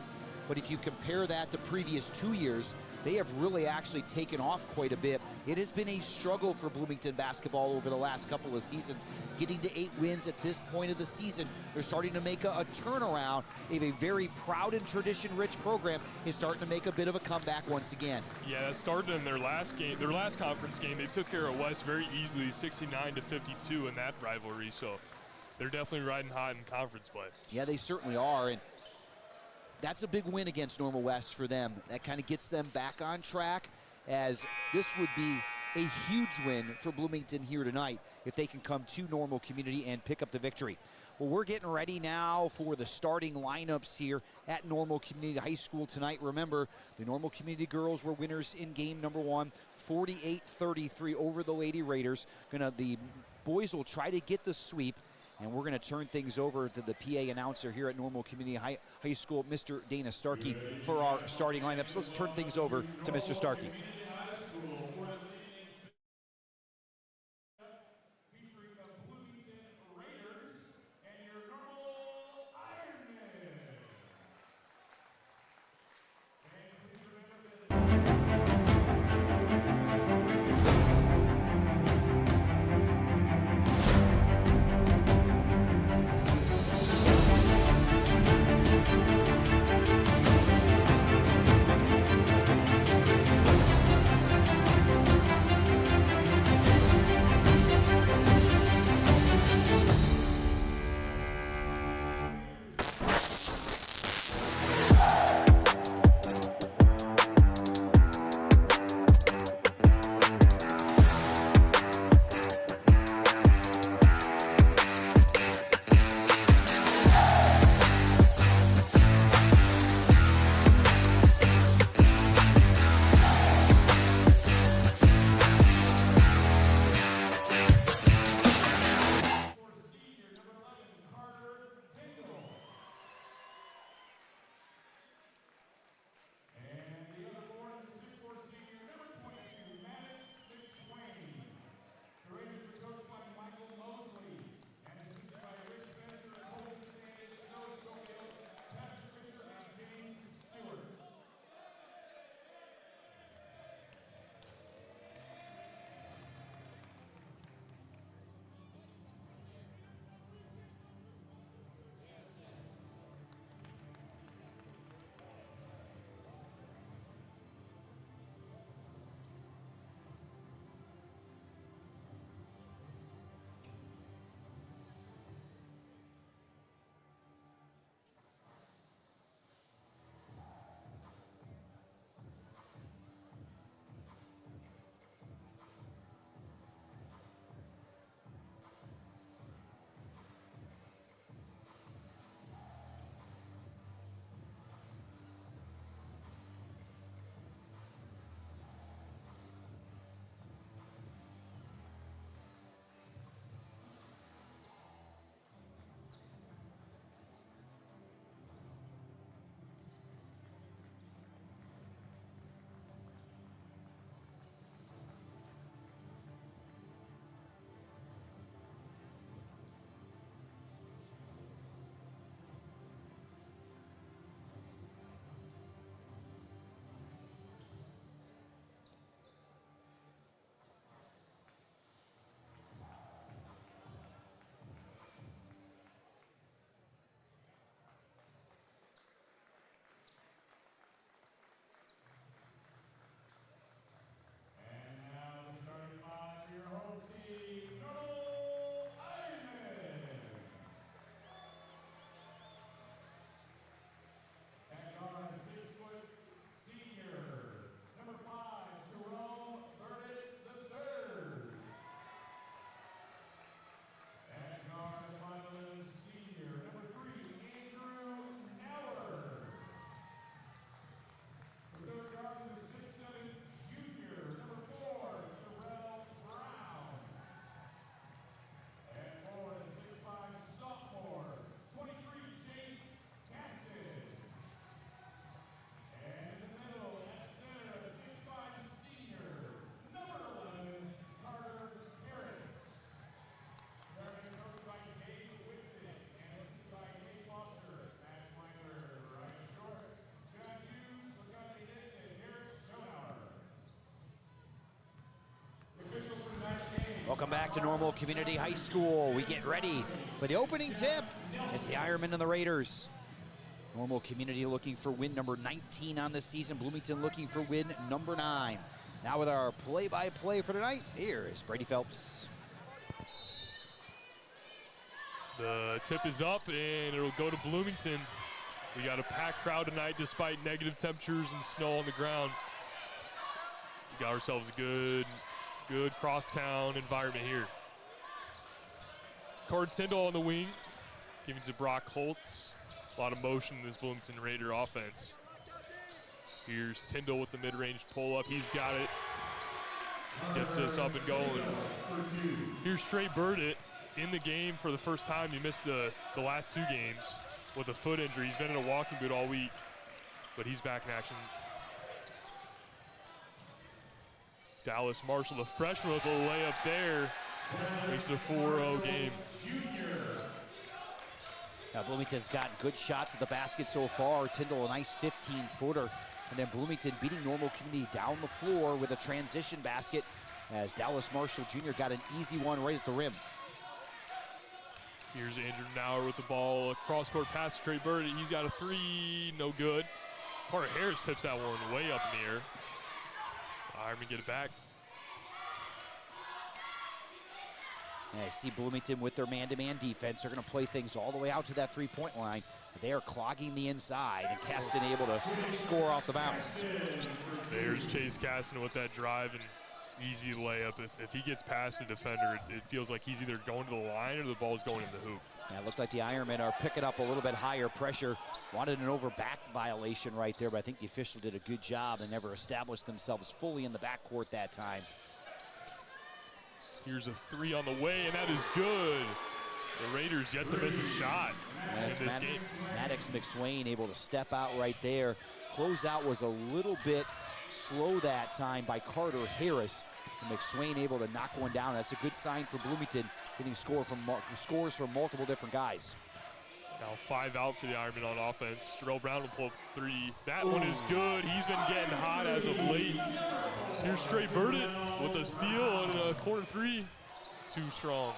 [SPEAKER 3] But if you compare that to previous 2 years, they have really actually taken off quite a bit. It has been a struggle for Bloomington basketball over the last couple of seasons. Getting to 8 wins at this point of the season, they're starting to make a turnaround. They have a very proud and tradition-rich program is starting to make a bit of a comeback once again.
[SPEAKER 1] Yeah, that started in their last game, their last conference game. They took care of West very easily, 69-52 in that rivalry. So they're definitely riding hot in conference play.
[SPEAKER 3] Yeah, they certainly are. And that's a big win against Normal West for them. That kind of gets them back on track, as this would be a huge win for Bloomington here tonight if they can come to Normal Community and pick up the victory. Well, we're getting ready now for the starting lineups here at Normal Community High School tonight. Remember, the Normal Community girls were winners in game number 1, 48-33 over the Lady Raiders. The boys will try to get the sweep, and we're going to turn things over to the PA announcer here at Normal Community High School, Mr. Dana Starkey, for our starting lineups. Let's turn things over to Mr. Starkey.
[SPEAKER 12] Featuring the Bloomington Raiders and your normal Ironmen. Fans, please remember that
[SPEAKER 3] Welcome back to Normal Community High School. We get ready for the opening tip. It's the Ironmen and the Raiders. Normal Community looking for win number 19 on the season. Bloomington looking for win number 9. Now with our play-by-play for tonight, here is Brady Phelps.
[SPEAKER 1] The tip is up, and it'll go to Bloomington. We got a packed crowd tonight despite negative temperatures and snow on the ground. We got ourselves a good crosstown environment here. Cord Tyndall on the wing. Giving to Brock Holtz. A lot of motion in this Bloomington Raider offense. Here's Tyndall with the mid-range pull-up. He's got it. Gets us up and going. Here's Trey Burdett in the game for the first time. He missed the last 2 games with a foot injury. He's been in a walking boot all week, but he's back in action. Dallas Marshall, the freshman, with a layup there. Makes it a 4-0 game.
[SPEAKER 3] Now Bloomington's gotten good shots at the basket so far. Tyndall, a nice 15-footer. And then Bloomington beating Normal Community down the floor with a transition basket as Dallas Marshall Jr. got an easy one right at the rim.
[SPEAKER 1] Here's Andrew Nauer with the ball. A cross-court pass to Trey Burdett. He's got a 3, no good. Carter Harris tips that one way up in the air. Ironmen get it back.
[SPEAKER 3] And I see Bloomington with their man-to-man defense. They're going to play things all the way out to that three-point line. They are clogging the inside, and Caston able to score off the bounce.
[SPEAKER 1] There's Chase Caston with that drive and easy layup. If he gets past the defender, it feels like he's either going to the line or the ball's going in the hoop.
[SPEAKER 3] Yeah, it looked like the Ironmen are picking up a little bit higher pressure. Wanted an over-back violation right there, but I think the official did a good job and never established themselves fully in the backcourt that time.
[SPEAKER 1] Here's a 3 on the way, and that is good. The Raiders yet to miss a shot in this game.
[SPEAKER 3] Maddox McSwain able to step out right there. Closeout was a little bit slow that time by Carter Harris. And McSwain able to knock one down. That's a good sign for Bloomington, getting scores from multiple different guys.
[SPEAKER 1] Now 5 out for the Ironmen on offense. Jarrell Brown will pull up 3. That one is good. He's been getting hot as of late. Here's Trey Burdett with a steal and a corner 3. Too strong.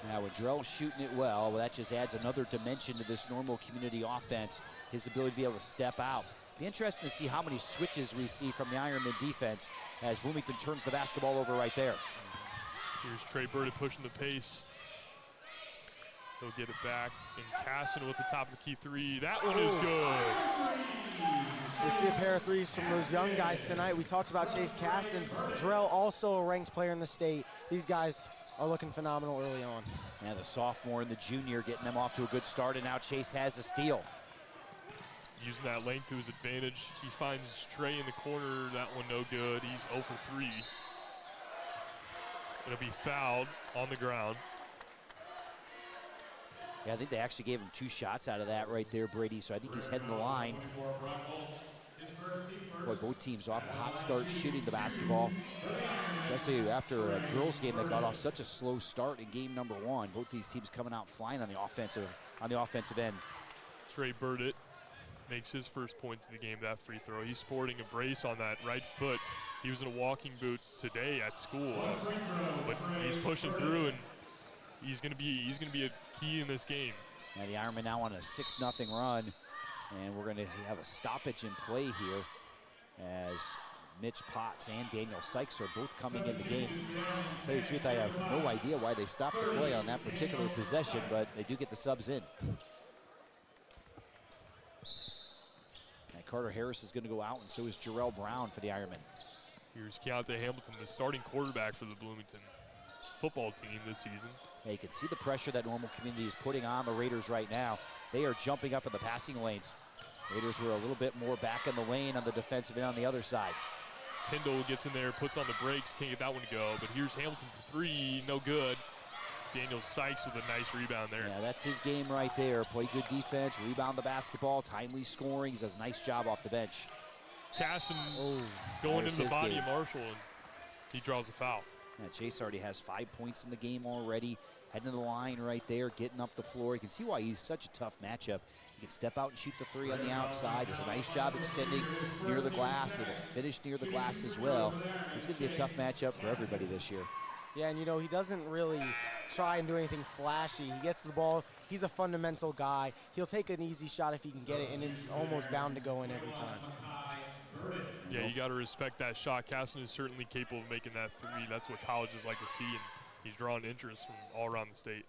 [SPEAKER 3] Now with Jarrell shooting it well, that just adds another dimension to this Normal Community offense. His ability to be able to step out. Be interesting to see how many switches we see from the Ironman defense as Bloomington turns the basketball over right there.
[SPEAKER 1] Here's Trey Burdett pushing the pace. He'll get it back. And Casson with the top of the key 3. That one is good.
[SPEAKER 11] We see a pair of 3s from those young guys tonight. We talked about Chase Caston. Jarrell, also a ranked player in the state. These guys are looking phenomenal early on.
[SPEAKER 3] Yeah, the sophomore and the junior getting them off to a good start, and now Chase has a steal.
[SPEAKER 1] Using that length to his advantage. He finds Trey in the corner. That one no good. He's 0 for 3. Gonna be fouled on the ground.
[SPEAKER 3] Yeah, I think they actually gave him 2 shots out of that right there, Brady, so I think he's heading the line. Boy, both teams off a hot start shooting the basketball. Especially after a girls game that got off such a slow start in game number 1. Both these teams coming out flying on the offensive end.
[SPEAKER 1] Trey Burdett makes his first points in the game, that free throw. He's sporting a brace on that right foot. He was in a walking boot today at school, but he's pushing through, and he's gonna be a key in this game.
[SPEAKER 3] And the Ironmen now on a 6-0 run, and we're gonna have a stoppage in play here as Mitch Potts and Daniel Sykes are both coming in the game. To tell you the truth, I have no idea why they stopped the play on that particular possession, but they do get the subs in. And Carter Harris is gonna go out, and so is Jarrell Brown for the Ironmen.
[SPEAKER 1] Here's Keontae Hamilton, the starting quarterback for the Bloomington football team this season.
[SPEAKER 3] Yeah, you can see the pressure that Normal Community is putting on the Raiders right now. They are jumping up in the passing lanes. Raiders were a little bit more back in the lane on the defensive end on the other side.
[SPEAKER 1] Tyndall gets in there, puts on the brakes, can't get that one to go, but here's Hamilton for 3, no good. Daniel Sykes with a nice rebound there.
[SPEAKER 3] Yeah, that's his game right there. Play good defense, rebound the basketball, timely scoring. He does a nice job off the bench.
[SPEAKER 1] Casson going into the body of Marshall, and he draws a foul.
[SPEAKER 3] Yeah, Chase already has 5 points in the game already. Heading to the line right there, getting up the floor. You can see why he's such a tough matchup. He can step out and shoot the 3 on the outside. Does a nice job extending near the glass. He will finish near the glass as well. It's going to be a tough matchup for everybody this year.
[SPEAKER 11] Yeah, and you know, he doesn't really try and do anything flashy. He gets the ball. He's a fundamental guy. He'll take an easy shot if he can get it, and it's almost bound to go in every time.
[SPEAKER 1] Yeah, you got to respect that shot. Caston is certainly capable of making that 3. That's what colleges like to see, and he's drawing interest from all around the state.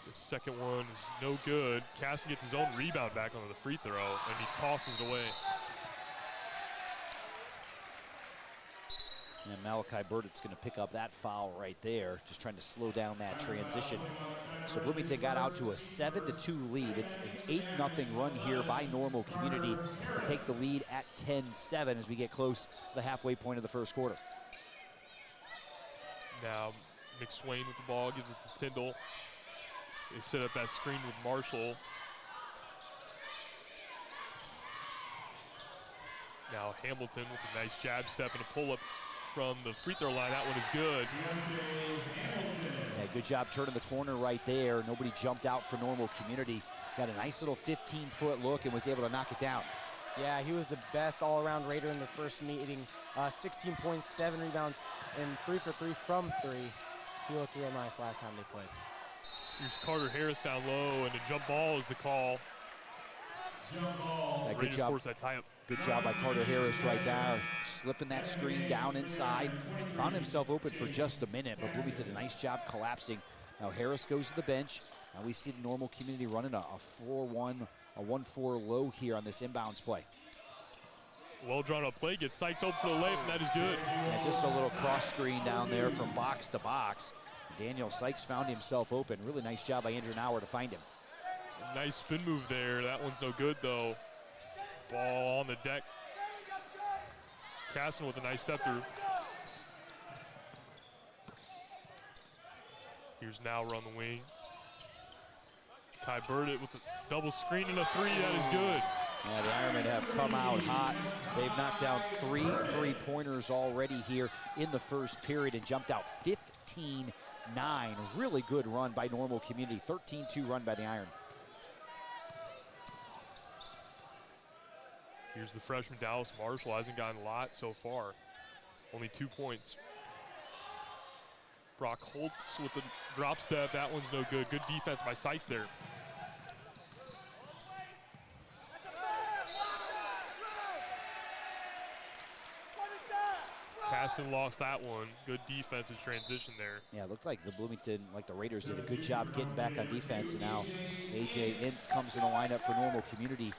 [SPEAKER 1] The second one is no good. Caston gets his own rebound back onto the free throw, and he tosses it away.
[SPEAKER 3] And Malachi Burditt's going to pick up that foul right there, just trying to slow down that transition. So Bloomington got out to a 7-2 lead. It's an 8-0 run here by Normal Community to take the lead at 10-7 as we get close to the halfway point of the first quarter.
[SPEAKER 1] Now McSwain with the ball, gives it to Tyndall. They set up that screen with Marshall. Now Hamilton with a nice jab step and a pull-up from the free throw line. That one is good.
[SPEAKER 3] Yeah, good job turning the corner right there. Nobody jumped out for Normal Community. Got a nice little 15-foot look and was able to knock it down.
[SPEAKER 11] Yeah, he was the best all-around Raider in the first meeting. 16 points, 7 rebounds, and 3 for 3 from 3. He looked real nice last time they played.
[SPEAKER 1] Here's Carter Harris down low, and a jump ball is the call.
[SPEAKER 3] Yeah, good
[SPEAKER 1] Raiders
[SPEAKER 3] job.
[SPEAKER 1] force that tie-up.
[SPEAKER 3] Good job by Carter Harris right there, slipping that screen down inside. Found himself open for just a minute, but Bloomington did a nice job collapsing. Now Harris goes to the bench. Now we see the Normal Community running a 4-1, a 1-4 low here on this inbounds play.
[SPEAKER 1] Well drawn up play, gets Sykes open for the layup, and that is good.
[SPEAKER 3] Yeah, just a little cross screen down there from box to box. Daniel Sykes found himself open. Really nice job by Andrew Nauer to find him.
[SPEAKER 1] A nice spin move there. That one's no good, though. Ball on the deck. Casson with a nice step through. Here's Nauer on the wing. Kai Burdett with a double screen and a 3. That is good.
[SPEAKER 3] Yeah, the Ironmen have come out hot. They've knocked down 3 3-pointers already here in the first period and jumped out 15-9. Really good run by Normal Community. 13-2 run by the Iron.
[SPEAKER 1] Here's the freshman Dallas Marshall. Hasn't gotten a lot so far. Only 2 points. Brock Holtz with the drop step. That one's no good. Good defense by Sykes there. Caston lost that one. Good defensive transition there.
[SPEAKER 3] Yeah, it looked like the Bloomington, like the Raiders, did a good job getting back on defense. And now A.J. Ince comes in the lineup for Normal Community.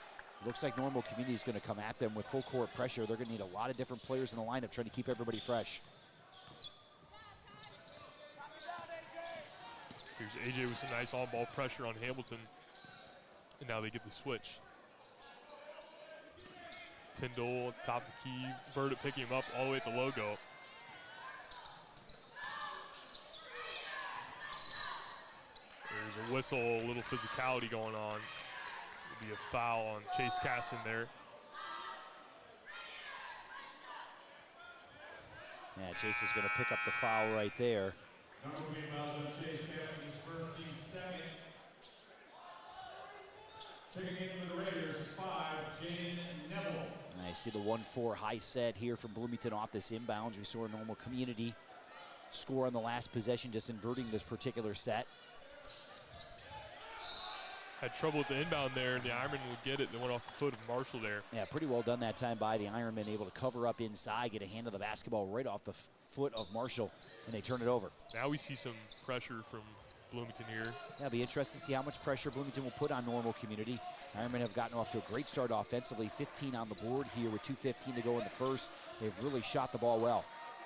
[SPEAKER 3] Looks like Normal Community is going to come at them with full court pressure. They're going to need a lot of different players in the lineup trying to keep everybody fresh.
[SPEAKER 1] Here's A.J. with some nice on-ball pressure on Hamilton. And now they get the switch. Tyndall at the top of the key. Burdett picking him up all the way at the logo. There's a whistle, a little physicality going on. It'll be a foul on Chase Casson there.
[SPEAKER 3] Yeah, Chase is going to pick up the foul right there.
[SPEAKER 12] Number 8 fouls on Chase Caston's first, team second. Checking in for the Raiders, 5, Jaden Neville.
[SPEAKER 3] I see the 1-4 high set here from Bloomington off this inbounds. We saw a Normal Community score on the last possession, just inverting this particular set.
[SPEAKER 1] Had trouble with the inbound there, and the Ironmen would get it. They went off the foot of Marshall there.
[SPEAKER 3] Yeah, pretty well done that time by the Ironmen, able to cover up inside, get a hand of the basketball right off the foot of Marshall, and they turn it over.
[SPEAKER 1] Now we see some pressure from Bloomington here.
[SPEAKER 3] Yeah, it'll be interesting to see how much pressure Bloomington will put on Normal Community. Ironmen have gotten off to a great start offensively, 15 on the board here with 2:15 to go in the first. They've really shot the ball well.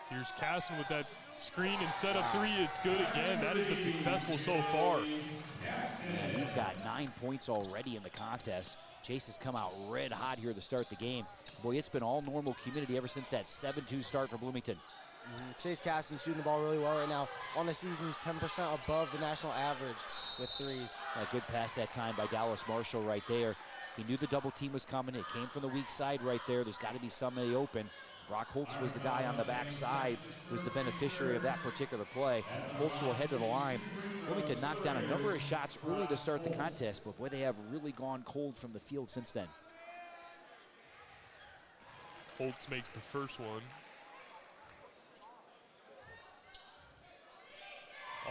[SPEAKER 1] Here's Casson with that screen and set up 3. It's good again. That has been successful so far.
[SPEAKER 3] Yeah, he's got 9 points already in the contest. Chase has come out red hot here to start the game. Boy, it's been all Normal Community ever since that 7-2 start for Bloomington.
[SPEAKER 11] Chase Caston shooting the ball really well right now. On the season, he's 10% above the national average with 3s.
[SPEAKER 3] A good pass that time by Dallas Marshall right there. He knew the double team was coming. It came from the weak side right there. There's got to be somebody open. Brock Holtz was the guy on the backside, was the beneficiary of that particular play. Holtz will head to the line. Bloomington knocked down a number of shots early to start the contest, but boy, they have really gone cold from the field since then.
[SPEAKER 1] Holtz makes the first one.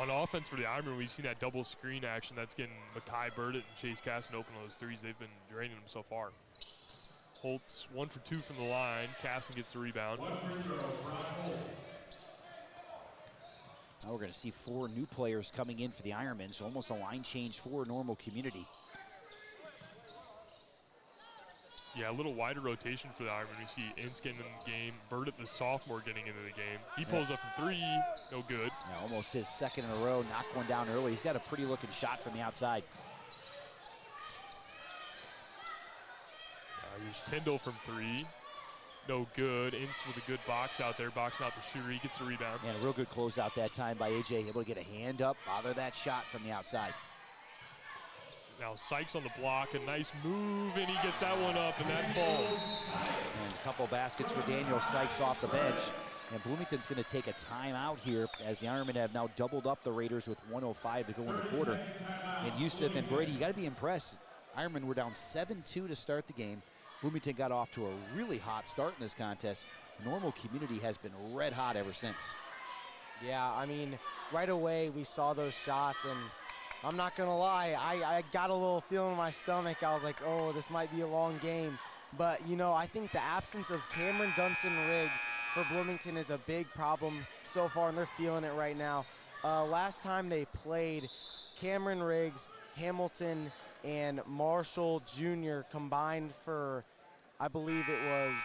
[SPEAKER 1] On offense for the Ironmen, we've seen that double screen action. That's getting Makai Burdett and Chase Casson open on those 3s. They've been draining them so far. Holtz 1 for 2 from the line. Casson gets the rebound.
[SPEAKER 12] One free throw, Brock Holtz.
[SPEAKER 3] Now we're going to see 4 new players coming in for the Ironmen, so almost a line change for Normal Community.
[SPEAKER 1] Yeah, a little wider rotation for the Ironmen. We see Ince getting in the game, Burdett, the sophomore, getting into the game. He pulls up from 3, no good.
[SPEAKER 3] Yeah, almost his second in a row, knocked one down early. He's got a pretty looking shot from the outside.
[SPEAKER 1] Here's Tyndall from 3, no good. Ince with a good box out there, boxing out the shooter. He gets the rebound.
[SPEAKER 3] And a real good closeout that time by AJ, able to get a hand up, bother that shot from the outside.
[SPEAKER 1] Now Sykes on the block, a nice move, and he gets that one up, and that falls.
[SPEAKER 3] And a couple baskets for Daniel Sykes off the bench. And Bloomington's going to take a timeout here as the Ironmen have now doubled up the Raiders with 1:05 to go in the quarter. And Yusuf and Brady, you got to be impressed. Ironmen were down 7-2 to start the game. Bloomington got off to a really hot start in this contest. Normal Community has been red hot ever since.
[SPEAKER 11] Yeah, I mean, right away we saw those shots, and I'm not gonna lie, I got a little feeling in my stomach. I was like, oh, this might be a long game. But, you know, I think the absence of Cameron Dunson-Riggs for Bloomington is a big problem so far, and they're feeling it right now. Last time they played, Cameron Riggs, Hamilton, and Marshall Jr. combined for, I believe it was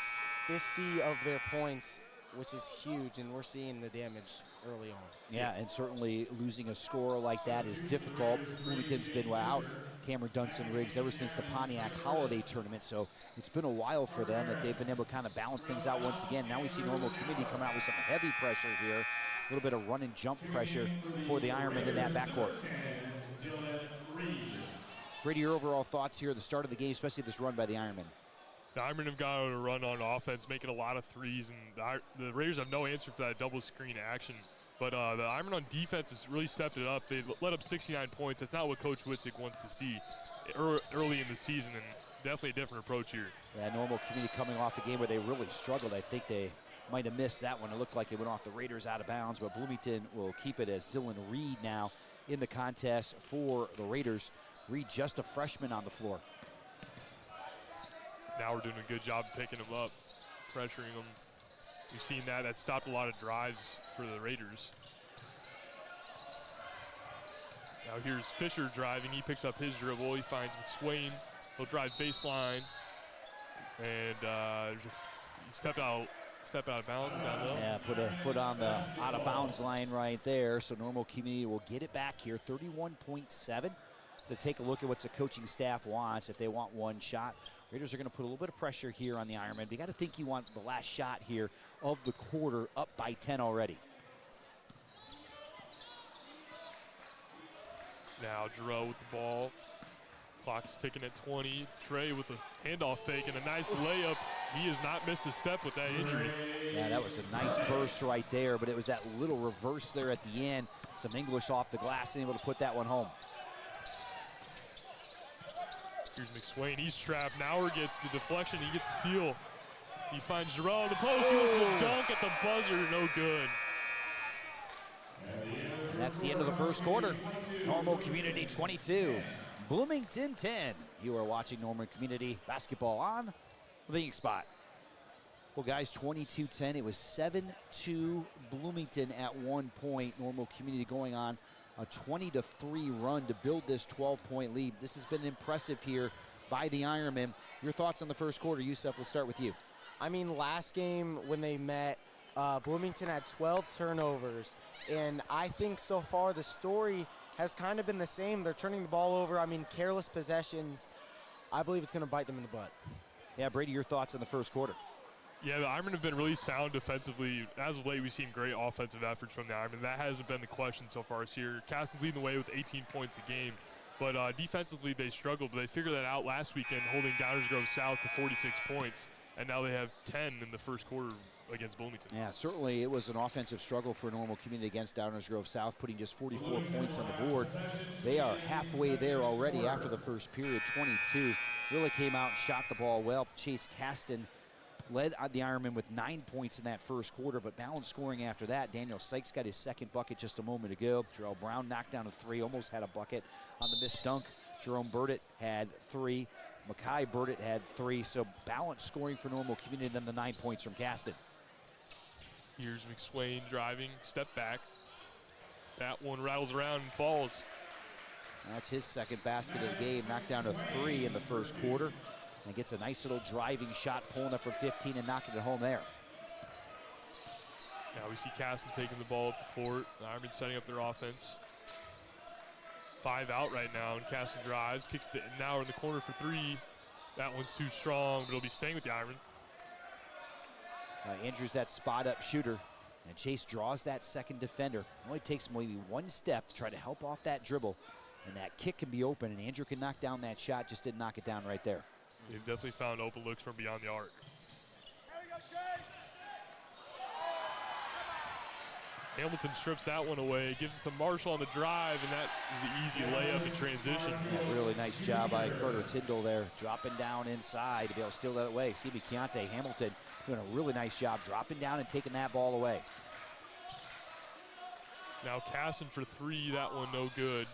[SPEAKER 11] 50 of their points, which is huge, and we're seeing the damage early on.
[SPEAKER 3] Yeah, and certainly losing a scorer like that is difficult. Bloomington's been without Cameron Dunson-Riggs ever since the Pontiac Holiday Tournament, so it's been a while for them that they've been able to kind of balance things out once again. Now we see Normal Community come out with some heavy pressure here, a little bit of run and jump pressure for the Ironmen in that backcourt. Brady, your overall thoughts here at the start of the game, especially this run by the Ironmen?
[SPEAKER 1] The Ironmen have got on a run on offense, making a lot of threes, and the Raiders have no answer for that double screen action. But the Ironmen on defense has really stepped it up. They let up 69 points. That's not what Coach Witzig wants to see early in the season, and definitely a different approach here.
[SPEAKER 3] Yeah, Normal Community coming off a game where they really struggled. I think they might have missed that one. It looked like it went off the Raiders out of bounds, but Bloomington will keep it as Dylan Reed now in the contest for the Raiders. Reed, just a freshman on the floor.
[SPEAKER 1] Now we're doing a good job picking him up, pressuring him. We've seen that. That stopped a lot of drives for the Raiders. Now here's Fisher driving. He picks up his dribble. He finds McSwain. He'll drive baseline. And he stepped out of bounds down low.
[SPEAKER 3] Yeah, put a foot on the out of bounds line right there. So Normal Community will get it back here, 31.7. To take a look at what the coaching staff wants. If they want one shot, Raiders are going to put a little bit of pressure here on the Ironmen. But you got to think you want the last shot here of the quarter up by 10 already.
[SPEAKER 1] Now Giroux with the ball. Clock's ticking at 20. Trey with a handoff fake and a nice layup. He has not missed a step with that injury.
[SPEAKER 3] Yeah, that was a nice burst right there, but it was that little reverse there at the end. Some English off the glass and able to put that one home.
[SPEAKER 1] Here's McSwain, he's trapped. Nauer gets the deflection, he gets the steal. He finds Giroux on the post, he wants the dunk at the buzzer, no good.
[SPEAKER 3] And that's the end of the first quarter. Normal Community 22, Bloomington 10. You are watching Normal Community basketball on the Inkspot. Well, guys, 22-10. It was 7-2 Bloomington at one point. Normal Community going on a 20-3 run to build this 12-point lead. This has been impressive here by the Ironmen. Your thoughts on the first quarter, Yusuf? We'll start with you.
[SPEAKER 11] I mean, last game when they met, Bloomington had 12 turnovers, and I think so far the story has kind of been the same. They're turning the ball over. I mean, careless possessions. I believe it's going to bite them in the butt.
[SPEAKER 3] Yeah, Brady, your thoughts on the first quarter?
[SPEAKER 1] Yeah, the Ironmen have been really sound defensively. As of late, we've seen great offensive efforts from the Ironmen. That hasn't been the question so far this year. Caston's leading the way with 18 points a game. But defensively, they struggled. But they figured that out last weekend, holding Downers Grove South to 46 points. And now they have 10 in the first quarter against Bloomington.
[SPEAKER 3] Yeah, certainly it was an offensive struggle for Normal Community against Downers Grove South, putting just 44 points on the board. They are halfway there already after the first period, 22. Really came out and shot the ball well. Chase Caston led the Ironmen with 9 points in that first quarter, but balanced scoring after that. Daniel Sykes got his second bucket just a moment ago. Jarrell Brown knocked down a three, almost had a bucket on the missed dunk. Jerome Burdett had three. Makai Burdett had three, so balanced scoring for Normal Community, then the 9 points from Caston.
[SPEAKER 1] Here's McSwain driving, step back. That one rattles around and falls.
[SPEAKER 3] That's his second basket of the game, knocked down to three in the first quarter. And gets a nice little driving shot, pulling up from 15 and knocking it home there.
[SPEAKER 1] Now we see Caston taking the ball up the court. The Ironmen setting up their offense. 5 out right now, and Caston drives, kicks it, and now we're in the corner for 3. That one's too strong, but it'll be staying with the Ironmen.
[SPEAKER 3] Andrew's that spot-up shooter, and Chase draws that second defender. It only takes maybe one step to try to help off that dribble, and that kick can be open, and Andrew can knock down that shot, just didn't knock it down right there.
[SPEAKER 1] They've definitely found open looks from beyond the arc. Hamilton strips that one away, gives it to Marshall on the drive, and that is the easy layup in transition.
[SPEAKER 3] Yeah, really nice job by Carter Tyndall there, dropping down inside to be able to steal that away. Excuse me, Keontae Hamilton doing a really nice job dropping down and taking that ball away.
[SPEAKER 1] Now Casson for 3, that one no good.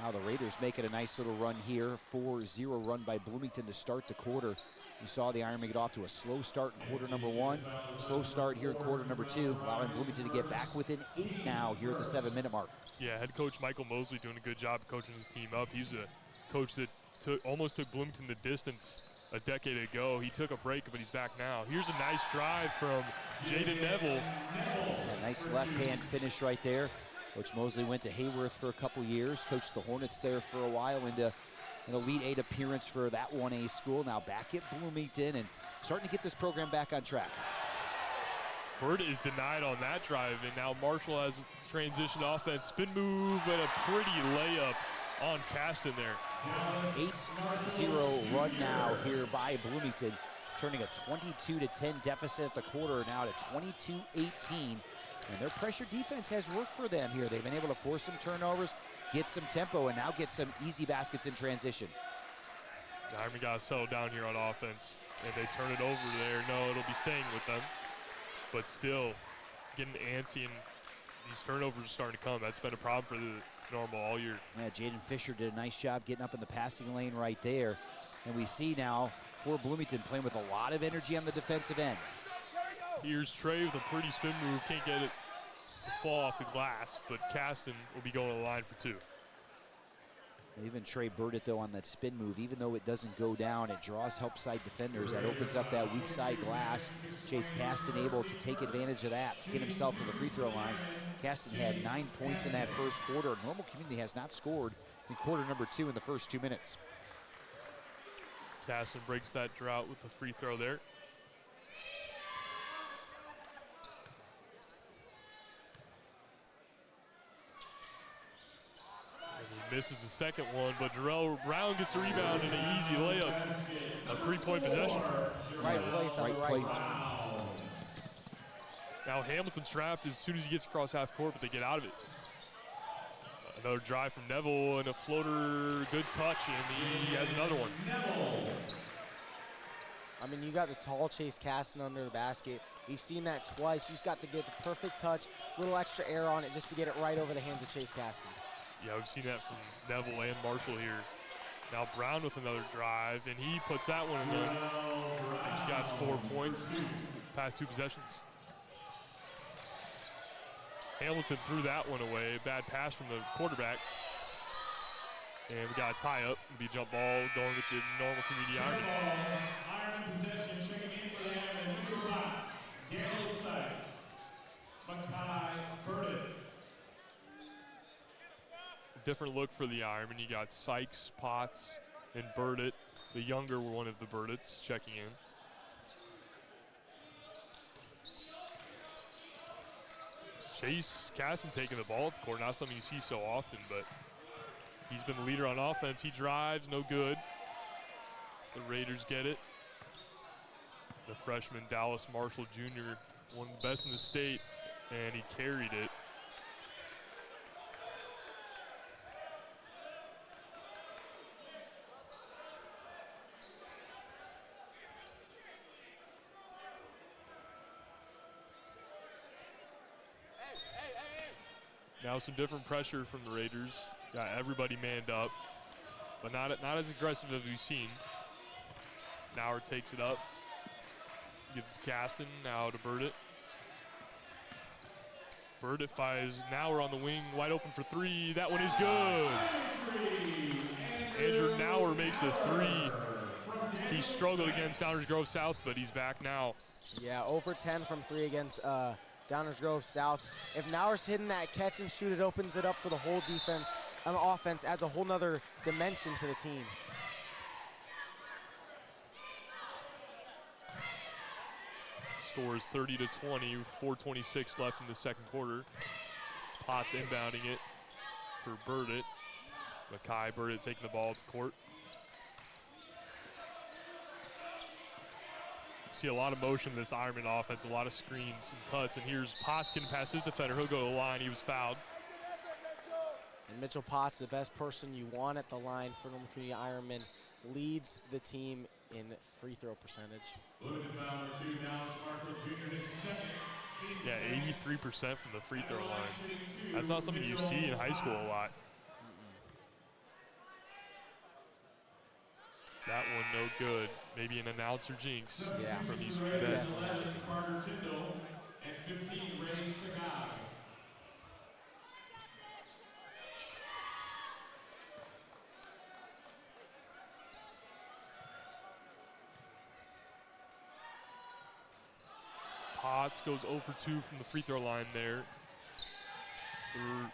[SPEAKER 3] Now the Raiders making a nice little run here, 4-0 run by Bloomington to start the quarter. We saw the Ironmen get off to a slow start in quarter number 1, slow start here in quarter number 2, allowing Bloomington to get back within 8 now here at the 7-minute mark.
[SPEAKER 1] Yeah, head coach Michael Mosley doing a good job of coaching his team up. He's a coach that almost took Bloomington the distance a decade ago. He took a break, but he's back now. Here's a nice drive from Jaden Neville.
[SPEAKER 3] A nice left-hand finish right there. Coach Mosley went to Hayworth for a couple years, coached the Hornets there for a while, into an Elite 8 appearance for that 1A school. Now back at Bloomington and starting to get this program back on track.
[SPEAKER 1] Bird is denied on that drive, and now Marshall has a transition offense, spin move, and a pretty layup on Caston there.
[SPEAKER 3] 8-0 run now here by Bloomington, turning a 22-10 deficit at the quarter now to 22-18. And their pressure defense has worked for them here. They've been able to force some turnovers, get some tempo, and now get some easy baskets in transition.
[SPEAKER 1] The Ironmen got to settle down here on offense, and they turn it over there. No, it'll be staying with them. But still, getting antsy, and these turnovers are starting to come. That's been a problem for the Normal all year.
[SPEAKER 3] Yeah, Jaden Fisher did a nice job getting up in the passing lane right there. And we see now for Bloomington playing with a lot of energy on the defensive end.
[SPEAKER 1] Here's Trey with a pretty spin move. Can't get it to fall off the glass, but Caston will be going to the line for 2.
[SPEAKER 3] Even Trey Burdett, though, on that spin move, even though it doesn't go down, it draws help side defenders. That opens up that weak side glass. Chase Caston able to take advantage of that, get himself to the free throw line. Caston had 9 points in that first quarter. Normal Community has not scored in quarter number 2 in the first 2 minutes.
[SPEAKER 1] Caston breaks that drought with a free throw there. Misses the second one, but Jarrell Brown gets the rebound and an easy layup. A 3-point possession.
[SPEAKER 11] Right place on the right time.
[SPEAKER 1] Now Hamilton's trapped as soon as he gets across half court, but they get out of it. Another drive from Neville and a floater, good touch, and he has another one.
[SPEAKER 11] I mean, you got the tall Chase Caston under the basket. We've seen that twice. You just got to get the perfect touch, little extra air on it just to get it right over the hands of Chase Caston.
[SPEAKER 1] Yeah, we've seen that from Neville and Marshall here. Now Brown with another drive, and he puts that one in. He's got 4 points past 2 possessions. Hamilton threw that one away. Bad pass from the quarterback. And we got a tie-up. It'll be a jump ball going with the Normal Community Ironmen.
[SPEAKER 12] Ironman possession, checking in for the Ironmen, neutral class, Daniel Sykes, Makai Burden.
[SPEAKER 1] Different look for the Ironmen. You got Sykes, Potts, and Burdett. The younger were one of the Burdett's checking in. Chase Casson taking the ball up the court. Not something you see so often, but he's been the leader on offense. He drives, no good. The Raiders get it. The freshman Dallas Marshall Jr., one of the best in the state, and he carried it. Now some different pressure from the Raiders. Got everybody manned up, but not as aggressive as we've seen. Nauer takes it up, gives to Caston, now to Burdett. Burdett fires, Nauer on the wing, wide open for 3. That one is good. Andrew makes a three. He struggled against Downers Grove South, but he's back now.
[SPEAKER 11] Yeah, over 10 from 3 against Downers Grove South. If Nauer's hitting that catch and shoot, it opens it up for the whole defense. Offense adds a whole nother dimension to the team.
[SPEAKER 1] Score is 30-20, 4:26 left in the second quarter. Potts inbounding it for Burdett. Mackay Burdett taking the ball to the court. See a lot of motion in this Ironman offense, a lot of screens and cuts, and here's Potts getting past his defender. He'll go to the line. He was fouled.
[SPEAKER 11] And Mitchell Potts, the best person you want at the line for Normal Community Ironman, leads the team in free throw percentage.
[SPEAKER 1] Yeah, 83% from the free throw line. That's not something you see in high school a lot. That one no good. Maybe an announcer jinx from these men. Potts goes 0 for 2 from the free throw line there.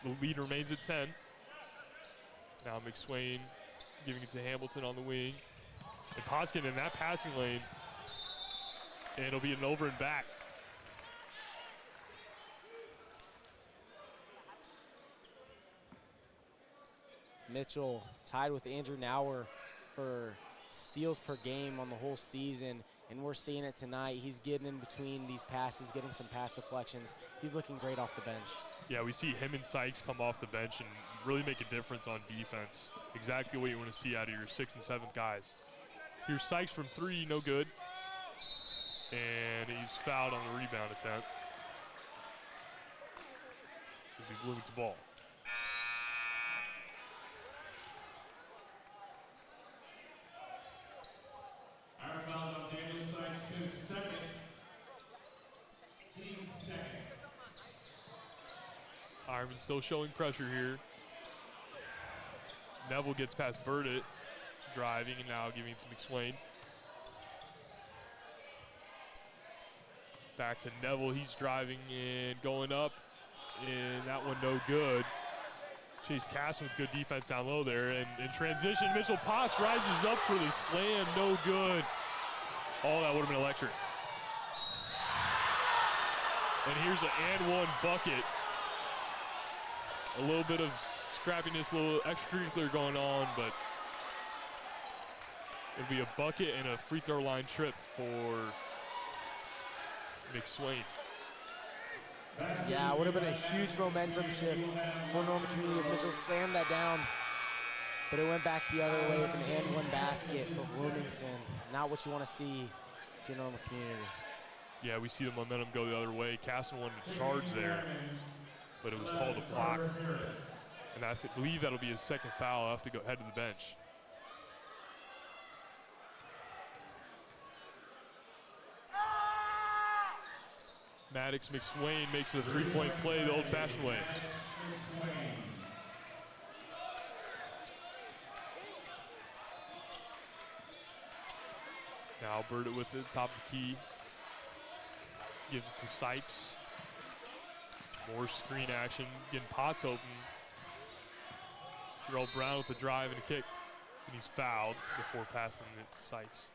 [SPEAKER 1] The lead remains at 10. Now McSwain giving it to Hamilton on the wing. And Potts getting in that passing lane. And it'll be an over and back.
[SPEAKER 11] Mitchell tied with Andrew Nauer for steals per game on the whole season, and we're seeing it tonight. He's getting in between these passes, getting some pass deflections. He's looking great off the bench. Yeah, we see him and Sykes come off the bench and really make a difference on defense. Exactly what you want to see out of your 6th and 7th guys. Here's Sykes from 3, no good. And he's fouled on the rebound attempt. It'll be Bloomington ball.
[SPEAKER 12] Iron fouls on Daniel Sykes, his 2nd. Team 2nd.
[SPEAKER 1] Ironman still showing pressure here. Neville gets past Burdett, driving and now giving it to McSwain. Back to Neville, he's driving and going up, and that one no good. Chase Casson with good defense down low there, and in transition, Mitchell Potts rises up for the slam, no good. Oh, that would have been electric. And here's an and one bucket. A little bit of scrappiness, a little extracurricular going on, but it'll be a bucket and a free throw line trip for McSwain.
[SPEAKER 11] Yeah, it would have been a huge momentum shift for Normal Community if Mitchell slammed that down, but it went back the other way with an and one basket for Bloomington. Not what you want to see if you're Normal Community.
[SPEAKER 1] Yeah, we see the momentum go the other way. Casson wanted to charge there, but it was called a block. And I believe that'll be his 2nd foul. I'll have to go head to the bench. Maddox McSwain makes it a 3-point play the old-fashioned way. Now Burdett with it, top of the key. Gives it to Sykes. More screen action, getting Potts open. Jarrell Brown with a drive and a kick. And he's fouled before passing it to Sykes.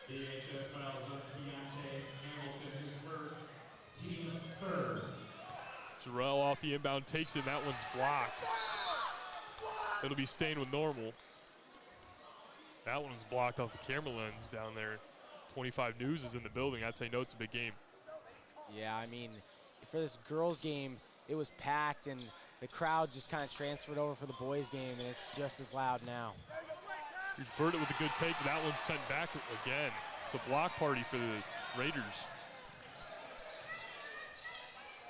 [SPEAKER 12] DHS fouls on Keontae Hamilton, his 1st, team 3rd.
[SPEAKER 1] Jarrell off the inbound takes it, and that one's blocked. It'll be staying with Normal. That one was blocked off the camera lens down there. 25 News is in the building. I'd say no, it's a big game.
[SPEAKER 11] Yeah, I mean, for this girls' game, it was packed, and the crowd just kind of transferred over for the boys' game, and it's just as loud now.
[SPEAKER 1] Here's Burdett with a good take, but that one's sent back again. It's a block party for the Raiders.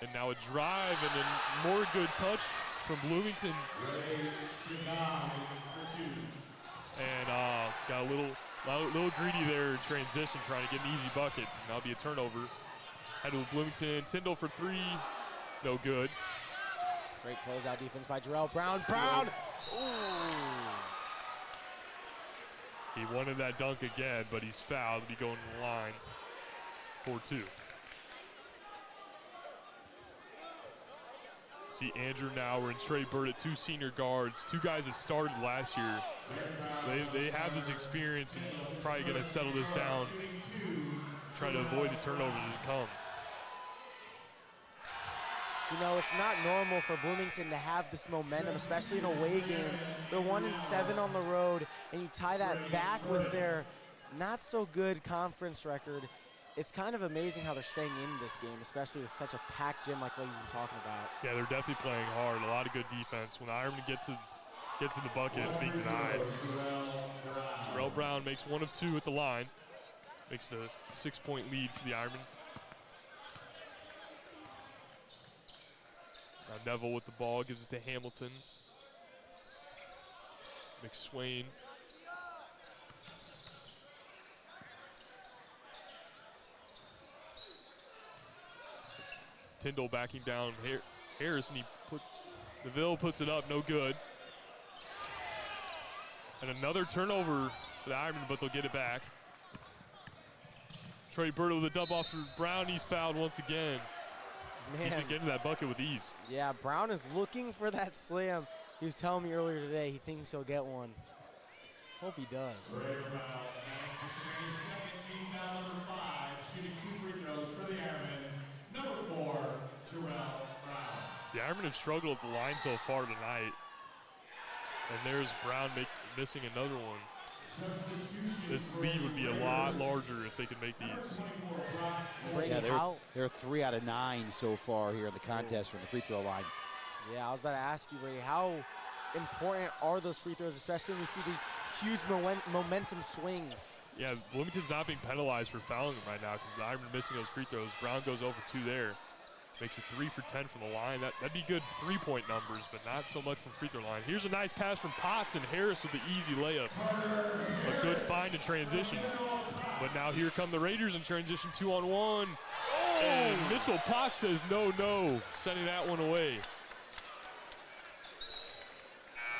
[SPEAKER 1] And now a drive, and then more good touch from Bloomington. And got a little greedy there in transition, trying to get an easy bucket. And that'll be a turnover. Head to Bloomington. Tyndall for 3, no good.
[SPEAKER 11] Great closeout defense by Jarrell Brown. Brown! Ooh.
[SPEAKER 1] He wanted that dunk again, but he's fouled. He'll be going to the line. 4-2. See Andrew Nauer and Trey Burdett, 2 senior guards, 2 guys that started last year. They have this experience and probably going to settle this down, try to avoid the turnovers that come.
[SPEAKER 11] You know, it's not normal for Bloomington to have this momentum, especially in away games. They're 1-7 on the road, and you tie that back with their not so good conference record. It's kind of amazing how they're staying in this game, especially with such a packed gym like what you've been talking about.
[SPEAKER 1] Yeah, they're definitely playing hard. A lot of good defense. When Ironman gets to the bucket, it's being denied. Jarrell Brown makes 1 of 2 at the line. Makes it a 6-point lead for the Ironmen. Now Neville with the ball, gives it to Hamilton. McSwain. Tyndall backing down Harris, and DeVille puts it up, no good. And another turnover for the Ironmen, but they'll get it back. Trey Burdett with a dump off for Brown. He's fouled once again.
[SPEAKER 11] Man.
[SPEAKER 1] He's been getting that bucket with ease.
[SPEAKER 11] Yeah, Brown is looking for that slam. He was telling me earlier today he thinks he'll get one. Hope he does.
[SPEAKER 12] Second team foul number 5, shooting 2 free throws for the Ironmen. Number 4, Jarrell Brown.
[SPEAKER 1] The Ironmen have struggled at the line so far tonight. And there's Brown missing another one. This lead would be a lot larger if they could make these.
[SPEAKER 3] Yeah, they're 3 out of 9 so far here in the contest from the free throw line.
[SPEAKER 11] Yeah, I was about to ask you, Brady, how important are those free throws, especially when we see these huge momentum swings?
[SPEAKER 1] Yeah, Bloomington's not being penalized for fouling them right now because the Ironmen missing those free throws. Brown goes over 2 there. Makes it 3 for 10 from the line. That'd be good 3-point numbers, but not so much from free throw line. Here's a nice pass from Potts, and Harris with the easy layup. A good find in transition. But now here come the Raiders in transition 2-on-1. Oh! And Mitchell Potts says no, sending that one away.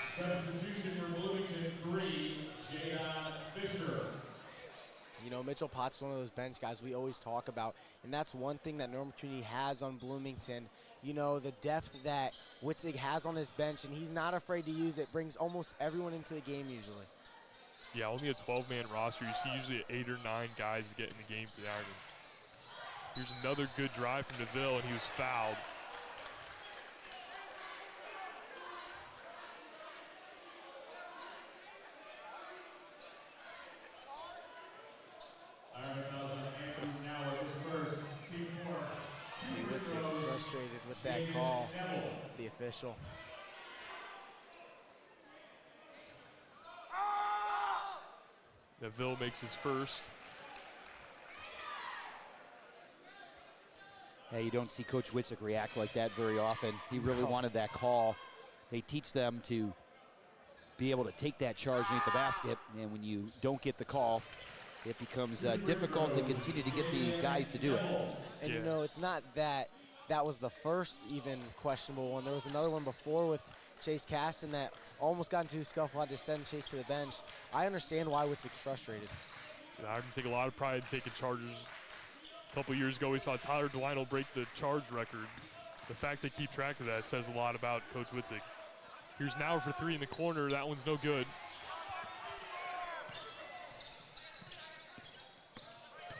[SPEAKER 12] Substitution for Bloomington 3, Jadon Fisher.
[SPEAKER 11] You know, Mitchell Potts is one of those bench guys we always talk about, and that's one thing that Normal Community has on Bloomington. You know, the depth that Witzig has on his bench, and he's not afraid to use it, brings almost everyone into the game usually.
[SPEAKER 1] Yeah, only a 12-man roster. You see usually 8 or 9 guys get in the game for the Ironmen. Here's another good drive from DeVille, and he was fouled.
[SPEAKER 11] See Witzig frustrated with that call, the official.
[SPEAKER 1] DeVille makes his first.
[SPEAKER 3] Hey, you don't see Coach Witzig react like that very often. He really wanted that call. They teach them to be able to take that charge underneath the basket, and when you don't get the call, it becomes difficult to continue to get the guys to do it.
[SPEAKER 11] And you know, it's not that was the first even questionable one. There was another one before with Chase Caston that almost got into a scuffle, had to send Chase to the bench. I understand why Witzig's frustrated.
[SPEAKER 1] I can take a lot of pride in taking charges. A couple years ago, we saw Tyler Dwinell break the charge record. The fact they keep track of that says a lot about Coach Witzig. Here's Nauer for 3 in the corner. That one's no good.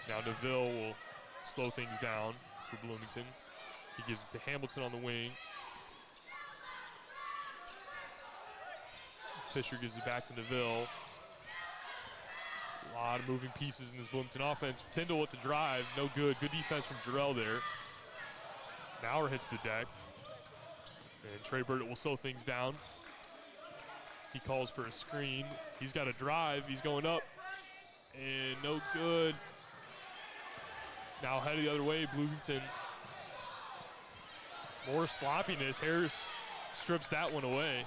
[SPEAKER 1] Now DeVille will slow things down for Bloomington. He gives it to Hamilton on the wing. Fisher gives it back to DeVille. A lot of moving pieces in this Bloomington offense. Tyndall with the drive, no good. Good defense from Jarrell there. Nauer hits the deck. And Trey Burdett will slow things down. He calls for a screen. He's got a drive, he's going up. And no good. Now headed the other way, Bloomington. More sloppiness. Harris strips that one away.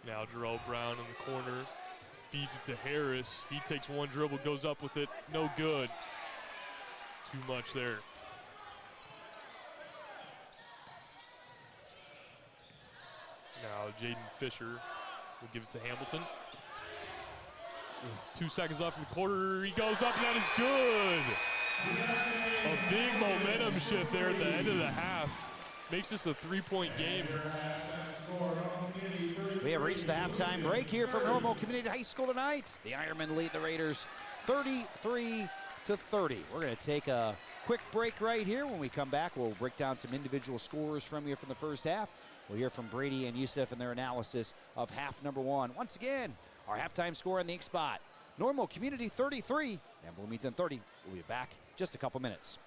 [SPEAKER 1] Now Jarrell Brown in the corner, feeds it to Harris. He takes one dribble, goes up with it, no good. Too much there. Jaden Fisher will give it to Hamilton. With 2 seconds left in the quarter, he goes up, and that is good. A big momentum shift there at the end of the half. Makes this a 3-point game.
[SPEAKER 3] We have reached the halftime break here from Normal Community High School tonight. The Ironmen lead the Raiders 33-30. We're going to take a quick break right here. When we come back, we'll break down some individual scores from you from the first half. We'll hear from Brady and Yusuf and their analysis of half number 1. Once again, our halftime score on the Inkspot. Normal Community 33 and Bloomington 30. We'll be back just a couple minutes.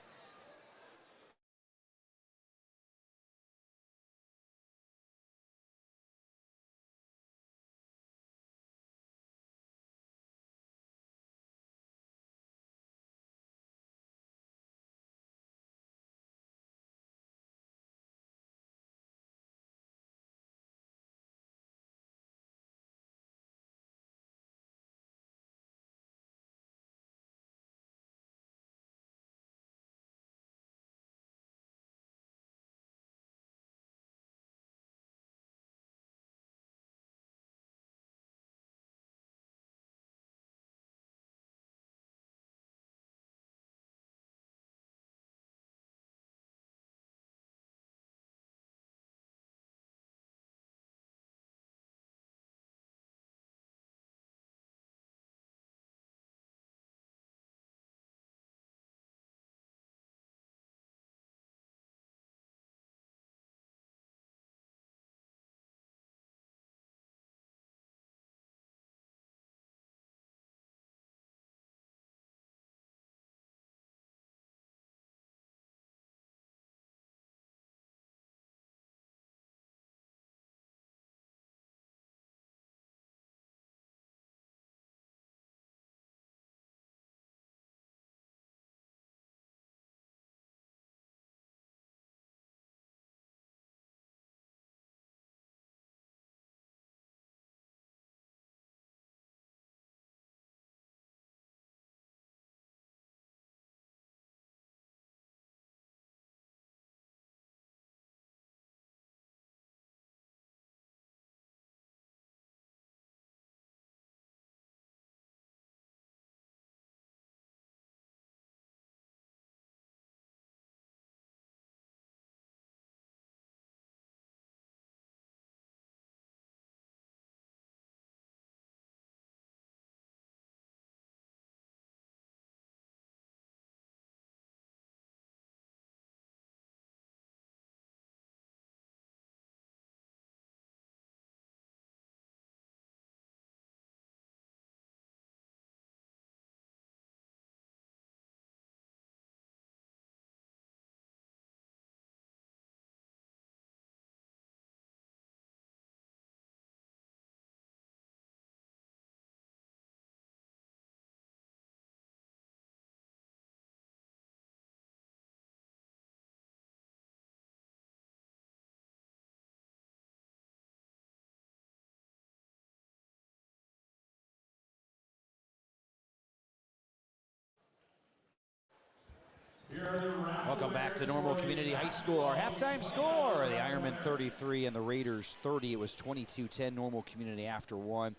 [SPEAKER 3] Welcome back to Normal Community High School. Our halftime score, the Ironmen 33 and the Raiders 30. It was 22-10 Normal Community after 1.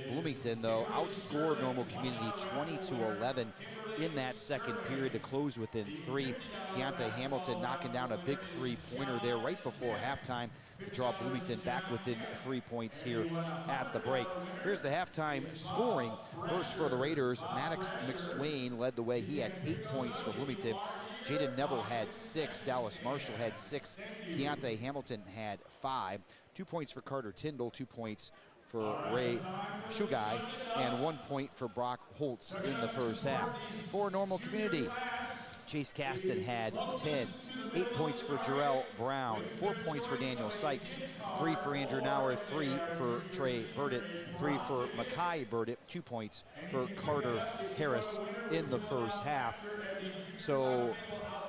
[SPEAKER 3] Bloomington, though, outscored Normal Community 20-11 in that second period to close within 3. Keontae Hamilton knocking down a big 3-pointer there right before halftime to draw Bloomington back within 3 points here at the break. Here's the halftime scoring. First for the Raiders, Maddox McSwain led the way. He had 8 points for Bloomington. Jaden Neville had 6. Dallas Marshall had 6. Keontae Hamilton had 5. 2 points for Carter Tyndall, 2 points for Ray Shugai, and 1 point for Brock Holtz in the first half. For Normal Community, Chase Caston had 10. 8 points for Jarrell Brown, 4 points for Daniel Sykes, 3 for Andrew Nauer, 3 for Trey Burdett, 3 for Makai Burdett, 2 points for Carter Harris in the first half. So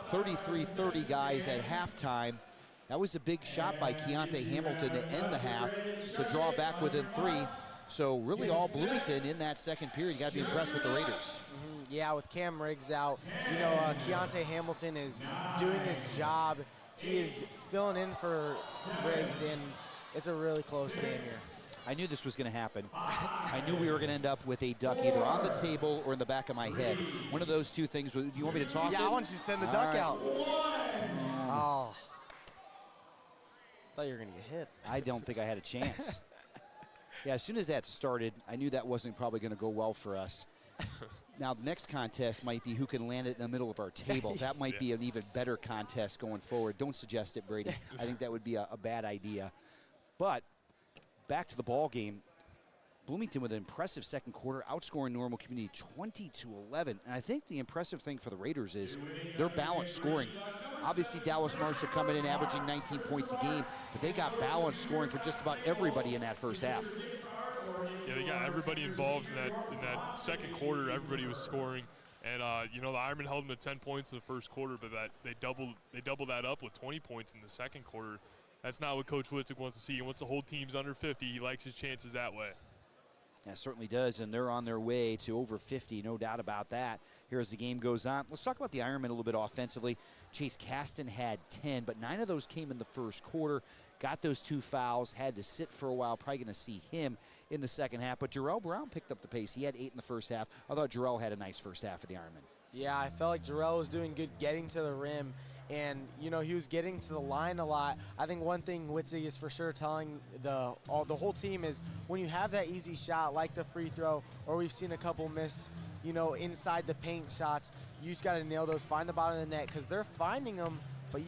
[SPEAKER 3] 33-30 guys at halftime. That was a big shot by Keontae Hamilton to end the half to draw back within 3. So really all Bloomington in that second period. You got to be impressed with the Raiders.
[SPEAKER 11] Yeah, with Cam Riggs out, you know, Keontae Hamilton is doing his job. He is filling in for Riggs, and it's a really close game here.
[SPEAKER 3] I knew this was going to happen. I knew we were going to end up with a duck either on the table or in the back of my head. One of those two things. Do you want me to toss it?
[SPEAKER 11] Yeah, I want you to send the duck out. Oh. Thought you were going to get hit.
[SPEAKER 3] I don't think I had a chance. Yeah, as soon as that started, I knew that wasn't probably going to go well for us. Now, the next contest might be who can land it in the middle of our table. That might be an even better contest going forward. Don't suggest it, Brady. I think that would be a bad idea. But back to the ball game. Bloomington with an impressive second quarter, outscoring Normal Community 20-11. And I think the impressive thing for the Raiders is their balanced scoring. Obviously, Dallas Marshall coming in averaging 19 points a game, but they got balanced scoring for just about everybody in that first half.
[SPEAKER 1] Yeah, they got everybody involved in that second quarter. Everybody was scoring. And, you know, the Ironmen held them to 10 points in the first quarter, but they doubled that up with 20 points in the second quarter. That's not what Coach Witzig wants to see. He wants the whole team's under 50. He likes his chances that way.
[SPEAKER 3] That certainly does, and they're on their way to over 50, no doubt about that. Here as the game goes on. Let's talk about the Ironmen a little bit offensively. Chase Caston had 10, but 9 of those came in the first quarter. Got those 2 fouls, had to sit for a while. Probably going to see him in the second half. But Jarrell Brown picked up the pace. He had 8 in the first half. I thought Jarrell had a nice first half for the Ironmen.
[SPEAKER 11] Yeah, I felt like Jarrell was doing good getting to the rim. And, you know, he was getting to the line a lot. I think one thing Witzig is for sure telling the whole team is when you have that easy shot like the free throw, or we've seen a couple missed, you know, inside the paint shots, you just got to nail those, find the bottom of the net, because they're finding them, but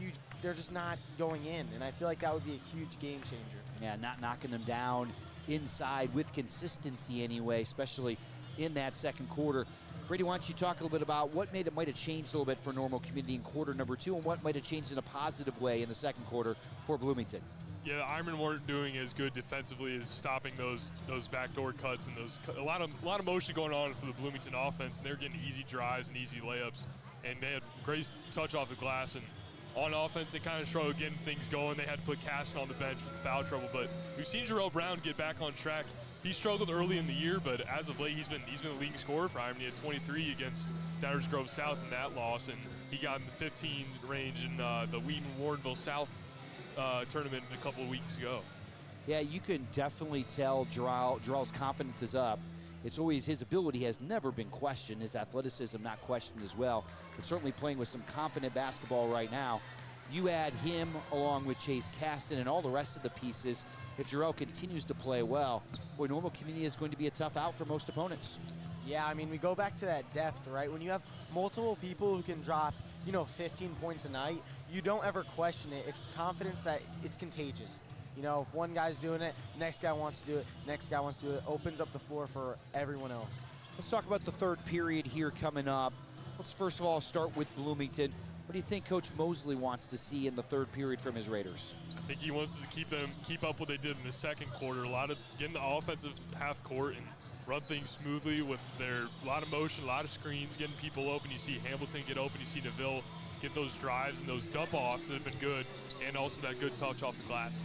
[SPEAKER 11] they're just not going in. And I feel like that would be a huge game changer.
[SPEAKER 3] Yeah, not knocking them down inside with consistency anyway, especially in that second quarter. Brady, why don't you talk a little bit about what might have changed a little bit for Normal Community in quarter number 2, and what might have changed in a positive way in the second quarter for Bloomington?
[SPEAKER 1] Yeah, the Ironmen weren't doing as good defensively as stopping those backdoor cuts and a lot of motion going on for the Bloomington offense, and they're getting easy drives and easy layups, and they had great touch off the glass. And on offense, they kind of struggled getting things going. They had to put Caston on the bench with foul trouble, but we've seen Jarrell Brown get back on track. He struggled early in the year, but as of late, he's been the leading scorer for Ironman. He had 23 against Downers Grove South in that loss, and he got in the 15 range in the Wheaton-Warrenville South tournament a couple of weeks ago.
[SPEAKER 3] Yeah, you can definitely tell Jarrell's confidence is up. It's always his ability has never been questioned, his athleticism not questioned as well, but certainly playing with some confident basketball right now. You add him along with Chase Caston and all the rest of the pieces. If Jarrell continues to play well, boy, Normal Community is going to be a tough out for most opponents.
[SPEAKER 11] Yeah, I mean, we go back to that depth, right? When you have multiple people who can drop, you know, 15 points a night, you don't ever question it. It's confidence that it's contagious. You know, if one guy's doing it, next guy wants to do it, next guy wants to do it, opens up the floor for everyone else.
[SPEAKER 3] Let's talk about the third period here coming up. Let's first of all start with Bloomington. What do you think Coach Mosley wants to see in the third period from his Raiders?
[SPEAKER 1] I think he wants to keep up what they did in the second quarter. A lot of getting the offensive half court and run things smoothly with a lot of motion, a lot of screens, getting people open. You see Hamilton get open. You see Neville get those drives and those dump-offs that have been good, and also that good touch off the glass.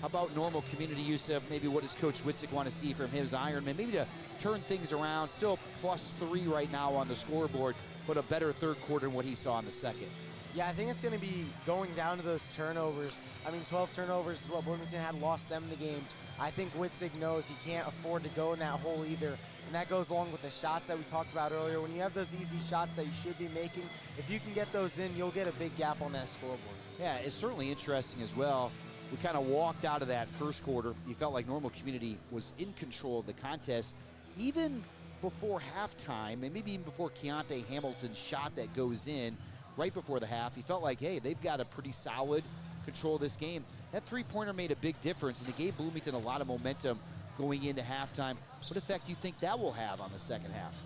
[SPEAKER 3] How about Normal Community, Yusuf? Maybe what does Coach Witzig want to see from his Ironmen? Maybe to turn things around. Still +3 right now on the scoreboard, but a better third quarter than what he saw in the second.
[SPEAKER 11] Yeah, I think it's going to be going down to those turnovers. I mean, 12 turnovers is what Bloomington had lost them the game. I think Witzig knows he can't afford to go in that hole either. And that goes along with the shots that we talked about earlier. When you have those easy shots that you should be making, if you can get those in, you'll get a big gap on that scoreboard.
[SPEAKER 3] Yeah, it's certainly interesting as well. We kind of walked out of that first quarter. You felt like Normal Community was in control of the contest, even before halftime, and maybe even before Keontae Hamilton's shot that goes in right before the half. You felt like, hey, they've got a pretty solid control of this game. That three-pointer made a big difference, and it gave Bloomington a lot of momentum going into halftime. What effect do you think that will have on the second half?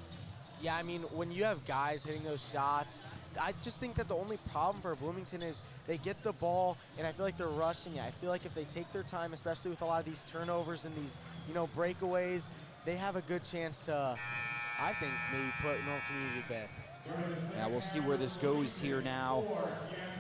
[SPEAKER 11] Yeah, I mean, when you have guys hitting those shots, I just think that the only problem for Bloomington is they get the ball, and I feel like they're rushing it. I feel like if they take their time, especially with a lot of these turnovers and these, you know, breakaways, they have a good chance to, I think, maybe put Normal Community to bed.
[SPEAKER 3] Now we'll see where this goes here now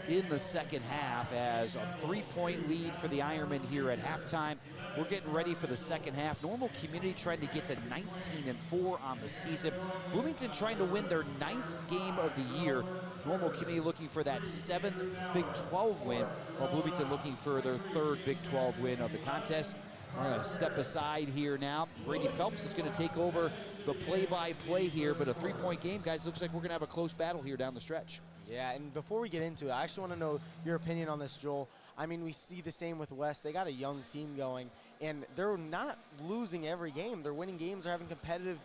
[SPEAKER 3] in the second half as a three-point lead for the Ironmen here at halftime. We're getting ready for the second half. Normal Community trying to get to 19-4 on the season. Bloomington trying to win their 9th game of the year. Normal Community looking for that 7th Big 12 win, while Bloomington looking for their 3rd Big 12 win of the contest. We're going to step aside here now. Brady Phelps is going to take over the play-by-play here, but a 3-point game, guys. Looks like we're going to have a close battle here down the stretch.
[SPEAKER 11] Yeah, and before we get into it, I actually want to know your opinion on this, Joel. I mean, we see the same with West. They got a young team going, and they're not losing every game. They're winning games. They're having competitive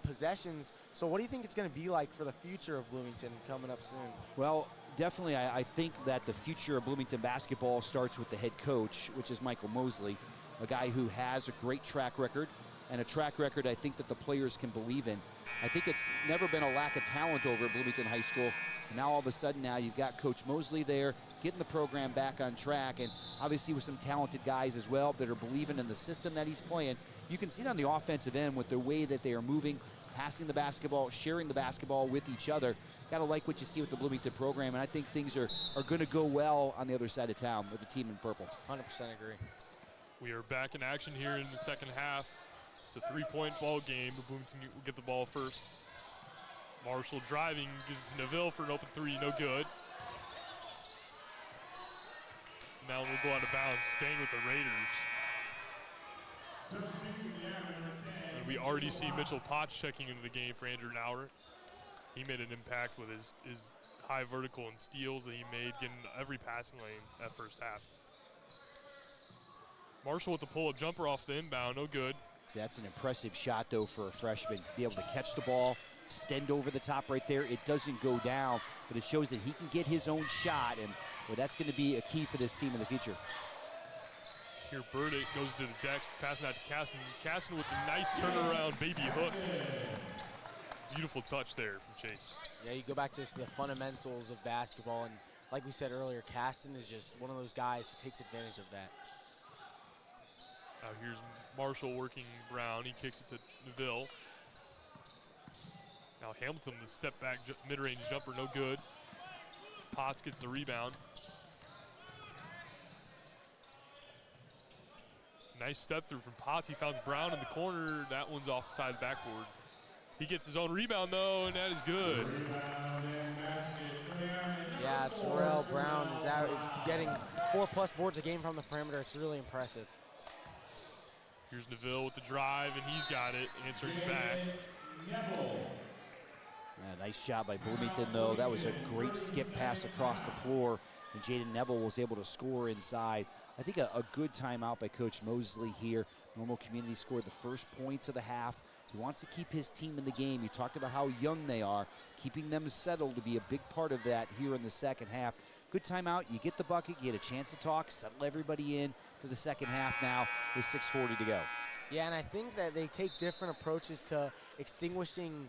[SPEAKER 11] possessions. So what do you think it's going to be like for the future of Bloomington coming up soon?
[SPEAKER 3] Well, definitely, I think that the future of Bloomington basketball starts with the head coach, which is Michael Mosley, a guy who has a great track record, and a track record I think that the players can believe in. I think it's never been a lack of talent over at Bloomington High School. And now all of a sudden now you've got Coach Mosley there, getting the program back on track, and obviously with some talented guys as well that are believing in the system that he's playing. You can see it on the offensive end with the way that they are moving, passing the basketball, sharing the basketball with each other. Got to like what you see with the Bloomington program, and I think things are going to go well on the other side of town with the team in purple.
[SPEAKER 11] 100% agree.
[SPEAKER 1] We are back in action here in the second half. It's a 3-point ball game. Bloomington will get the ball first. Marshall driving, gives it to Neville for an open 3, no good. Now we'll go out of bounds, staying with the Raiders. And we already see Mitchell Potts checking into the game for Andrew Nauer. He made an impact with his high vertical and steals that he made, getting every passing lane that first half. Marshall with the pull-up jumper off the inbound, no good.
[SPEAKER 3] So that's an impressive shot, though, for a freshman. Be able to catch the ball, extend over the top right there. It doesn't go down, but it shows that he can get his own shot, and well, that's going to be a key for this team in the future.
[SPEAKER 1] Here Burdick goes to the deck, passing out to Casson. Casson with a nice turnaround baby hook. Beautiful touch there from Chase.
[SPEAKER 11] Yeah, you go back to the fundamentals of basketball, and like we said earlier, Caston is just one of those guys who takes advantage of that.
[SPEAKER 1] Now here's Marshall working Brown. He kicks it to Neville. Now Hamilton, the step back mid-range jumper, no good. Potts gets the rebound. Nice step through from Potts. He finds Brown in the corner. That one's off the side of the backboard. He gets his own rebound though, and that is good.
[SPEAKER 11] Yeah, Terrell Brown is getting 4+ boards a game from the perimeter. It's really impressive.
[SPEAKER 1] Here's Neville with the drive, and he's got it, answering back.
[SPEAKER 3] Yeah, nice job by Bloomington, though. That was a great skip pass across the floor, and Jaden Neville was able to score inside. I think a good timeout by Coach Mosley here. Normal Community scored the first points of the half. He wants to keep his team in the game. You talked about how young they are. Keeping them settled to be a big part of that here in the second half. Good timeout. You get the bucket. You get a chance to talk, settle everybody in to the second half now with 6:40 to go.
[SPEAKER 11] Yeah, and I think that they take different approaches to extinguishing,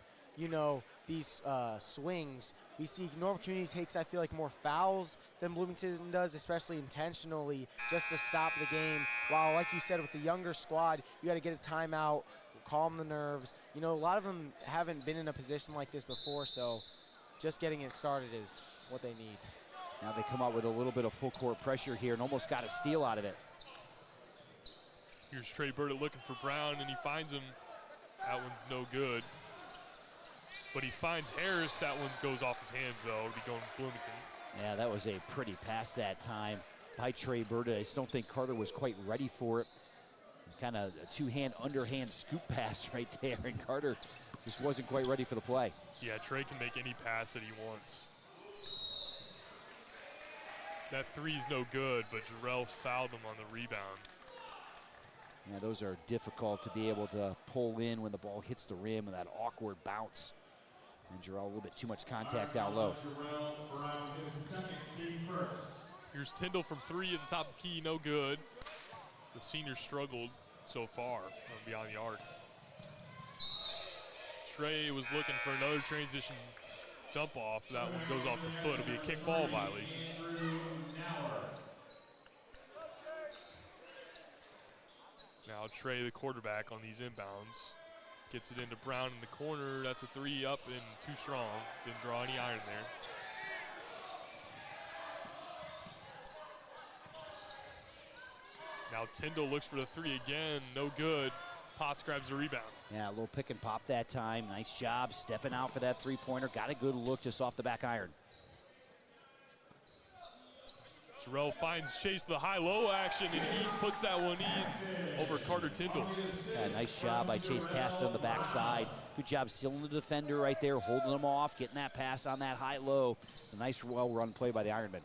[SPEAKER 11] these swings. We see Normal Community takes, I feel like, more fouls than Bloomington does, especially intentionally, just to stop the game. While, like you said, with the younger squad, you got to get a timeout, calm the nerves. A lot of them haven't been in a position like this before, so just getting it started is what they need.
[SPEAKER 3] Now they come out with a little bit of full court pressure here and almost got a steal out of it.
[SPEAKER 1] Here's Trey Burdick looking for Brown, and he finds him. That one's no good. But he finds Harris. That one goes off his hands, though. It'll be going to Bloomington.
[SPEAKER 3] Yeah, that was a pretty pass that time by Trey Burdick. I just don't think Carter was quite ready for it. Kind of a two-hand, underhand scoop pass right there, and Carter just wasn't quite ready for the play.
[SPEAKER 1] Yeah, Trey can make any pass that he wants. That three's no good, but Jarrell fouled him on the rebound.
[SPEAKER 3] Yeah, those are difficult to be able to pull in when the ball hits the rim with that awkward bounce. And Jarrell a little bit too much contact down low.
[SPEAKER 1] Here's Tyndall from 3 at the top of the key, no good. The senior struggled so far from beyond the arc. Trey was looking for another transition dump off. That one goes off the foot. It'll be a kick ball violation. Now Trey, the quarterback, on these inbounds, gets it into Brown in the corner. That's a 3 up and too strong. Didn't draw any iron there. Now Tyndall looks for the 3 again, no good. Potts grabs the rebound.
[SPEAKER 3] Yeah, a little pick and pop that time. Nice job stepping out for that three-pointer. Got a good look just off the back iron.
[SPEAKER 1] Jarrell finds Chase the high-low action, and he puts that one in over Carter Tyndall.
[SPEAKER 3] Yeah, nice job by Chase Caston on the backside. Good job sealing the defender right there, holding him off, getting that pass on that high-low. A nice, well-run play by the Ironmen.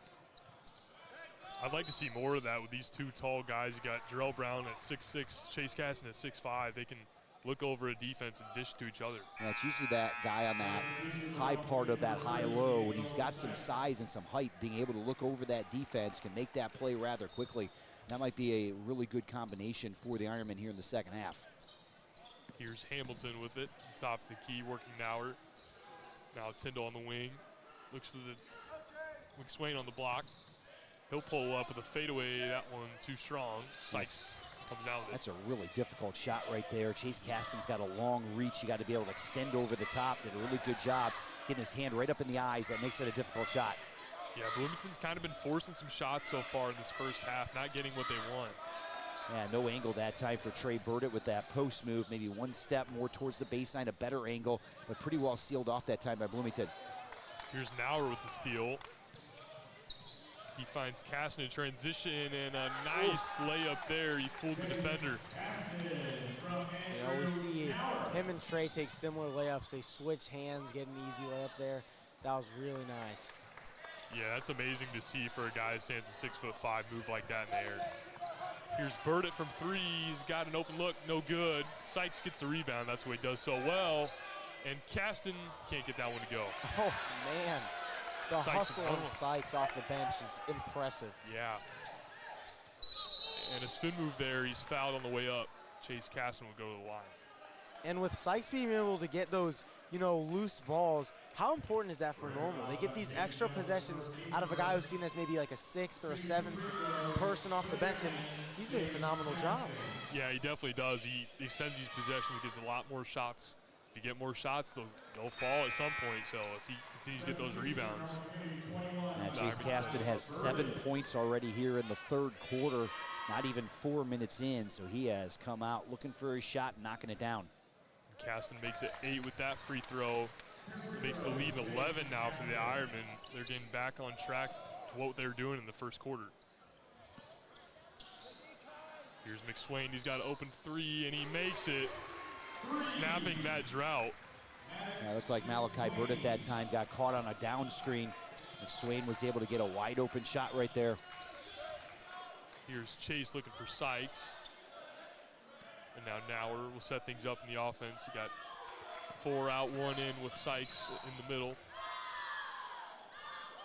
[SPEAKER 1] I'd like to see more of that with these two tall guys. You got Jarrell Brown at 6'6", Chase Caston at 6'5". They can look over a defense and dish to each other.
[SPEAKER 3] Yeah, it's usually that guy on that high part of that high-low, and he's got some size and some height. Being able to look over that defense can make that play rather quickly. That might be a really good combination for the Ironmen here in the second half.
[SPEAKER 1] Here's Hamilton with it, top of the key, working Nauer. Now Tyndall on the wing, looks for the McSwain on the block. He'll pull up with a fadeaway, that one too strong. Sykes comes out with it.
[SPEAKER 3] That's a really difficult shot right there. Chase Caston's got a long reach. You got to be able to extend over the top. Did a really good job getting his hand right up in the eyes. That makes it a difficult shot.
[SPEAKER 1] Yeah, Bloomington's kind of been forcing some shots so far in this first half, not getting what they want.
[SPEAKER 3] Yeah, no angle that time for Trey Burdett with that post move. Maybe one step more towards the baseline, a better angle, but pretty well sealed off that time by Bloomington.
[SPEAKER 1] Here's Nauer with the steal. He finds Caston in transition, and a nice layup there. He fooled the defender.
[SPEAKER 11] You know, we see him and Trey take similar layups. They switch hands, get an easy layup there. That was really nice.
[SPEAKER 1] Yeah, that's amazing to see for a guy who stands at 6'5", move like that in the air. Here's Burdett from three. He's got an open look, no good. Sykes gets the rebound. That's what he does so well. And Caston can't get that one to go.
[SPEAKER 11] Oh, man. The
[SPEAKER 1] Sykes
[SPEAKER 11] hustle on Sykes off the bench is impressive.
[SPEAKER 1] Yeah. And a spin move there. He's fouled on the way up. Chase Caston will go to the line.
[SPEAKER 11] And with Sykes being able to get those, you know, loose balls, how important is that for Normal? They get these extra possessions out of a guy who's seen as maybe like a sixth or a seventh person off the bench, and he's doing a phenomenal job.
[SPEAKER 1] Yeah, he definitely does. He extends these possessions, gets a lot more shots. If you get more shots, they'll fall at some point. So if he continues to get those rebounds.
[SPEAKER 3] Now Chase Caston has 7 points already here in the third quarter, not even 4 minutes in, so he has come out looking for his shot and knocking it down.
[SPEAKER 1] Caston makes it 8 with that free throw. Makes the lead 11 now for the Ironmen. They're getting back on track to what they were doing in the first quarter. Here's McSwain. He's got an open three, and he makes it, snapping that drought.
[SPEAKER 3] Yeah, it looked like Malachi Burdett that time got caught on a down screen. McSwain was able to get a wide open shot right there.
[SPEAKER 1] Here's Chase looking for Sykes. And now Nauer will set things up in the offense. You got 4 out, 1 in with Sykes in the middle.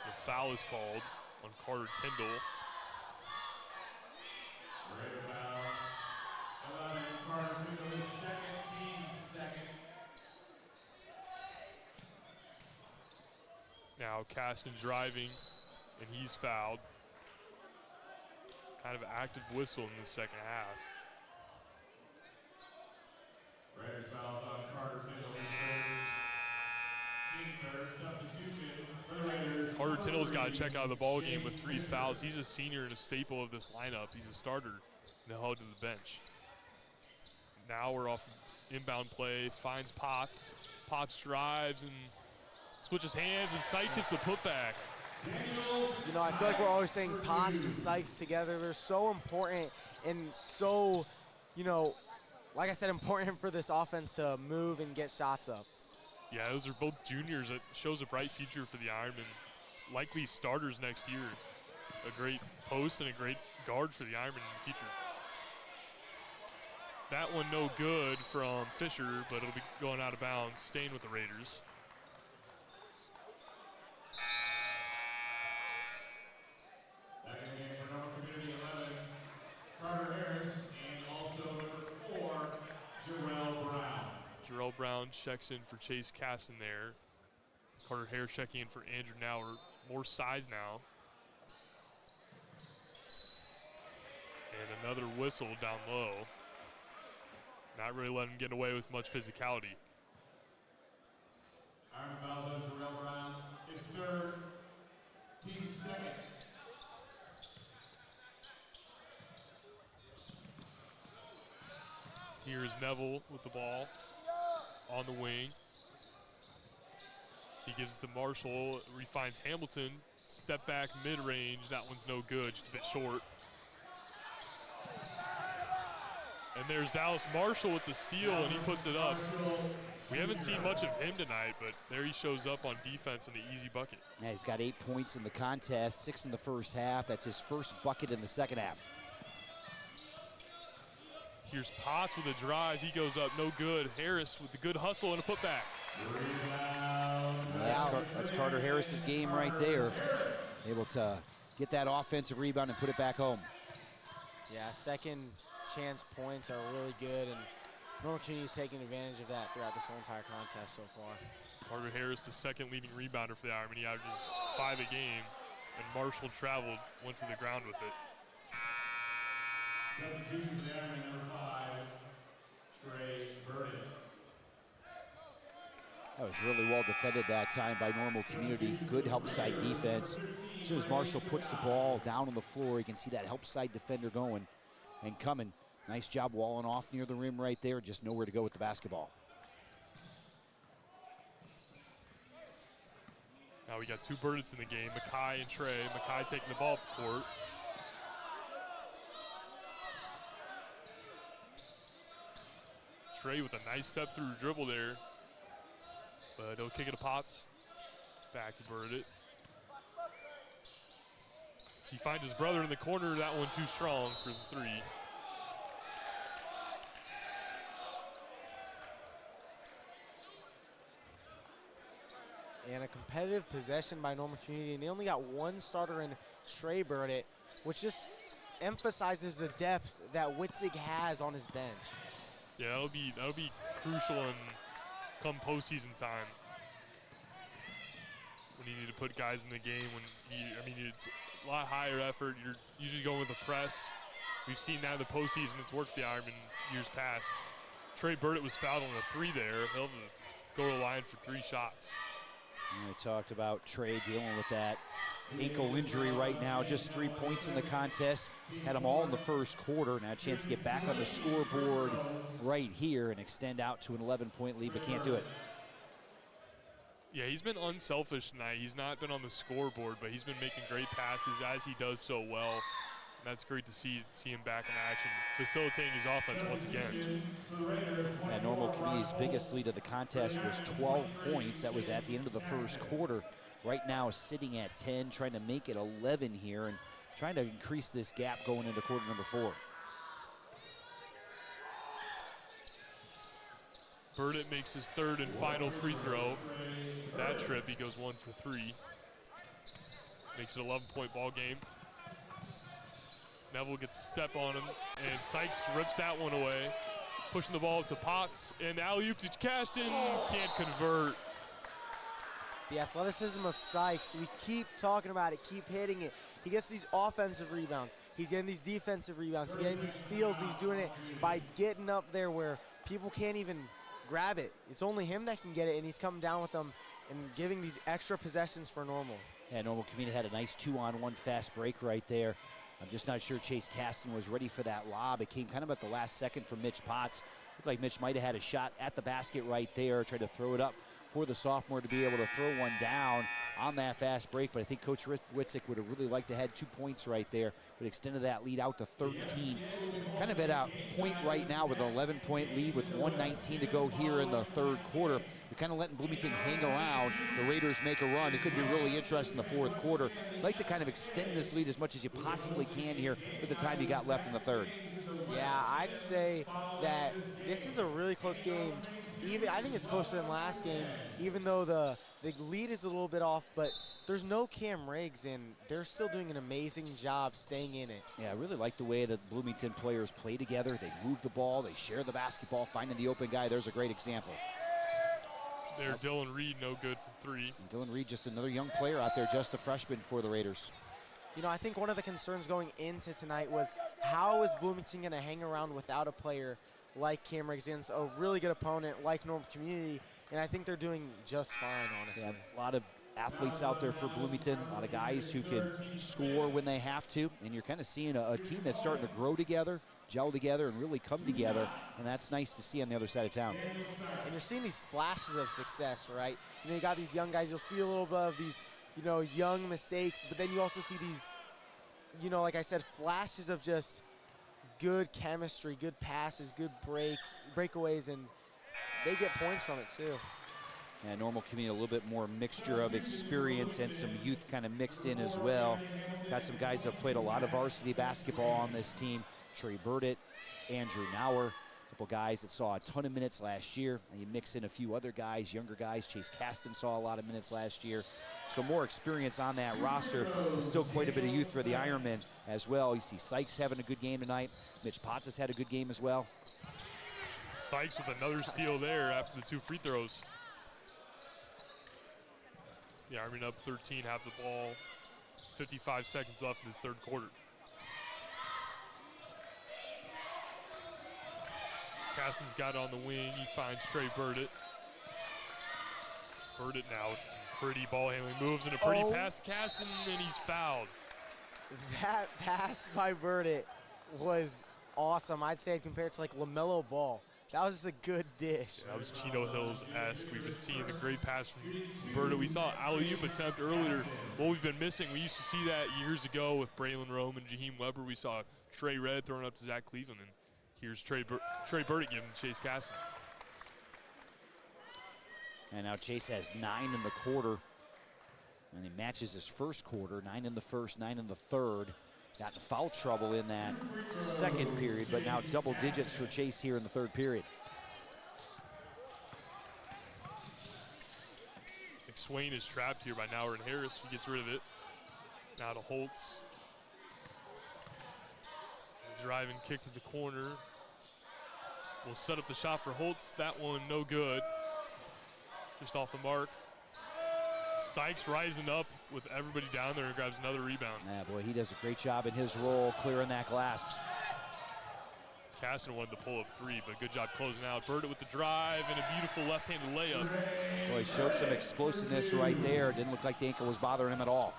[SPEAKER 1] The foul is called on Carter Tyndall. Now Caston driving, and he's fouled. Kind of active whistle in the second half.
[SPEAKER 12] Raiders fouls on Carter Tyndall. Team third substitution for the Raiders.
[SPEAKER 1] Carter Tyndall's got to check out of the ball game with 3 fouls. He's a senior and a staple of this lineup. He's a starter, and they'll hold to the bench. Now we're off inbound play, finds Potts. Potts drives and switches hands, and Sykes gets the putback.
[SPEAKER 11] You know, I feel like we're always saying Potts and Sykes together. They're so important and so, you know, like I said, important for this offense to move and get shots up.
[SPEAKER 1] Yeah, those are both juniors. That shows a bright future for the Ironmen. Likely starters next year. A great post and a great guard for the Ironmen in the future. That one no good from Fisher, but it'll be going out of bounds, staying with the Raiders.
[SPEAKER 12] Back in the game for Normal Community 11, Carter Harris, and also number 4, Jarrell Brown.
[SPEAKER 1] Jarrell Brown checks in for Chase Caston there. Carter Harris checking in for Andrew Nauer. More size now. And another whistle down low. Not really letting him get away with much physicality.
[SPEAKER 12] Iron fouls on Jarrell Brown. His third, team second.
[SPEAKER 1] Here's Neville with the ball on the wing. He gives it to Marshall, he finds Hamilton, Step back mid-range. That one's no good, just a bit short. And there's Dallas Marshall with the steal, and he puts it up. We haven't seen much of him tonight, but there he shows up on defense in the easy bucket.
[SPEAKER 3] Yeah, he's got 8 points in the contest, 6 in the first half. That's his first bucket in the second half.
[SPEAKER 1] Here's Potts with a drive. He goes up, no good. Harris with the good hustle and a putback.
[SPEAKER 3] That's Carter Harris's game right there. Able to get that offensive rebound and put it back home.
[SPEAKER 11] Yeah, second chance points are really good, and Normal Community is taking advantage of that throughout this whole entire contest so far.
[SPEAKER 1] Carter Harris, the second leading rebounder for the Ironmen. He averages 5 a game, and Marshall traveled, went to the ground with it.
[SPEAKER 12] Substitution for the Ironmen, number 5, Trey Burden.
[SPEAKER 3] That was really well defended that time by Normal Community. Good help side defense. As soon as Marshall puts the ball down on the floor, you can see that help side defender going and coming. Nice job walling off near the rim right there. Just nowhere to go with the basketball.
[SPEAKER 1] Now we got 2 Burdets in the game, Mackay and Trey. Mackay taking the ball up the court. Trey with a nice step through dribble there. But he'll kick it to Potts. Back to Burdet. He finds his brother in the corner. That one too strong for the 3.
[SPEAKER 11] And a competitive possession by Normal Community, and they only got 1 starter in Trey Burdet, which just emphasizes the depth that Witzig has on his bench.
[SPEAKER 1] Yeah, that'll be crucial in come postseason time. When you need to put guys in the game, it's a lot higher effort. You're usually going with a press. We've seen that in the postseason. It's worked for the Ironmen years past. Trey Burdet was fouled on a 3 there. He'll go to the line for 3 shots.
[SPEAKER 3] We talked about Trey dealing with that ankle injury right now. Just 3 points in the contest. Had them all in the first quarter. Now a chance to get back on the scoreboard right here and extend out to an 11-point lead, but can't do it.
[SPEAKER 1] Yeah, he's been unselfish tonight. He's not been on the scoreboard, but he's been making great passes as he does so well. And that's great to see him back in action, facilitating his offense once again.
[SPEAKER 3] Yeah, Normal Community's biggest lead of the contest was 12 points. That was at the end of the first quarter. Right now sitting at 10, trying to make it 11 here and trying to increase this gap going into quarter number 4.
[SPEAKER 1] Burdet makes his 3rd and final free throw. That trip, he goes 1 for 3. Makes it an 11-point ball game. Neville gets a step on him, and Sykes rips that one away. Pushing the ball up to Potts, and alley-oop to Caston, can't convert.
[SPEAKER 11] The athleticism of Sykes, we keep talking about it, keep hitting it. He gets these offensive rebounds. He's getting these defensive rebounds. He's getting these steals. He's doing it by getting up there where people can't even grab it. It's only him that can get it, and he's coming down with them and giving these extra possessions for Normal.
[SPEAKER 3] Yeah, Normal Community had a nice 2-on-1 fast break right there. I'm just not sure Chase Caston was ready for that lob. It came kind of at the last second from Mitch Potts. Looked like Mitch might have had a shot at the basket right there, tried to throw it up for the sophomore to be able to throw one down on that fast break, but I think Coach Witzik would have really liked to have 2 points right there, but extended that lead out to 13. Kind of at a point right now with an 11-point lead with 1:19 to go here in the 3rd quarter. You're kind of letting Bloomington hang around. The Raiders make a run. It could be really interesting in the 4th quarter. Like to kind of extend this lead as much as you possibly can here with the time you got left in the 3rd.
[SPEAKER 11] Yeah, I'd say that this is a really close game. I think it's closer than last game, even though the lead is a little bit off, but there's no Cam Riggs, and they're still doing an amazing job staying in it.
[SPEAKER 3] Yeah, I really like the way that Bloomington players play together. They move the ball, they share the basketball, finding the open guy. There's a great example.
[SPEAKER 1] There, Dylan Reed, no good from 3.
[SPEAKER 3] And Dylan Reed, just another young player out there, just a freshman for the Raiders.
[SPEAKER 11] You know, I think one of the concerns going into tonight was how is Bloomington going to hang around without a player like Cam Riggs against a really good opponent like Normal Community, and I think they're doing just fine, honestly.
[SPEAKER 3] Yeah, a lot of athletes out there for Bloomington, a lot of guys who can score when they have to, and you're kind of seeing a team that's starting to grow together, gel together, and really come together, and that's nice to see on the other side of town.
[SPEAKER 11] And you're seeing these flashes of success, right? You know, you got these young guys, you'll see a little bit of these you know, young mistakes, but then you also see these, you know, like I said, flashes of just good chemistry, good passes, good breakaways, and they get points from it too.
[SPEAKER 3] And Normal Community, a little bit more mixture of experience and some youth kind of mixed in as well. Got some guys that have played a lot of varsity basketball on this team. Trey Burdett, Andrew Nauer, a couple guys that saw a ton of minutes last year. And you mix in a few other guys, younger guys. Chase Caston saw a lot of minutes last year. So more experience on that roster, but still quite a bit of youth for the Ironmen as well. You see Sykes having a good game tonight. Mitch Potts has had a good game as well.
[SPEAKER 1] Sykes with another steal there after the 2 free throws. The Ironmen up 13, have the ball. 55 seconds left in this third quarter. Caston's got it on the wing. He finds Trey Burdett. Burdett now with some pretty ball handling moves and a pretty pass to Caston, and he's fouled.
[SPEAKER 11] That pass by Burdett was awesome. I'd say compared to like LaMelo Ball. That was just a good dish.
[SPEAKER 1] Yeah, that was Chino Hills-esque. We've been seeing the great pass from Burdett. We saw alley-oop attempt earlier. What we've been missing, we used to see that years ago with Braylon Rome and Jaheim Weber. We saw Trey Red throwing up to Zach Cleveland, and here's Trey Burdett giving Chase Caston.
[SPEAKER 3] And now Chase has 9 in the quarter, and he matches his first quarter, 9 in the first, 9 in the third. Got in foul trouble in that second period, but now double digits for Chase here in the third period.
[SPEAKER 1] McSwain is trapped here by Nauer and Harris. He gets rid of it. Now to Holtz. Driving kick to the corner. We'll set up the shot for Holtz. That one no good. Just off the mark. Sykes rising up with everybody down there and grabs another rebound.
[SPEAKER 3] Yeah, boy, he does a great job in his role clearing that glass.
[SPEAKER 1] Caston wanted to pull up 3, but good job closing out. Burdett with the drive and a beautiful left-handed layup.
[SPEAKER 3] Boy, he showed some explosiveness right there. Didn't look like the ankle was bothering him at all.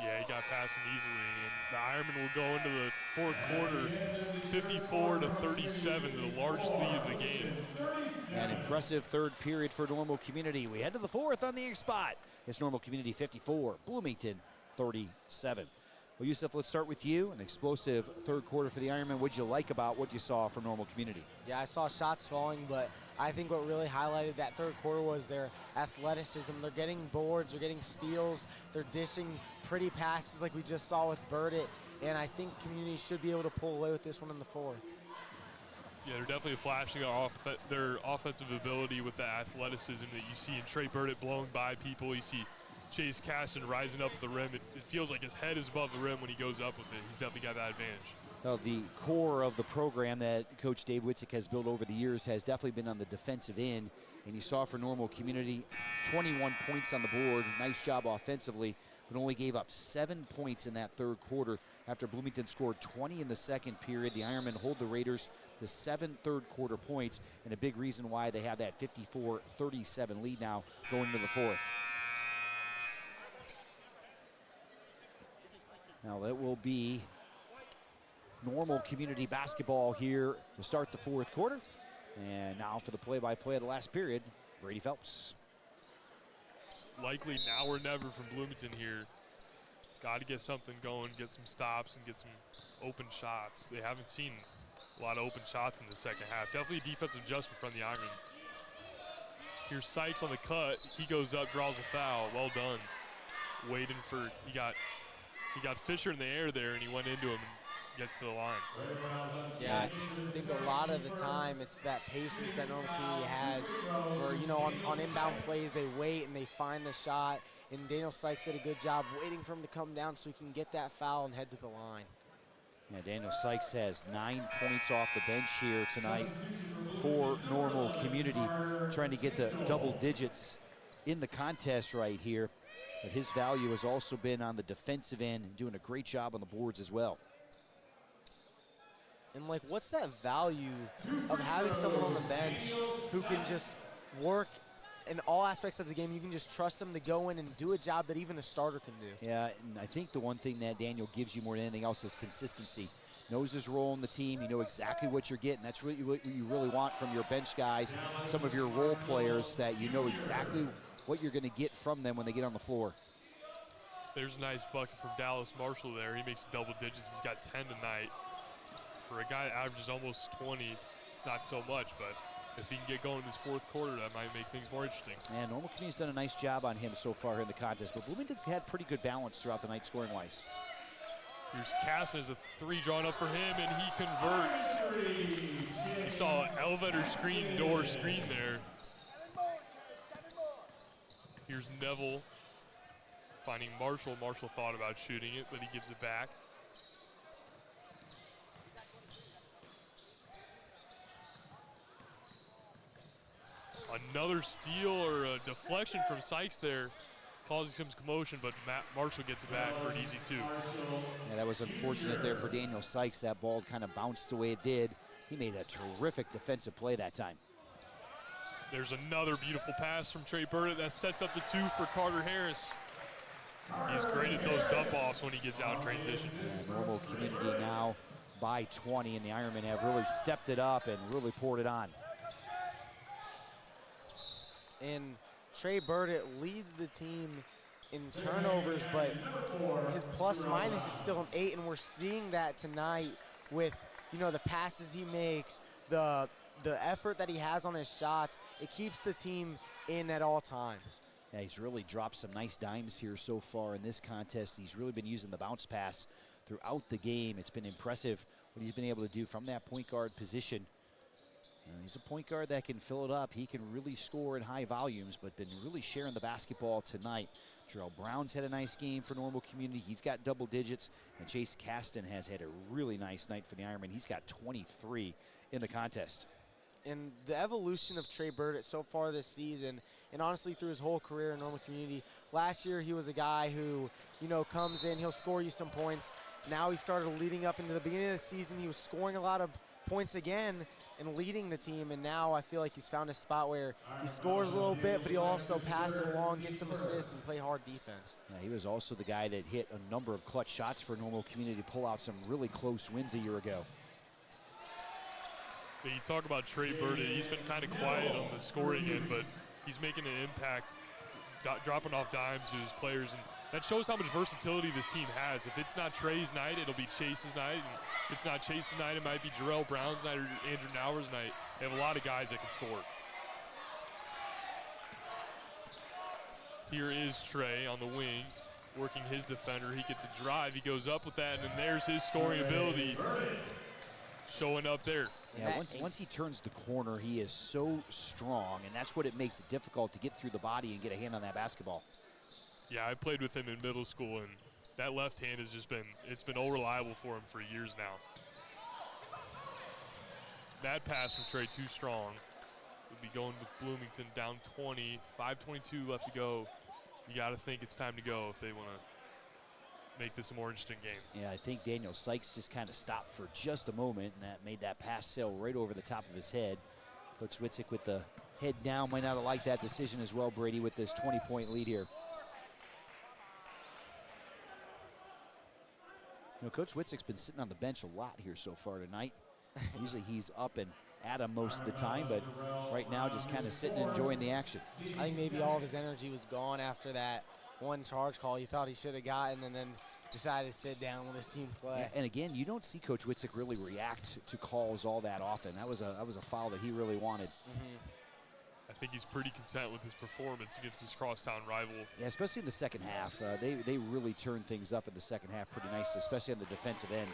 [SPEAKER 1] Yeah, he got past him easily, and the Ironmen will go into the fourth quarter 54-37, the largest lead of the game.
[SPEAKER 3] An impressive third period for Normal Community. We head to the fourth on the Inkspot. It's Normal Community 54, Bloomington 37. Well, Yusuf, let's start with you. An explosive third quarter for the Ironmen. What'd you like about what you saw from Normal Community?
[SPEAKER 11] Yeah, I saw shots falling, but I think what really highlighted that third quarter was their athleticism. They're getting boards, they're getting steals, they're dishing pretty passes like we just saw with Burdett, and I think Community should be able to pull away with this one in the fourth.
[SPEAKER 1] Yeah, they're definitely flashing their offensive ability with the athleticism that you see in Trey Burdett blowing by people. You see Chase Caston rising up at the rim. It feels like his head is above the rim when he goes up with it. He's definitely got that advantage.
[SPEAKER 3] Well, the core of the program that Coach Dave Witzik has built over the years has definitely been on the defensive end. And you saw for Normal Community, 21 points on the board. Nice job offensively, but only gave up 7 points in that third quarter after Bloomington scored 20 in the second period. The Ironmen hold the Raiders to 7 third quarter points, and a big reason why they have that 54-37 lead now going into the fourth. Now that will be Normal Community basketball here to start the fourth quarter. And now for the play-by-play of the last period, Brady Phelps.
[SPEAKER 1] It's likely now or never from Bloomington here. Got to get something going, get some stops, and get some open shots. They haven't seen a lot of open shots in the second half. Definitely a defensive adjustment from the Ironmen. Here's Sykes on the cut. He goes up, draws a foul. Well done. Waiting for, he got Fisher in the air there, and he went into him and gets to the line.
[SPEAKER 11] Yeah, I think a lot of the time it's that patience that Normal Community has for, you know, on inbound plays, they wait and they find the shot. And Daniel Sykes did a good job waiting for him to come down so he can get that foul and head to the line.
[SPEAKER 3] Yeah, Daniel Sykes has 9 points off the bench here tonight for Normal Community, trying to get the double digits in the contest right here. But his value has also been on the defensive end, doing a great job on the boards as well.
[SPEAKER 11] And, like, what's that value of having someone on the bench who can just work in all aspects of the game? You can just trust them to go in and do a job that even a starter can do.
[SPEAKER 3] Yeah, and I think the one thing that Daniel gives you more than anything else is consistency. Knows his role in the team. You know exactly what you're getting. That's what you really want from your bench guys, some of your role players, that you know exactly what you're going to get from them when they get on the floor.
[SPEAKER 1] There's a nice bucket from Dallas Marshall there. He makes double digits. He's got 10 tonight. For a guy that averages almost 20, it's not so much, but if he can get going in this fourth quarter, that might make things more interesting.
[SPEAKER 3] And Normal Community's done a nice job on him so far here in the contest, but Bloomington's had pretty good balance throughout the night scoring-wise.
[SPEAKER 1] Here's Casson as a three drawn up for him, and he converts. You saw an elevator screen, door screen there. Here's Neville finding Marshall. Marshall thought about shooting it, but he gives it back. Another steal or a deflection from Sykes there, causing some commotion, but Marshall gets it back for an easy two.
[SPEAKER 3] Yeah, that was unfortunate there for Daniel Sykes. That ball kind of bounced the way it did. He made a terrific defensive play that time.
[SPEAKER 1] There's another beautiful pass from Trey Burdett that sets up the two for Carter Harris. He's great at those dump-offs when he gets out in transition.
[SPEAKER 3] Yeah, Normal Community now by 20, and the Ironmen have really stepped it up and really poured it on.
[SPEAKER 11] And Trey Burdett leads the team in turnovers, but his plus minus is still an 8, and we're seeing that tonight with, you know, the passes he makes, the effort that he has on his shots. It keeps the team in at all times.
[SPEAKER 3] Yeah, he's really dropped some nice dimes here so far in this contest. He's really been using the bounce pass throughout the game. It's been impressive what he's been able to do from that point guard position. He's a point guard that can fill it up. He can really score in high volumes, but been really sharing the basketball tonight. Jarrell Brown's had a nice game for Normal Community. He's got double digits, and Chase Caston has had a really nice night for the Ironmen. He's got 23 in the contest.
[SPEAKER 11] And the evolution of Trey Burdett so far this season, and honestly through his whole career in Normal Community, last year he was a guy who, you know, comes in, he'll score you some points. Now he started leading up into the beginning of the season. He was scoring a lot of points again and leading the team, and now I feel like he's found a spot where he scores a little bit, but he'll also pass it along, get some assists, and play hard defense.
[SPEAKER 3] Yeah, he was also the guy that hit a number of clutch shots for Normal Community to pull out some really close wins a year ago.
[SPEAKER 1] You talk about Trey Burdett, he's been kind of quiet on the scoring end, but he's making an impact, dropping off dimes to his players, and that shows how much versatility this team has. If it's not Trey's night, it'll be Chase's night, and if it's not Chase's night, it might be Jarrell Brown's night or Andrew Nauer's night. They have a lot of guys that can score. Here is Trey on the wing, working his defender. He gets a drive, he goes up with that, and then there's his scoring ability showing up there.
[SPEAKER 3] Yeah, once he turns the corner, he is so strong, and that's what it makes it difficult to get through the body and get a hand on that basketball.
[SPEAKER 1] Yeah, I played with him in middle school, and that left hand has just been, it's been unreliable for him for years now. That pass from Trey too strong. We'll be going with Bloomington down 20, 5:22 left to go. You got to think it's time to go if they want to make this a more interesting game.
[SPEAKER 3] Yeah, I think Daniel Sykes just kind of stopped for just a moment, and that made that pass sail right over the top of his head. Coach Witzik with the head down might not have liked that decision as well, Brady, with this 20-point lead here. You know, Coach Witzig's been sitting on the bench a lot here so far tonight. Usually he's up and at him most of the time, but right now just kind of sitting and enjoying the action.
[SPEAKER 11] I think maybe all of his energy was gone after that one charge call he thought he should have gotten, and then decided to sit down when his team play.
[SPEAKER 3] Yeah, and again, you don't see Coach Witzig really react to calls all that often. That was a foul that he really wanted.
[SPEAKER 1] I think he's pretty content with his performance against his crosstown rival.
[SPEAKER 3] Yeah, especially in the second half. They really turned things up in the second half pretty nicely, especially on the defensive end.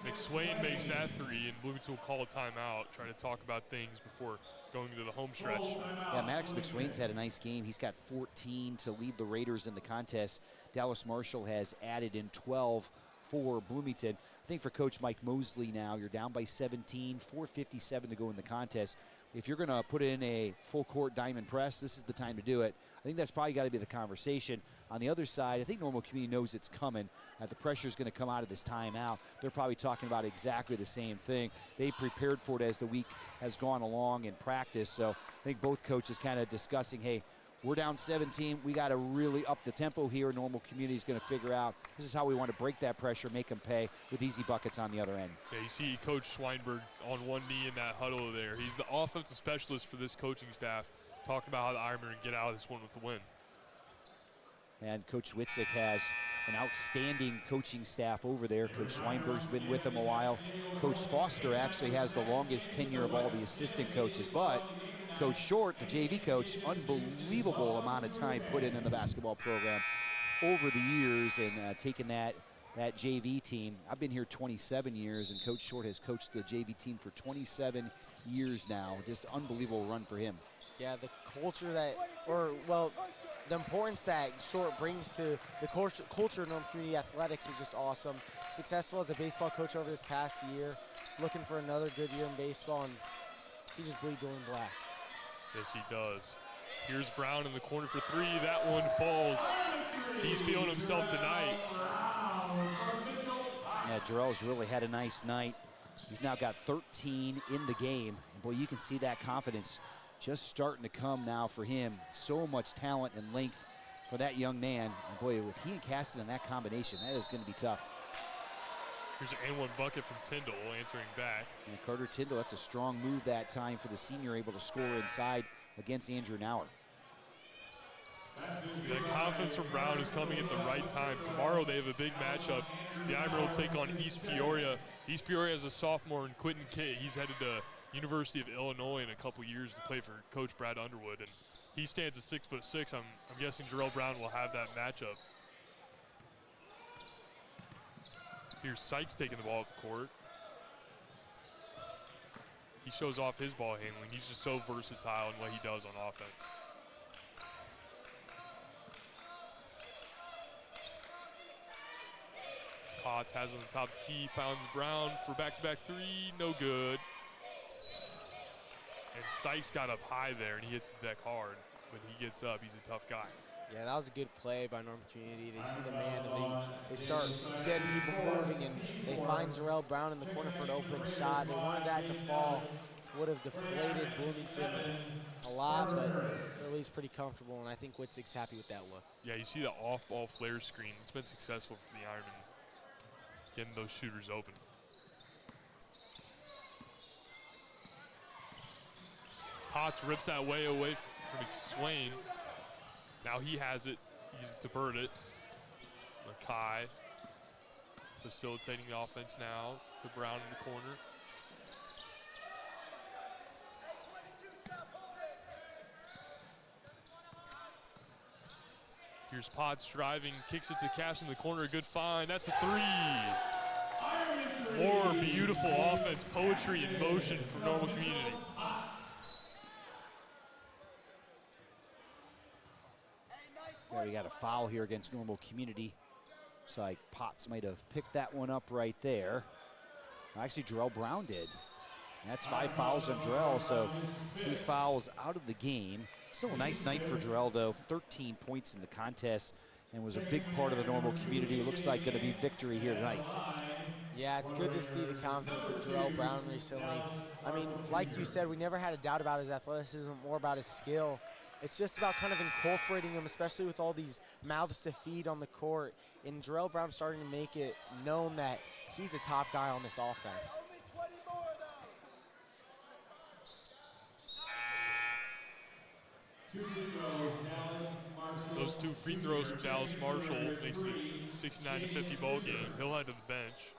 [SPEAKER 1] McSwain makes that three, and Bloomington will call a timeout, trying to talk about things before going to the home stretch.
[SPEAKER 3] Yeah, Maddox McSwain's had a nice game. He's got 14 to lead the Raiders in the contest. Dallas Marshall has added in 12 for Bloomington. I think for Coach Mike Mosley now, you're down by 17, 4:57 to go in the contest. If you're going to put in a full-court diamond press, this is the time to do it. I think that's probably got to be the conversation. On the other side, I think Normal Community knows it's coming. The pressure's going to come out of this timeout. They're probably talking about exactly the same thing. They prepared for it as the week has gone along in practice. So I think both coaches kind of discussing, hey, we're down 17. We got to really up the tempo here. Normal Community is going to figure out this is how we want to break that pressure, make them pay with easy buckets on the other end.
[SPEAKER 1] Yeah, you see Coach Schweinberg on one knee in that huddle there. He's the offensive specialist for this coaching staff, talking about how the Ironmen get out of this one with the win.
[SPEAKER 3] And Coach Witzik has an outstanding coaching staff over there. Coach Swinberg's been with him a while. Coach Foster actually has the longest tenure of all the assistant coaches, but Coach Short, the JV coach, unbelievable amount of time put in the basketball program over the years and taking that JV team. I've been here 27 years, and Coach Short has coached the JV team for 27 years now. Just unbelievable run for him.
[SPEAKER 11] Yeah, the culture the importance that Short brings to the culture of Normal Community Athletics is just awesome. Successful as a baseball coach over this past year, looking for another good year in baseball, and he just bleeds orange and black.
[SPEAKER 1] Yes, he does. Here's Brown in the corner for three. That one falls. He's feeling himself tonight.
[SPEAKER 3] Yeah, Jarrell's really had a nice night. He's now got 13 in the game. And boy, you can see that confidence just starting to come now for him. So much talent and length for that young man. And boy, with he and Caston in that combination, that is going to be tough.
[SPEAKER 1] Here's an and one bucket from Tyndall answering back.
[SPEAKER 3] And Carter Tyndall, that's a strong move that time for the senior, able to score inside against Andrew Nauer.
[SPEAKER 1] The confidence from Brown is coming at the right time. Tomorrow they have a big matchup. The Ironmen will take on East Peoria. East Peoria has a sophomore in Quentin Kitt. He's headed to University of Illinois in a couple years to play for Coach Brad Underwood, and he stands at 6'6". I'm guessing Jarrell Brown will have that matchup. Here's Sykes taking the ball up the court. He shows off his ball handling. He's just so versatile in what he does on offense. Potts has on the top of the key, finds Brown for back-to-back three, no good. And Sykes got up high there, and he hits the deck hard. When he gets up, he's a tough guy.
[SPEAKER 11] Yeah, that was a good play by Normal Community. They see the man, and they start getting people moving, and they find Jarrell Brown in the corner for an open shot. They wanted that to fall. Would have deflated Bloomington a lot, but Early's pretty comfortable, and I think Witzig's happy with that look.
[SPEAKER 1] Yeah, you see the off-ball flare screen. It's been successful for the Ironmen, getting those shooters open. Potts rips that way away from Swain. Now he has it. He's to bird it. Mackay facilitating the offense now to Brown in the corner. Here's Potts driving, kicks it to Cash in the corner. A good find. That's a three. More beautiful offense, poetry in motion from Normal Community.
[SPEAKER 3] Yeah, we got a foul here against Normal Community. Looks like Potts might have picked that one up right there. Actually, Jarrell Brown did. That's 5 fouls on Jarrell, so he fouls out of the game. Still a nice night for Jarrell, though. 13 points in the contest and was a big part of the Normal Community. Looks like going to be victory here tonight.
[SPEAKER 11] Yeah, it's good to see the confidence of Jarrell Brown recently. I mean, like you said, we never had a doubt about his athleticism, more about his skill. It's just about kind of incorporating him, especially with all these mouths to feed on the court. And Jarrell Brown starting to make it known that he's a top guy on this offense.
[SPEAKER 1] Those 2 free throws from Dallas Marshall makes it a 69-50 ball game. He'll head to the bench.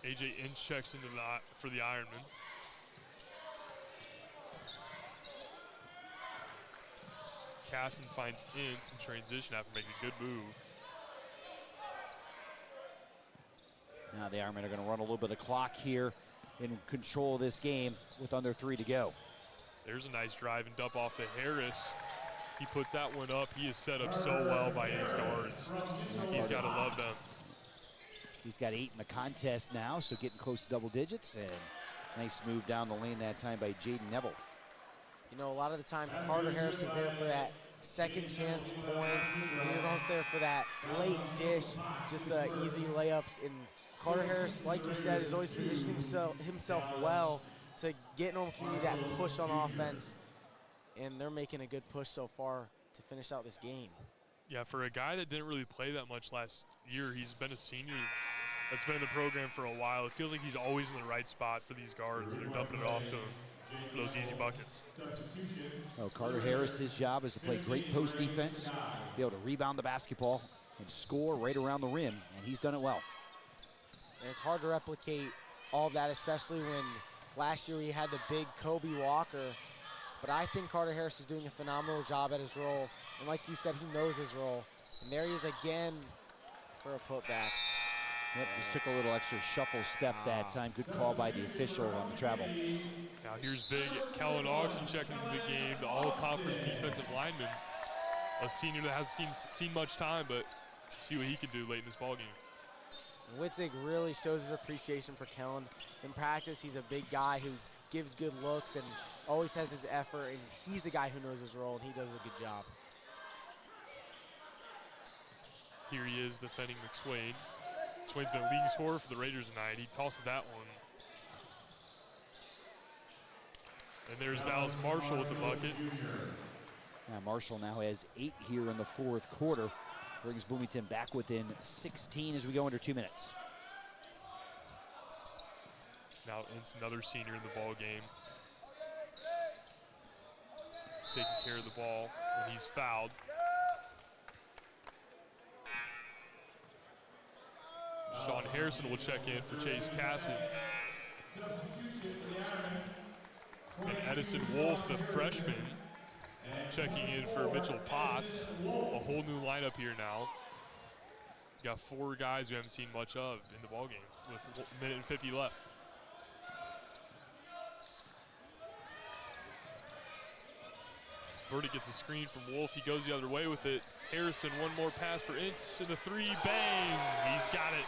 [SPEAKER 1] AJ Inch checks into for the Ironmen. Caston finds Ince in transition after making a good move.
[SPEAKER 3] Now the Ironmen are going to run a little bit of the clock here in control of this game with under 3 to go.
[SPEAKER 1] There's a nice drive and dump off to Harris. He puts that one up. He is set up so well by his guards. He's got to love them.
[SPEAKER 3] He's got 8 in the contest now, so getting close to double digits. And nice move down the lane that time by Jaden Neville.
[SPEAKER 11] You know, a lot of the time, Carter Harris is there for that second chance points, and he's also there for that late dish, just the easy layups. And Carter Harris, like you said, is always positioning himself well to get Normal Community that push on offense, and they're making a good push so far to finish out this game.
[SPEAKER 1] Yeah, for a guy that didn't really play that much last year, he's been a senior that's been in the program for a while. It feels like he's always in the right spot for these guards, and they're dumping it off to him. for those easy buckets.
[SPEAKER 3] Oh, Carter Harris's job is to play great post defense, be able to rebound the basketball and score right around the rim, and he's done it well.
[SPEAKER 11] And it's hard to replicate all of that, especially when last year we had the big Kobe Walker. But I think Carter Harris is doing a phenomenal job at his role. And like you said, he knows his role. And there he is again for a putback.
[SPEAKER 3] Yep, just took a little extra shuffle step that time. Good call by the official on the travel.
[SPEAKER 1] Now here's big Kellen Oxen checking into the game, the all-conference defensive lineman. A senior that hasn't seen much time, but see what he can do late in this ballgame.
[SPEAKER 11] Witzig really shows his appreciation for Kellen. In practice, he's a big guy who gives good looks and always has his effort, and he's a guy who knows his role, and he does a good job.
[SPEAKER 1] Here he is defending McSwain. McSwain's been a leading scorer for the Raiders tonight. He tosses that one. And there's Dallas Marshall with the bucket.
[SPEAKER 3] Now Marshall now has 8 here in the fourth quarter. Brings Bloomington back within 16 as we go under 2 minutes.
[SPEAKER 1] Now it's another senior in the ball game. Taking care of the ball when he's fouled. Sean Harrison will check in for Chase Casson. And Edison Wolf, the freshman, checking in for Mitchell Potts. A whole new lineup here now. Got 4 guys we haven't seen much of in the ballgame with 1 minute and 50 left. Birdie gets a screen from Wolf. He goes the other way with it. Harrison, one more pass for Ince, and the 3, bang! He's got it.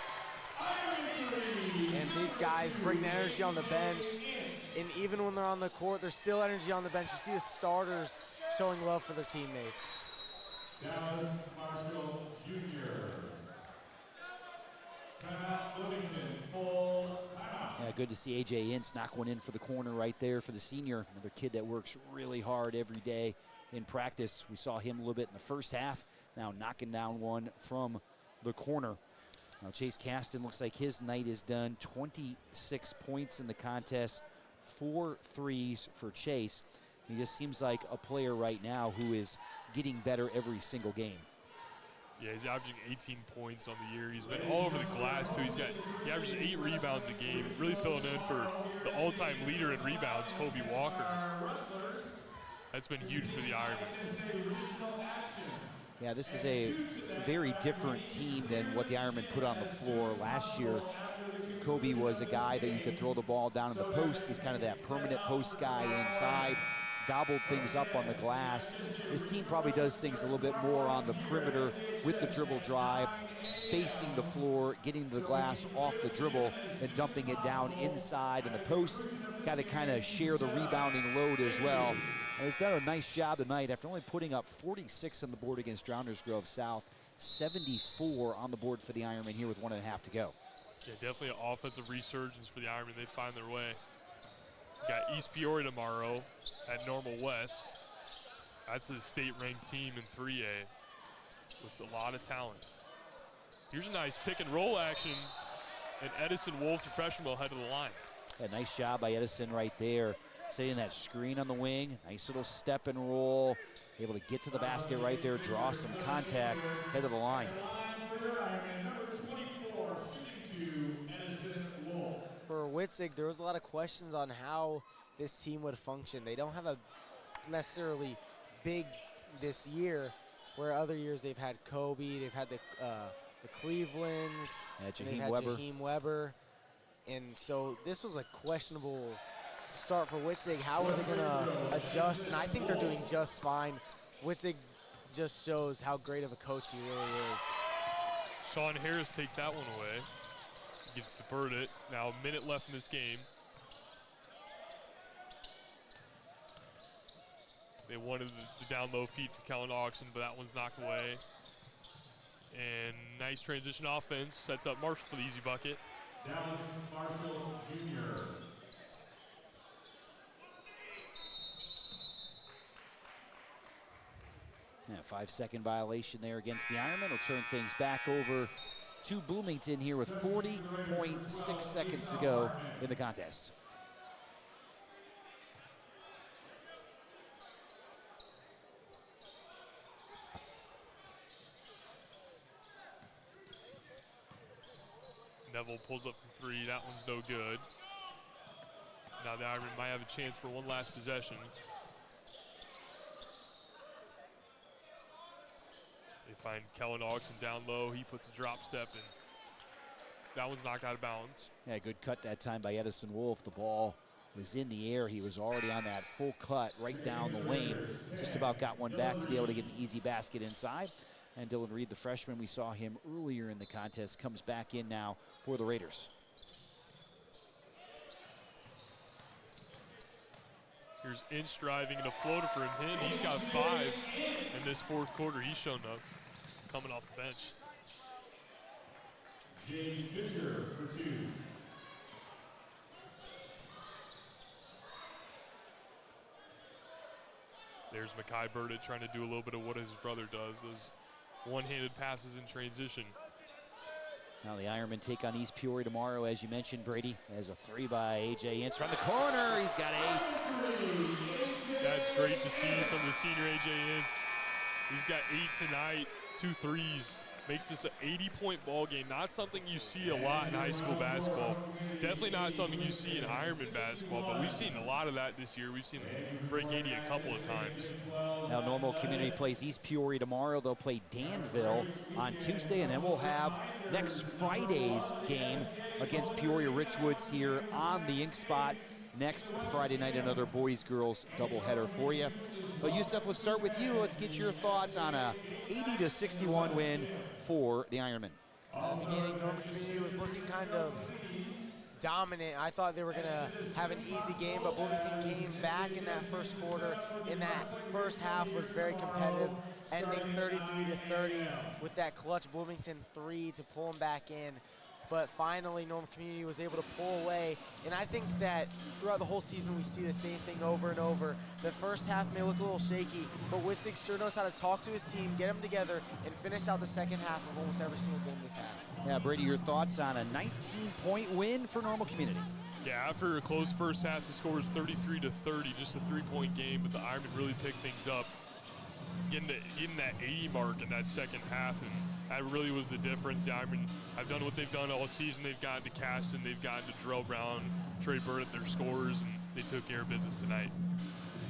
[SPEAKER 11] And these guys bring the energy on the bench, and even when they're on the court, there's still energy on the bench. You see the starters showing love for their teammates.
[SPEAKER 12] Dallas Marshall Jr. Timeout Bloomington, full timeout.
[SPEAKER 3] Yeah, good to see A.J. Ince knock one in for the corner right there for the senior. Another kid that works really hard every day in practice. We saw him a little bit in the first half, now knocking down one from the corner. Now Chase Caston looks like his night is done. 26 points in the contest, 4 threes for Chase. He just seems like a player right now who is getting better every single game.
[SPEAKER 1] Yeah, he's averaging 18 points on the year. He's been all over the glass, too. He averages 8 rebounds a game, really filling in for the all-time leader in rebounds, Kobe Walker. That's been huge for the Ironmen.
[SPEAKER 3] Yeah, this is a very different team than what the Ironmen put on the floor last year. Kobe was a guy that you could throw the ball down in the post. He's kind of that permanent post guy inside, gobbled things up on the glass. This team probably does things a little bit more on the perimeter with the dribble drive, spacing the floor, getting the glass off the dribble, and dumping it down inside in the post. Got to kind of share the rebounding load as well. And he's done a nice job tonight after only putting up 46 on the board against Drowners Grove South, 74 on the board for the Ironmen here with 1.5 to go.
[SPEAKER 1] Yeah, definitely an offensive resurgence for the Ironmen. They find their way. Got East Peoria tomorrow at Normal West. That's a state-ranked team in 3A with a lot of talent. Here's a nice pick-and-roll action, and Edison Wolf, the freshman, will head to the line.
[SPEAKER 3] Yeah, nice job by Edison right there. Setting that screen on the wing, nice little step and roll, able to get to the basket right there, draw some contact, head to the line.
[SPEAKER 11] For Witzig, there was a lot of questions on how this team would function. They don't have a necessarily big this year, where other years they've had Kobe, they've had the Clevelands,
[SPEAKER 3] yeah,
[SPEAKER 11] and they've had Jaheim Weber. And so this was a questionable start for Witzig. How are they going to adjust? And I think they're doing just fine. Witzig just shows how great of a coach he really is.
[SPEAKER 1] Sean Harris takes that one away. Gives to Burdett. Now a minute left in this game. They wanted the down low feed for Kellen Oxen, but that one's knocked away. And nice transition offense. Sets up Marshall for the easy bucket.
[SPEAKER 12] Dallas Marshall Jr.
[SPEAKER 3] Yeah, 5-second violation there against the Ironmen. Will turn things back over to Bloomington here with 40.6 seconds to go in the contest.
[SPEAKER 1] Neville pulls up from 3. That one's no good. Now the Ironmen might have a chance for one last possession. They find Kellen Augson down low. He puts a drop step in. That one's knocked out of bounds.
[SPEAKER 3] Yeah, good cut that time by Edison Wolf. The ball was in the air. He was already on that full cut right down the lane. Just about got one back to be able to get an easy basket inside. And Dylan Reed, the freshman, we saw him earlier in the contest, comes back in now for the Raiders.
[SPEAKER 1] Here's Inch driving and a floater for him. He's got 5 in this fourth quarter. He's shown up coming off the bench.
[SPEAKER 12] Jay Fisher for 2.
[SPEAKER 1] There's Makai Burdett trying to do a little bit of what his brother does, those one-handed passes in transition.
[SPEAKER 3] Now the Ironmen take on East Peoria tomorrow, as you mentioned, Brady. As a 3 by A.J. Ince from the corner. He's got 8.
[SPEAKER 1] That's great to see from the senior A.J. Ince. He's got 8 tonight, 2 threes. Makes this an 80-point ball game. Not something you see a lot in high school basketball. Definitely not something you see in Ironman basketball, but we've seen a lot of that this year. We've seen them break 80 a couple of times.
[SPEAKER 3] Now Normal Community plays East Peoria tomorrow. They'll play Danville on Tuesday, and then we'll have next Friday's game against Peoria Richwoods here on the Inkspot. Next Friday night, another boys-girls doubleheader for you. But Yusuf, let's start with you. Let's get your thoughts on a 80-61 win for the Ironmen.
[SPEAKER 11] In the beginning, Normal Community was looking kind of dominant. I thought they were going to have an easy game, but Bloomington came back in that first quarter. In that first half was very competitive, ending 33-30 with that clutch Bloomington 3 to pull them back in. But finally, Normal Community was able to pull away. And I think that throughout the whole season, we see the same thing over and over. The first half may look a little shaky, but Witzig sure knows how to talk to his team, get them together, and finish out the second half of almost every single game they've had.
[SPEAKER 3] Yeah, Brady, your thoughts on a 19-point win for Normal Community?
[SPEAKER 1] Yeah, after a close first half, the score was 33-30, just a 3-point game, but the Ironmen really picked things up, getting that 80 mark in that second half, and that really was the difference. The Ironmen have done what they've done all season. They've gotten to Caston, they've gotten to Darrell Brown, Trey Burdett, their scorers, and they took care of business tonight.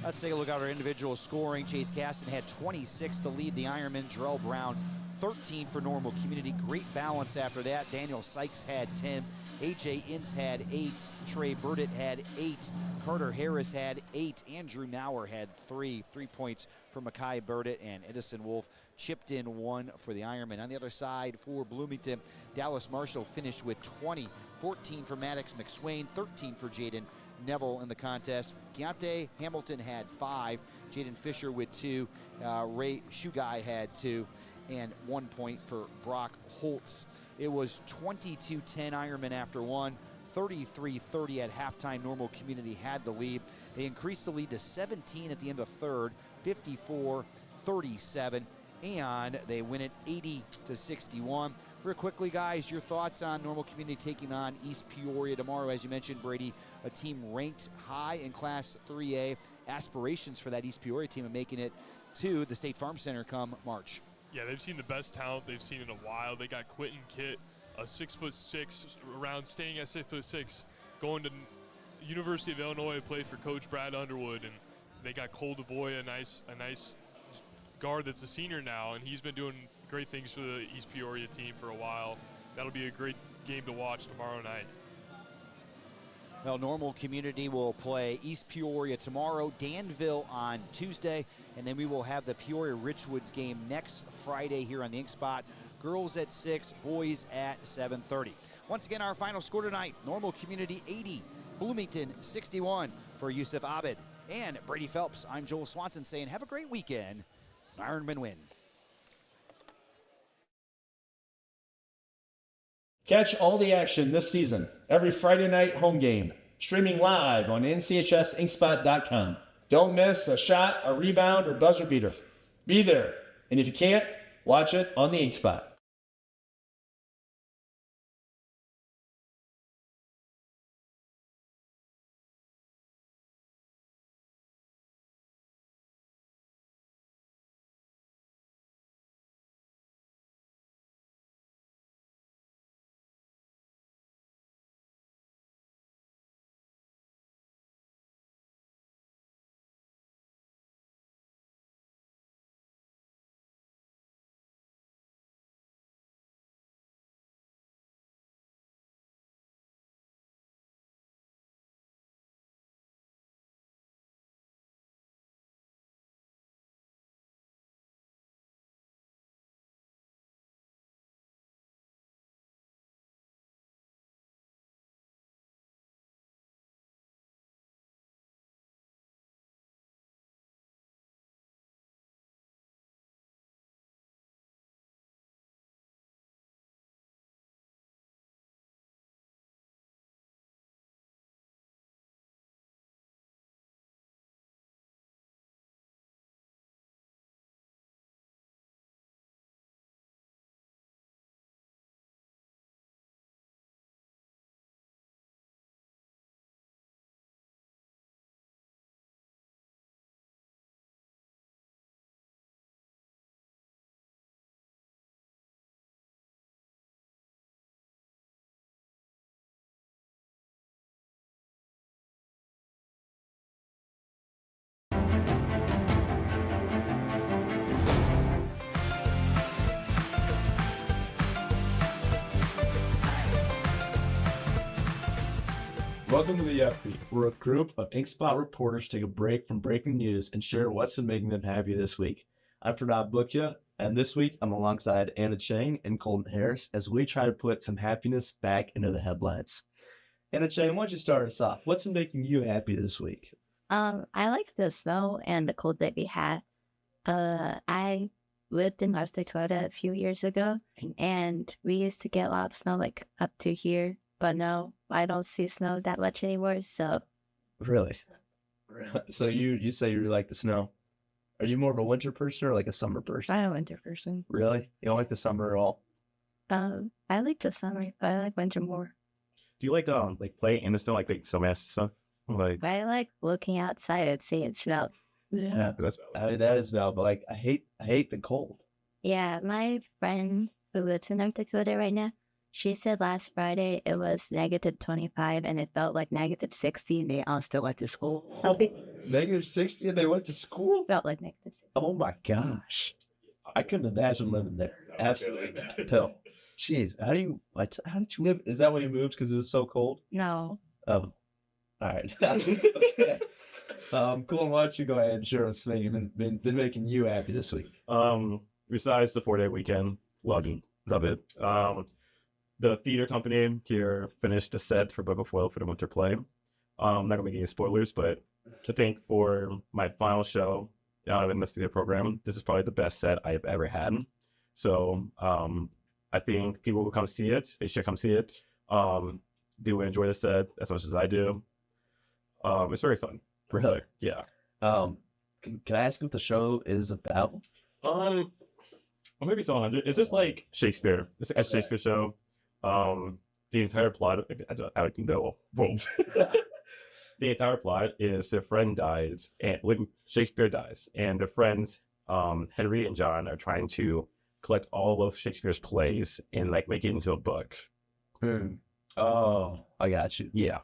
[SPEAKER 3] Let's take a look at our individual scoring. Chase Caston had 26 to lead the Ironmen. Darrell Brown, 13 for Normal Community. Great balance after that. Daniel Sykes had 10. A.J. Ince had 8. Trey Burdett had 8. Carter Harris had 8. Andrew Nauer had 3. 3 points for Makai Burdett, and Edison Wolf chipped in 1 for the Ironmen. On the other side for Bloomington, Dallas Marshall finished with 20. 14 for Maddox McSwain, 13 for Jaden Neville in the contest. Keontae Hamilton had 5. Jaden Fisher with 2. Ray Shugai had 2. And 1 point for Brock Holtz. It was 22-10 Ironmen after 1. 33-30 at halftime. Normal Community had the lead. They increased the lead to 17 at the end of third, 54-37, and they win it 80-61. Real quickly, guys, your thoughts on Normal Community taking on East Peoria tomorrow. As you mentioned, Brady, a team ranked high in Class 3A. Aspirations for that East Peoria team of making it to the State Farm Center come March.
[SPEAKER 1] Yeah, they've seen the best talent they've seen in a while. They got Quentin Kitt, a 6'6", around staying at 6'6", going to University of Illinois to play for Coach Brad Underwood, and they got Cole DuBois, a nice guard that's a senior now, and he's been doing great things for the East Peoria team for a while. That'll be a great game to watch tomorrow night.
[SPEAKER 3] Well, Normal Community will play East Peoria tomorrow, Danville on Tuesday, and then we will have the Peoria Richwoods game next Friday here on the Inkspot. Girls at 6, boys at 7:30. Once again, our final score tonight, Normal Community 80, Bloomington 61. For Yusuf Abed and Brady Phelps, I'm Joel Swanson saying have a great weekend. Ironmen win.
[SPEAKER 8] Catch all the action this season, every Friday night home game, streaming live on NCHSInkspot.com. Don't miss a shot, a rebound, or buzzer beater. Be there, and if you can't, watch it on the Inkspot. Welcome to the Upbeat. We're a group of Inkspot reporters take a break from breaking news and share what's been making them happy this week. I'm Pranab Bukya, and this week I'm alongside Anna Chang and Colton Harris as we try to put some happiness back into the headlines. Anna Chang, why don't you start us off? What's been making you happy this week?
[SPEAKER 9] I like the snow and the cold that we had. I lived in North Dakota a few years ago, and we used to get a lot of snow like up to here, but no, I don't see snow that much anymore, so.
[SPEAKER 8] Really? So you say you really like the snow. Are you more of a winter person or like a summer person?
[SPEAKER 9] I'm a winter person.
[SPEAKER 8] Really? You don't like the summer at all?
[SPEAKER 9] I like the summer, but I like winter more.
[SPEAKER 10] Do you like play in the snow, like snowman stuff? Like
[SPEAKER 9] I like looking outside and seeing snow.
[SPEAKER 8] Yeah, that is valid, but like I hate the cold.
[SPEAKER 9] Yeah, my friend who lives in North Dakota right now, she said last Friday it was -25 and it felt like -60 and they all still went to school.
[SPEAKER 8] -60 and they went to school?
[SPEAKER 9] Felt like -60.
[SPEAKER 8] Oh my gosh. I couldn't imagine living there. Absolutely. No. Jeez, how did you live? Is that when you moved because it was so cold?
[SPEAKER 9] No.
[SPEAKER 8] Oh. All right. Cool. Why don't you go ahead and share what's been making you happy this week?
[SPEAKER 10] Besides the 4-day weekend, love it. The theater company here finished a set for Book of Foil for the winter play. I'm not gonna make any spoilers, but to think for my final show in this theater program, this is probably the best set I've ever had. So I think people will come see it. They should come see it. They will enjoy the set as much as I do. It's very fun.
[SPEAKER 8] Really?
[SPEAKER 10] Yeah.
[SPEAKER 8] Can I ask what the show is about?
[SPEAKER 10] Or maybe it's 100. It's just like Shakespeare. It's a Shakespeare show. The entire plot, I don't know. The entire plot is their friend dies, and when Shakespeare dies, and their friends, Henry and John, are trying to collect all of Shakespeare's plays and like make it into a book.
[SPEAKER 8] Oh, I got you.
[SPEAKER 10] Yeah.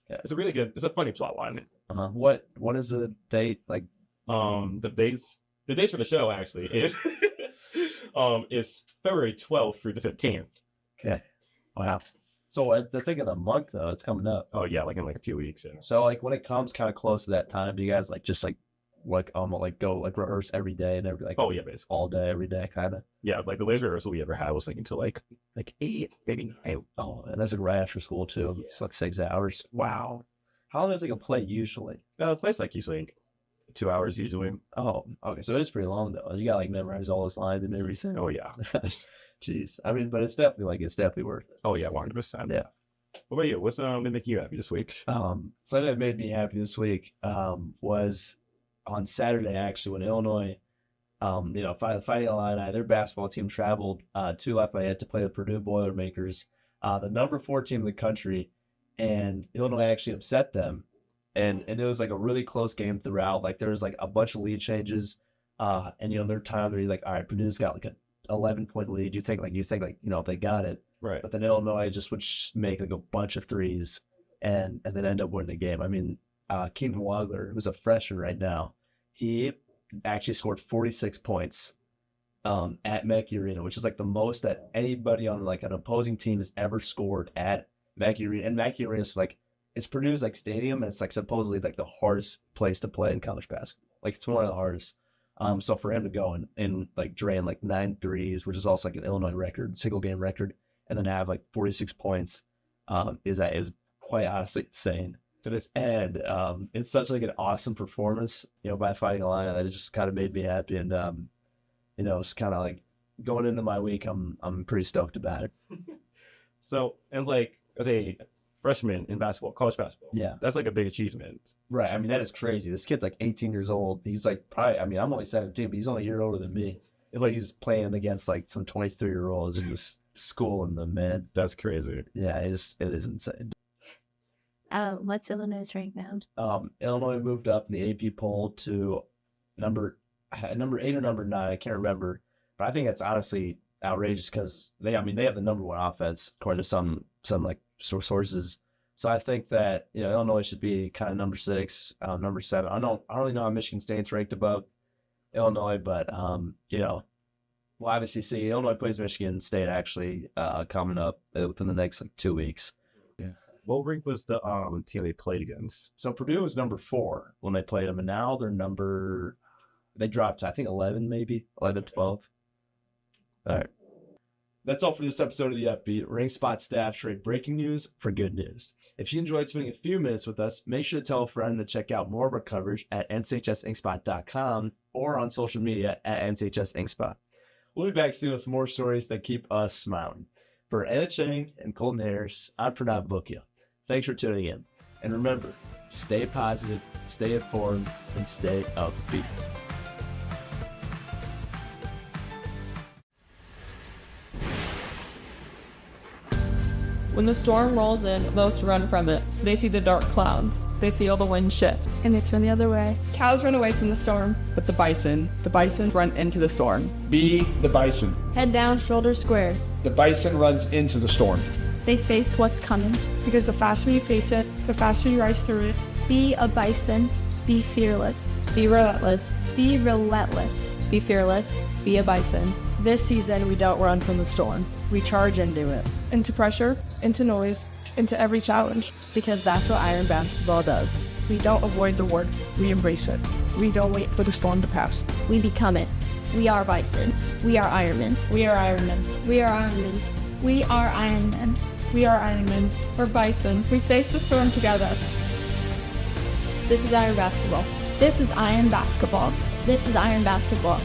[SPEAKER 10] It's a funny plot line.
[SPEAKER 8] What is the date like?
[SPEAKER 10] The dates for the show actually is February 12th through the 15th.
[SPEAKER 8] Okay. Wow. So it's like in a month though. It's coming up.
[SPEAKER 10] Oh yeah, like in like a few weeks. Yeah.
[SPEAKER 8] So like when it comes kind of close to that time, do you guys go rehearse every day and every
[SPEAKER 10] basically
[SPEAKER 8] all day every day kind of?
[SPEAKER 10] Yeah, like the latest rehearsal we ever had was like until like 8, maybe 8.
[SPEAKER 8] Oh, and that's like right after school too.
[SPEAKER 10] Yeah.
[SPEAKER 8] It's like 6 hours. Wow. How long is like a play usually?
[SPEAKER 10] The play's like usually 2 hours usually.
[SPEAKER 8] Oh, okay. So it is pretty long though. You got like memorize all those lines and everything.
[SPEAKER 10] Oh yeah.
[SPEAKER 8] Jeez. I mean, but it's definitely worth it.
[SPEAKER 10] Oh yeah, 100%.
[SPEAKER 8] Yeah.
[SPEAKER 10] What about you? What's been making you happy this week?
[SPEAKER 8] Something that made me happy this week was on Saturday actually when Illinois, Fighting Illini, their basketball team traveled to Lafayette to play the Purdue Boilermakers, the number 4 team in the country, and Illinois actually upset them, and it was like a really close game throughout. Like there was like a bunch of lead changes, and their time they're like, all right, Purdue's got like an 11-point lead. You think they got it,
[SPEAKER 10] right?
[SPEAKER 8] But then Illinois just would make like a bunch of threes, and then end up winning the game. I mean, Keaton Wagler, who's a freshman right now, he actually scored 46 points at Mackey Arena, which is like the most that anybody on like an opposing team has ever scored at Mackey Arena. And Mackey Arena is like, it's Purdue's like stadium, and it's like supposedly like the hardest place to play in college basketball. Like it's one of the hardest. So for him to go and like drain like 9 threes, which is also like an Illinois record, single game record, and then have like 46 points, is quite honestly insane. And it's such like an awesome performance, by Fighting Illini that it just kind of made me happy. And it's kind of like going into my week, I'm pretty stoked about it.
[SPEAKER 10] So, and like as a freshman in basketball, college basketball,
[SPEAKER 8] yeah,
[SPEAKER 10] that's like a big achievement,
[SPEAKER 8] right? I mean, that is crazy. This kid's like 18 years old. He's like probably, I mean, I'm only 17, but he's only a year older than me. And like he's playing against like some 23-year-olds in this school in the mid.
[SPEAKER 10] That's crazy.
[SPEAKER 8] Yeah, it is insane.
[SPEAKER 9] What's Illinois rank now?
[SPEAKER 8] Illinois moved up in the AP poll to number 8 or number 9. I can't remember, but I think it's honestly outrageous because they have the number 1 offense according to some like sources. So I think that Illinois should be kind of number 6, number 7. I don't really know how Michigan State's ranked above Illinois, but we'll obviously see. Illinois plays Michigan State actually coming up within the next like 2 weeks. Yeah.
[SPEAKER 10] What rank was the team they played against?
[SPEAKER 8] So Purdue was number 4 when they played them, and now they dropped to, I think, 11 maybe, 11, 12. All right. That's all for this episode of The Upbeat. Inkspot staff trade breaking news for good news. If you enjoyed spending a few minutes with us, make sure to tell a friend to check out more of our coverage at nchsinkspot.com or on social media at nchsinkspot. We'll be back soon with more stories that keep us smiling. For Anna Chang and Colton Harris, I'm Pranav Bhukia. Thanks for tuning in. And remember, stay positive, stay informed, and stay upbeat.
[SPEAKER 5] When the storm rolls in, most run from it. They see the dark clouds. They feel the wind shift.
[SPEAKER 6] And they turn the other way. Cows run away from the storm.
[SPEAKER 7] But the bison run into the storm.
[SPEAKER 8] Be the bison.
[SPEAKER 6] Head down, shoulders squared.
[SPEAKER 8] The bison runs into the storm.
[SPEAKER 6] They face what's coming. Because the faster you face it, the faster you rise through it. Be a bison. Be fearless.
[SPEAKER 5] Be relentless.
[SPEAKER 6] Be relentless.
[SPEAKER 5] Be fearless. Be a bison. This season, we don't run from the storm. We charge into it.
[SPEAKER 6] Into pressure, into noise, into every challenge.
[SPEAKER 5] Because that's what Iron basketball does.
[SPEAKER 6] We don't avoid the work, we embrace it. We don't wait for the storm to pass.
[SPEAKER 9] We become it. We are bison. We are Ironmen.
[SPEAKER 5] We are Ironmen.
[SPEAKER 6] We are Ironmen.
[SPEAKER 9] We are Ironmen.
[SPEAKER 6] We are Ironmen. We're bison. We face the storm together.
[SPEAKER 5] This is Iron basketball.
[SPEAKER 9] This is Iron basketball. This is Iron basketball.